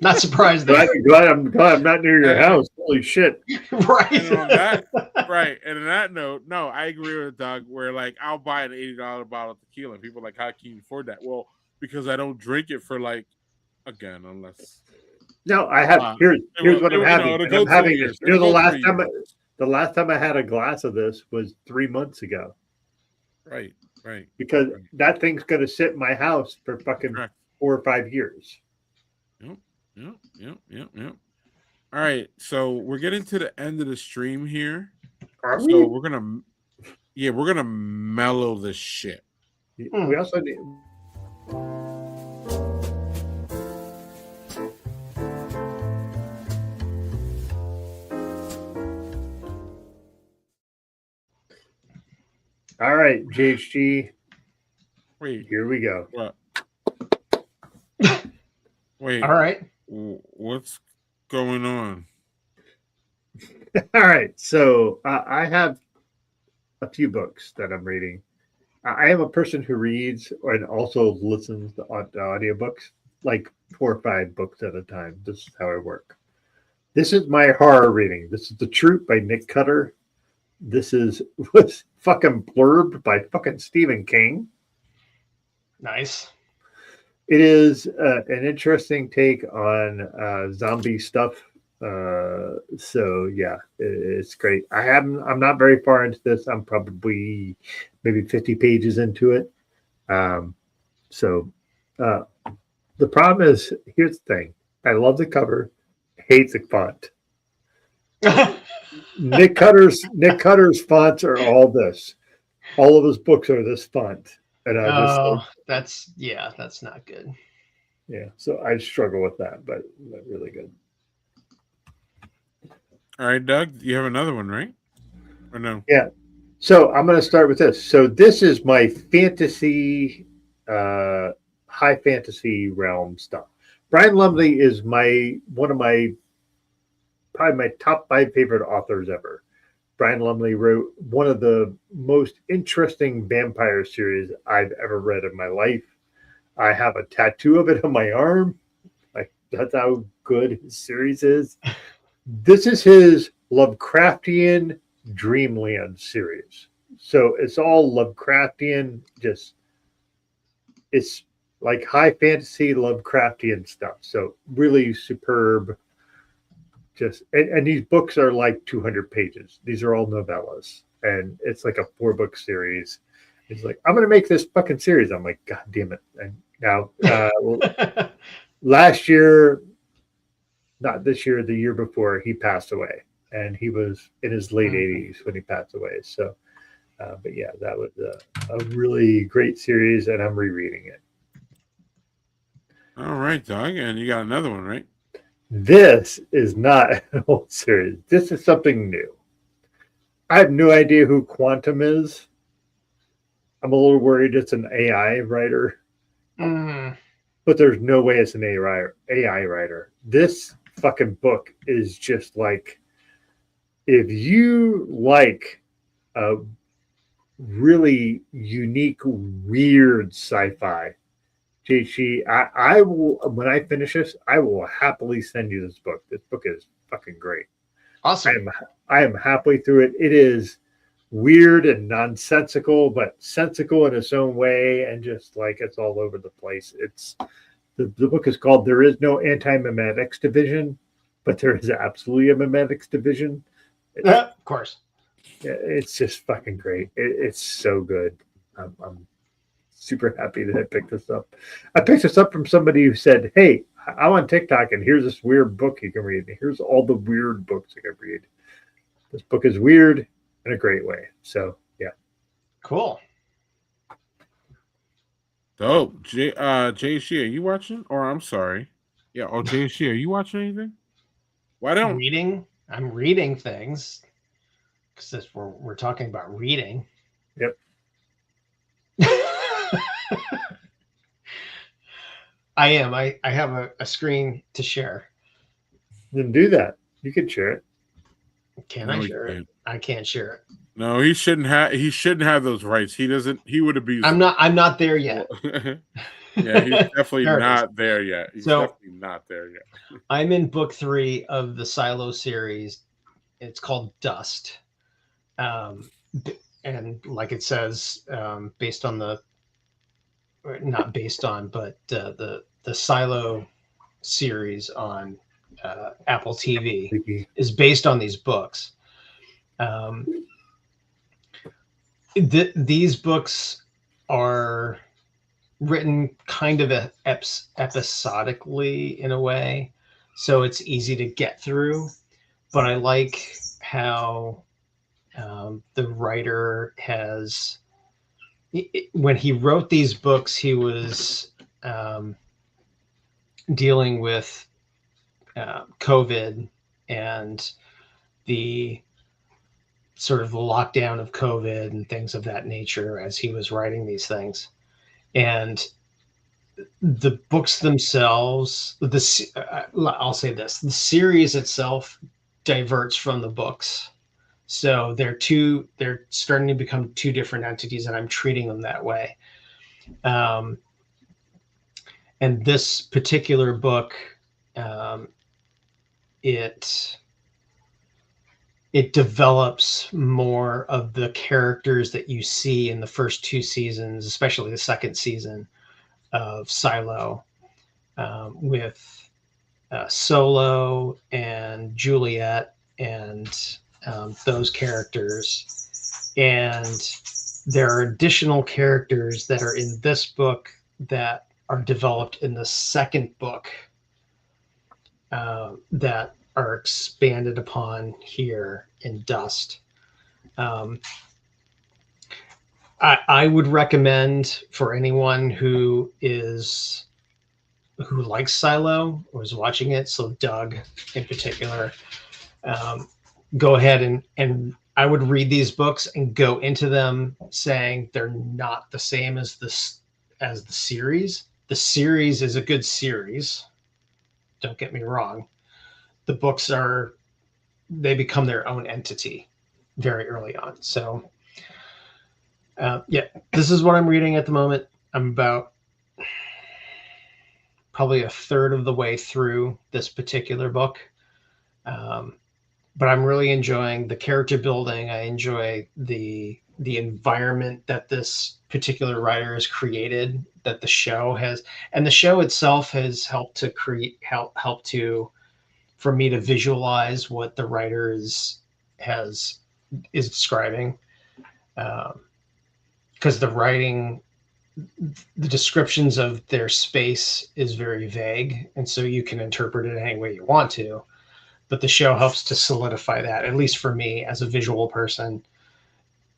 Not surprised that. Glad I'm not near your house. Holy shit. Right. And on that, and on that note, no, I agree with Doug where I'll buy an $80 bottle of tequila and people are like, how can you afford that? Well, because I don't drink it for unless no, I have here's what I'm having. I'm having this. The last time I had a glass of this was 3 months ago. Right. Because that thing's gonna sit in my house for fucking 4 or 5 years. Yep. All right, so we're getting to the end of the stream here. Are so we? we're gonna mellow this shit. We also need. All right, JHG. Wait, here we go. What? Wait. All right. What's going on? All right. So I have a few books that I'm reading. I am a person who reads and also listens to audiobooks, like 4 or 5 books at a time. This is how I work. This is my horror reading. This is The Troop by Nick Cutter. This was fucking Blurb by fucking Stephen King. Nice. It is an interesting take on zombie stuff. So yeah, it's great. I'm not very far into this. I'm probably maybe 50 pages into it. So the problem is, here's the thing. I love the cover, hate the font. Nick Cutter's fonts are all this. All of his books are this font. And that's not good. Yeah, so I struggle with that, but not really good. All right, Doug, you have another one, right? Or no? Yeah. So I'm going to start with this. So this is my fantasy, high fantasy realm stuff. Brian Lumley is probably my top 5 favorite authors ever. Brian Lumley wrote one of the most interesting vampire series I've ever read in my life. I have a tattoo of it on my arm. That's how good his series is. This is his Lovecraftian Dreamland series. So it's all Lovecraftian, just it's like high fantasy Lovecraftian stuff. So really superb. Just and these books are like 200 pages. These are all novellas, and it's like a 4-book series. He's like, I'm going to make this fucking series. I'm like, God damn it. And now, last year, not this year, the year before, he passed away. And he was in his late 80s when he passed away. So, but yeah, that was a really great series, and I'm rereading it. All right, Doug. And you got another one, right? This is not an old series. This is something new. I have no idea who Quantum is. I'm a little worried it's an AI writer, but there's no way it's an AI writer. This fucking book is just like, if you like a really unique, weird sci-fi, JC, I will, when I finish this, I will happily send you this book. This book is fucking great. Awesome. I am halfway through it. It is weird and nonsensical, but sensical in its own way, and just like it's all over the place. It's the book is called "There Is No Anti-Memetics Division," but there is absolutely a memetics division. Of course. It's just fucking great. It's so good. I'm super happy that I picked this up. I picked this up from somebody who said, "Hey, I'm on TikTok, and here's this weird book you can read. Here's all the weird books you can read. This book is weird in a great way." So yeah, cool. Dope. JC, are you watching? Or I'm sorry. Yeah. Oh, JC, are you watching anything? Why don't reading? I'm reading things because we're talking about reading. Yep. I am. I have a screen to share. Then do that. You can share it. Can I share it? I can't share it. No, he shouldn't have. He shouldn't have those rights. He doesn't. He would abuse. I'm not there yet. Yeah, he's definitely not there yet. He's definitely not there yet. I'm in book 3 of the Silo series. It's called Dust, and like it says, based on the, not based on, but the Silo series on Apple TV is based on these books. These books are written kind of episodically in a way, so it's easy to get through. But I like how the writer has, when he wrote these books, he was dealing with COVID and the sort of the lockdown of COVID and things of that nature as he was writing these things. And the books themselves, I'll say this, the series itself diverts from the books. So they're starting to become 2 different entities, and I'm treating them that way. And this particular book, it develops more of the characters that you see in the first 2 seasons, especially the second season of Silo, with Solo and Juliet and those characters. And there are additional characters that are in this book that are developed in the second book that are expanded upon here in Dust. I would recommend for anyone who likes Silo or is watching it, so Doug in particular, go ahead and I would read these books and go into them saying they're not the same as the series. The series is a good series. Don't get me wrong. The books they become their own entity very early on. So yeah, this is what I'm reading at the moment. I'm about probably a third of the way through this particular book. But I'm really enjoying the character building. I enjoy the environment that this particular writer has created, that the show has, and the show itself has helped to help to for me to visualize what the writer is describing. Because the writing, the descriptions of their space is very vague, and so you can interpret it any way you want to. But the show helps to solidify that, at least for me as a visual person,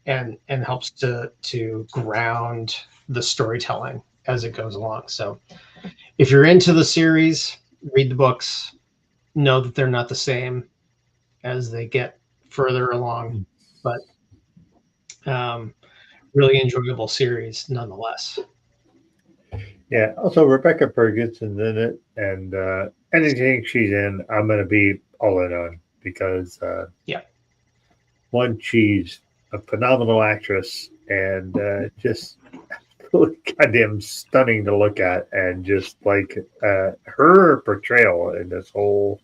and helps to ground the storytelling as it goes along. So if you're into the series, read the books, know that they're not the same as they get further along, but really enjoyable series nonetheless. Yeah. Also, Rebecca Ferguson's in it, and anything she's in, I'm going to be all in on because one, she's a phenomenal actress and just goddamn stunning to look at, and just like her portrayal in this whole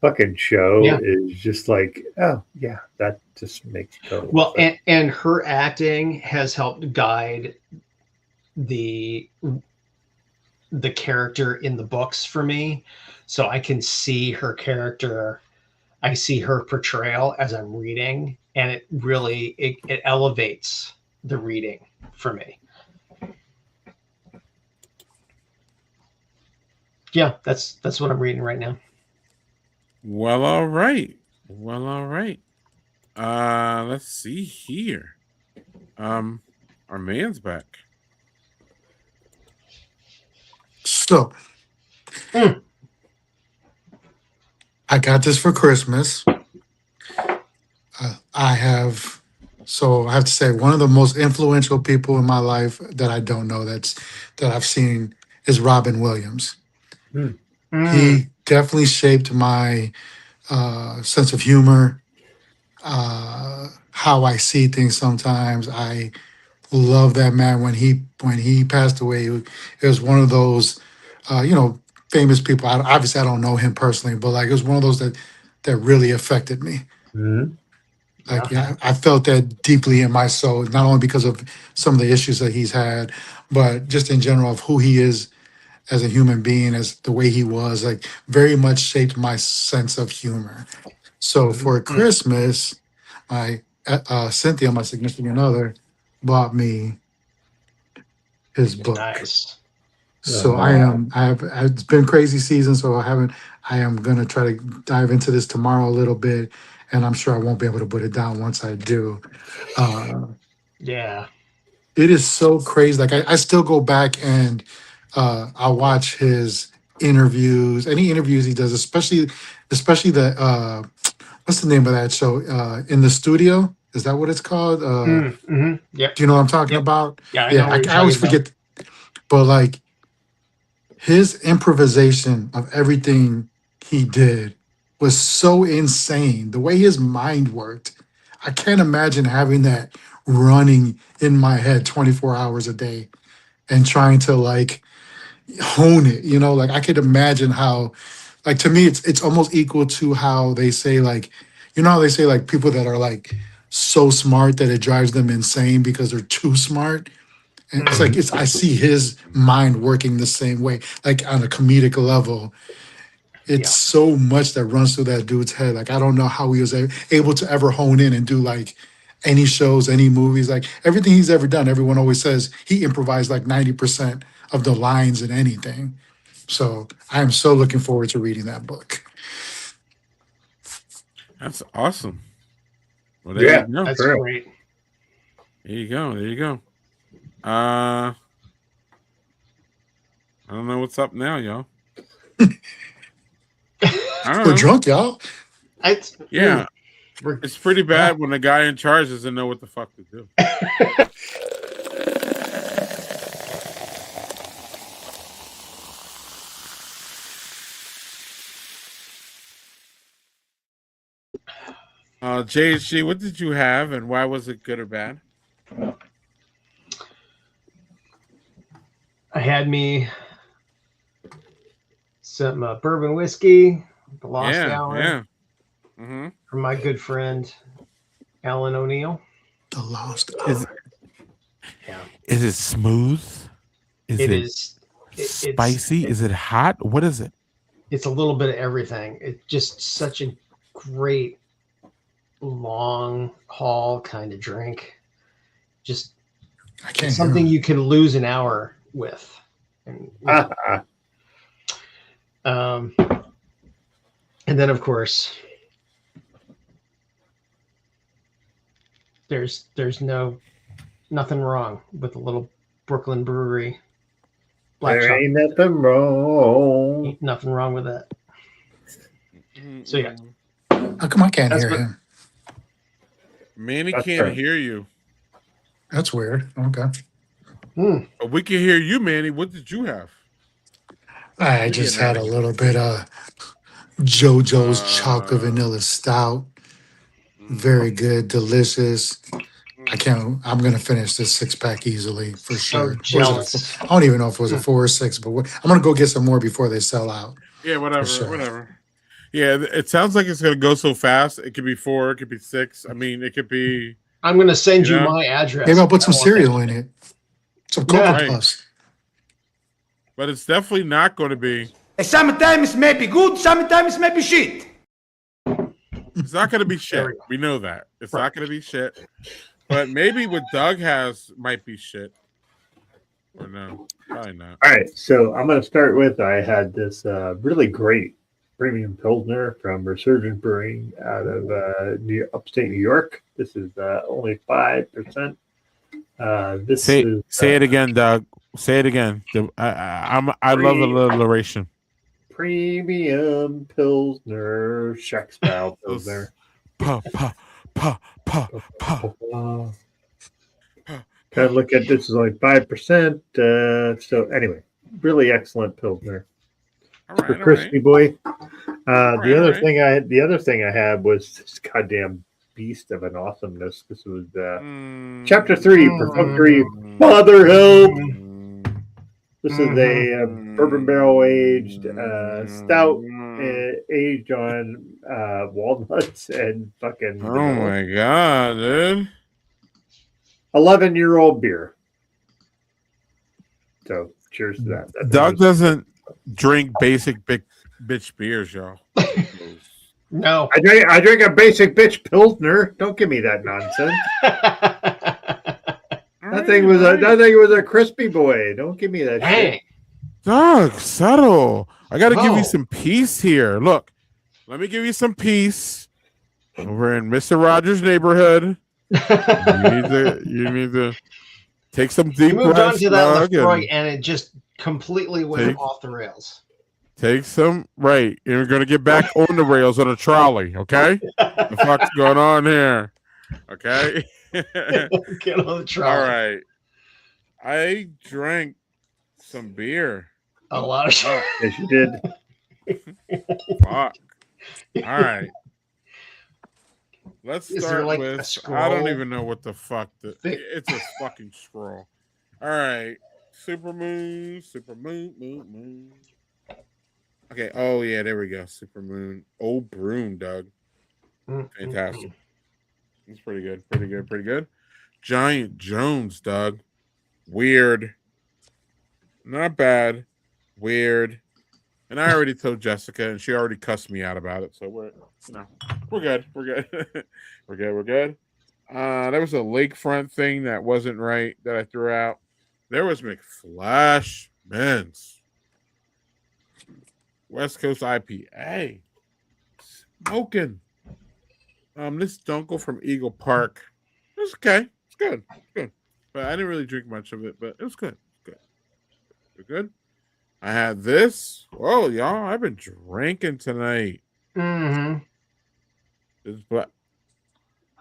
fucking show is just like, oh yeah, that just makes total sense. And her acting has helped guide the character in the books for me, so I can see her character, I see her portrayal as I'm reading, and it really it elevates the reading for me. Yeah, that's what I'm reading right now. Well, all right. Let's see here. Our man's back. So I got this for Christmas. I have to say, one of the most influential people in my life that I don't know that I've seen is Robin Williams. He definitely shaped my sense of humor, how I see things sometimes. I love that man. When he passed away, it was one of those, famous people. Obviously, I don't know him personally, but like it was one of those that really affected me. Like, I felt that deeply in my soul, not only because of some of the issues that he's had, but just in general of who he is as a human being, as the way he was, like very much shaped my sense of humor. So for Christmas, my Cynthia, my significant other, bought me his book. Nice. So it's been crazy season, so I am gonna try to dive into this tomorrow a little bit, and I'm sure I won't be able to put it down once I do. Yeah. It is so crazy. Like I still go back and I'll watch his interviews, any interviews he does, especially the what's the name of that show? In the Studio? Is that what it's called? Yep. Do you know what I'm talking about? Yeah, I know what you're I always talking about. forget. But like his improvisation of everything he did was so insane. The way his mind worked, I can't imagine having that running in my head 24 hours a day and trying to like hone it. Like I could imagine how, like, to me, it's almost equal to how they say, like, how they say like people that are like so smart that it drives them insane because they're too smart. And it's like I see his mind working the same way, like on a comedic level. It's so much that runs through that dude's head. Like I don't know how he was able to ever hone in and do like any shows, any movies, like everything he's ever done. Everyone always says he improvised like 90% of the lines in anything. So I am so looking forward to reading that book. That's awesome. Well, there you go. That's great. There you go. I don't know what's up now, y'all. We're drunk, y'all. It's pretty bad when the guy in charge doesn't know what the fuck to do. JHG, what did you have, and why was it good or bad? I had me some bourbon whiskey, the Lost Yeah, Hour, yeah. Mm-hmm. from my good friend Alan O'Neill. The lost Is hour. Yeah, is it smooth? Is it it is. spicy? Is it hot? What is it? It's a little bit of everything. It's just such a great long haul kind of drink. Just I can't it's hear something him. you can lose an hour with. And, um, and then of course there's nothing wrong with a little Brooklyn brewery. Black There chocolate. ain't nothing wrong. Ain't nothing wrong with that. So yeah, How come I can't That's hear what- him? Manny That's can't right. hear you. That's weird. Okay. But we can hear you, Manny. What did you have? I You're just getting had out a of little bit of JoJo's chocolate vanilla stout. Very good, delicious. I'm gonna finish this 6-pack easily for so sure. What is it, jealous. I don't even know if it was a 4 or 6, but I'm gonna go get some more before they sell out. Yeah, whatever, sure. whatever. Yeah, it sounds like it's gonna go so fast. It could be 4, it could be 6. I mean, it could be. I'm going to send you know? my address. Maybe I'll put I some want cereal that. in it. Some Cocoa Right. Puffs. But it's definitely not going to be. Sometimes may be good, sometimes may be shit. It's not going to be shit. we go. We know that it's Right. not going to be shit. But maybe what Doug has might be shit. Or no, probably not. All right, so I'm going to start with I had this really great premium Pilsner from Resurgent Brewing out of upstate New York. This is only 5%. Say it again, Doug. Say it again. I love a little alliteration. Premium Pilsner, Shexpal Pilsner. Pa pa pa pa pa. Kind of look at this is only 5%. So anyway, really excellent Pilsner. All For right, crispy boy. The other right. thing I had was this goddamn beast of an awesomeness. This was chapter 3, Perfunctory Father Help. This is a bourbon barrel aged stout aged on walnuts and fucking Oh vanilla. my god, dude. 11-year-old beer. So cheers to that. Doug doesn't drink basic big bitch beers, y'all. No. I drink a basic bitch Pilsner. Don't give me that nonsense. That thing was a crispy boy. Don't give me that shit. Doug, settle. I gotta give Oh. you some peace here. Look, let me give you some peace. Over in Mr. Rogers' neighborhood. You need to take some deep You moved on breaths, to that Doug, Lefroy, and it just completely went Take- off the rails. Take some right. You're gonna get back on the rails on a trolley, okay? The fuck's going on here? Okay. Get on the trolley. All right. I drank some beer. A lot of shit. Yes, you did. Fuck. All right. Let's Is there start like a with. I scroll? don't even know what the fuck. It's a fucking scroll. All right. Supermoon. Moon. Okay. Oh yeah, there we go. Supermoon. Old Broom, Doug. Fantastic. It's pretty good. Pretty good. Giant Jones, Doug. Weird. Not bad. Weird. And I already told Jessica, and she already cussed me out about it. So we're good. We're good. There was a lakefront thing that wasn't right that I threw out. There was McFlash Men's West Coast IPA. Smoking. This Dunkel from Eagle Park. It was okay. It's good. But I didn't really drink much of it, but it was good. We're good. I had this. Whoa, y'all! I've been drinking tonight. Mm-hmm. But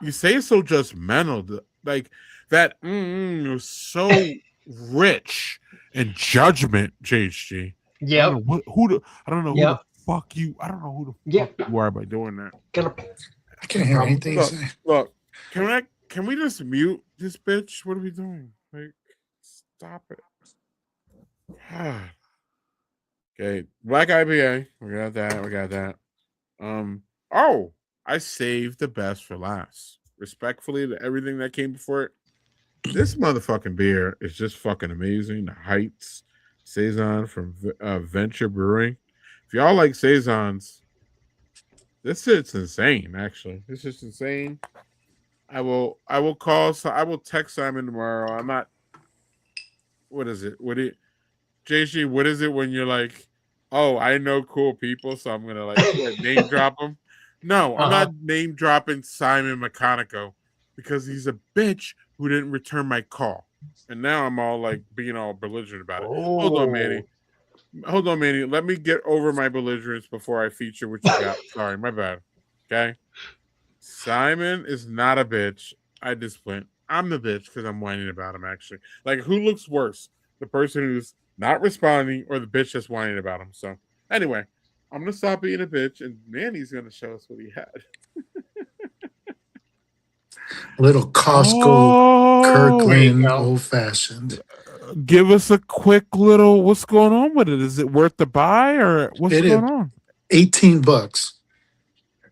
you say it's so judgmental, like that. Was so rich in judgment, JHG. Yep. I don't know who the fuck you. I don't know who the Yep. fuck you are by doing that. I can't hear anything. Look, can we just mute this bitch? What are we doing? Like, stop it. God. Okay, black IPA. We got that. We got that. Oh, I saved the best for last. Respectfully to everything that came before it. This motherfucking beer is just fucking amazing. The Heights Saison from Venture Brewing. If y'all like Saisons, this shit's insane. Actually, this is insane. I will call. So I will text Simon tomorrow. I'm not. What is it? JG? What is it when you're like, oh, I know cool people, so I'm gonna like name drop them? No, I'm not name dropping Simon Meconico because he's a bitch who didn't return my call, and now I'm all like being all belligerent about it. Hold on, Manny. Let me get over my belligerence before I feature what you got. Sorry, my bad. Okay. Simon is not a bitch. I just went. I'm the bitch because I'm whining about him, actually. Like, who looks worse? The person who's not responding or the bitch that's whining about him? So, anyway, I'm going to stop being a bitch, and Manny's going to show us what he had. Little Costco Kirkland old fashioned. Give us a quick little, what's going on with it? Is it worth the buy or what's going on? $18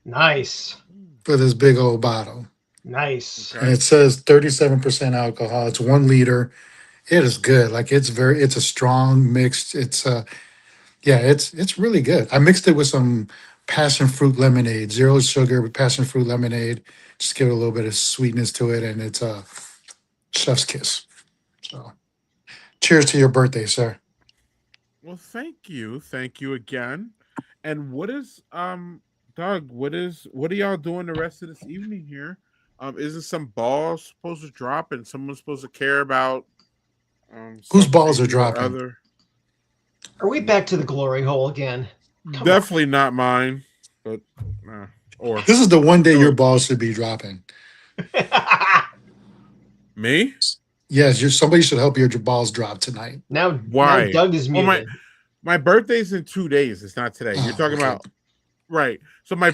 Nice. for this big old bottle. Nice. Okay. And it says 37% alcohol. It's 1 liter. It is good. Like it's a strong mixed. It's it's really good. I mixed it with some passion fruit lemonade, 0 sugar with passion fruit lemonade. Just give it a little bit of sweetness to it, and it's a chef's kiss. So, cheers to your birthday, sir. Well, thank you again. And what is Doug? What are y'all doing the rest of this evening here? Is it some balls supposed to drop and someone's supposed to care about? Whose balls are dropping? Are we back to the glory hole again? Definitely not mine, but or this is the one day your balls should be dropping. Me? Yes, somebody should help your balls drop tonight. Now, why? Now Doug is muted. My birthday's in 2 days. It's not today. You're talking about right. So my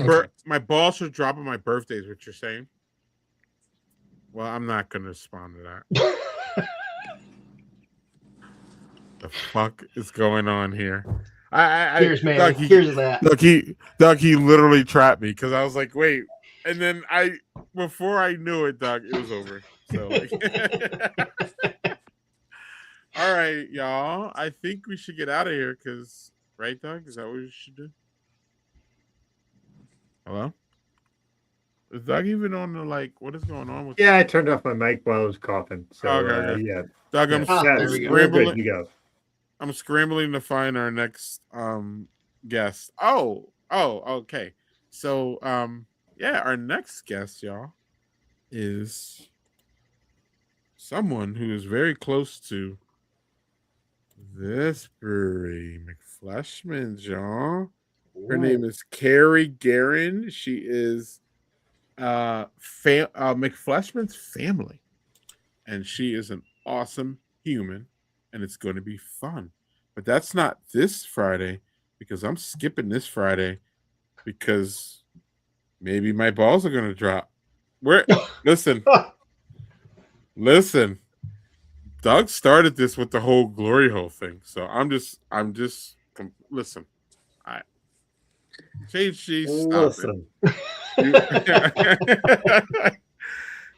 balls should drop on my birthday. Is what you're saying? Well, I'm not going to respond to that. The fuck is going on here? Here's man. Here's that. Doug, he literally trapped me because I was like, wait, and then before I knew it, Doug, it was over. So, all right, y'all. I think we should get out of here because, right, Doug? Is that what we should do? Hello? Is Doug even on the what is going on with? Yeah, I turned off my mic while I was coughing. So okay. yeah, Doug, I'm scrambling. You go. I'm scrambling to find our next guest. Oh, okay. So our next guest, y'all, is someone who is very close to this brewery, McFleshman's, y'all. Her name is Carrie Guerin. She is McFleshman's family, and she is an awesome human. And it's going to be fun. But that's not this Friday because I'm skipping this Friday because maybe my balls are going to drop. Listen. Doug started this with the whole glory hole thing. So I'm just listen. JG, stop it.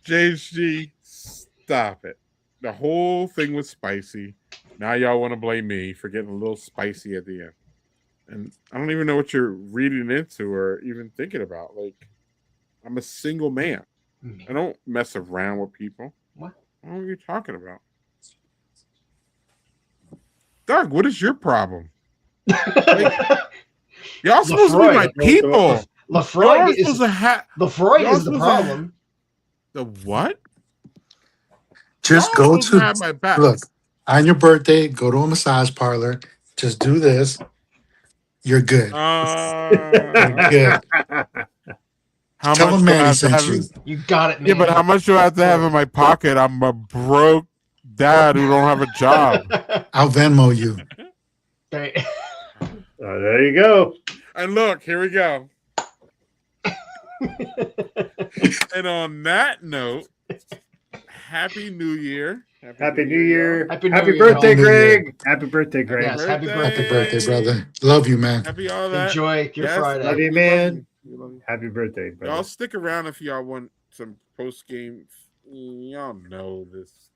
JG, stop it. The whole thing was spicy. Now y'all want to blame me for getting a little spicy at the end. And I don't even know what you're reading into or even thinking about. Like, I'm a single man. I don't mess around with people. What are you talking about? Doug, what is your problem? Y'all supposed to be my people. Lafroy is the problem. The what? Just go to look on your birthday. Go to a massage parlor. Just do this. You're good. You're good. Tell him Manny sent you. You got it, man. Yeah, but how much do I have to have in my pocket? I'm a broke dad who don't have a job. I'll Venmo you. There you go. And look, here we go. And on that note, Happy New Year. Happy New Year. Happy Happy New Year, birthday, all. Greg. Happy birthday, Greg. Yes, happy Happy birthday, brother. Love you, man. Happy all that. Enjoy your Friday. Love you, we man. We love you. Happy birthday, brother. Y'all stick around if y'all want some post game. Y'all know this.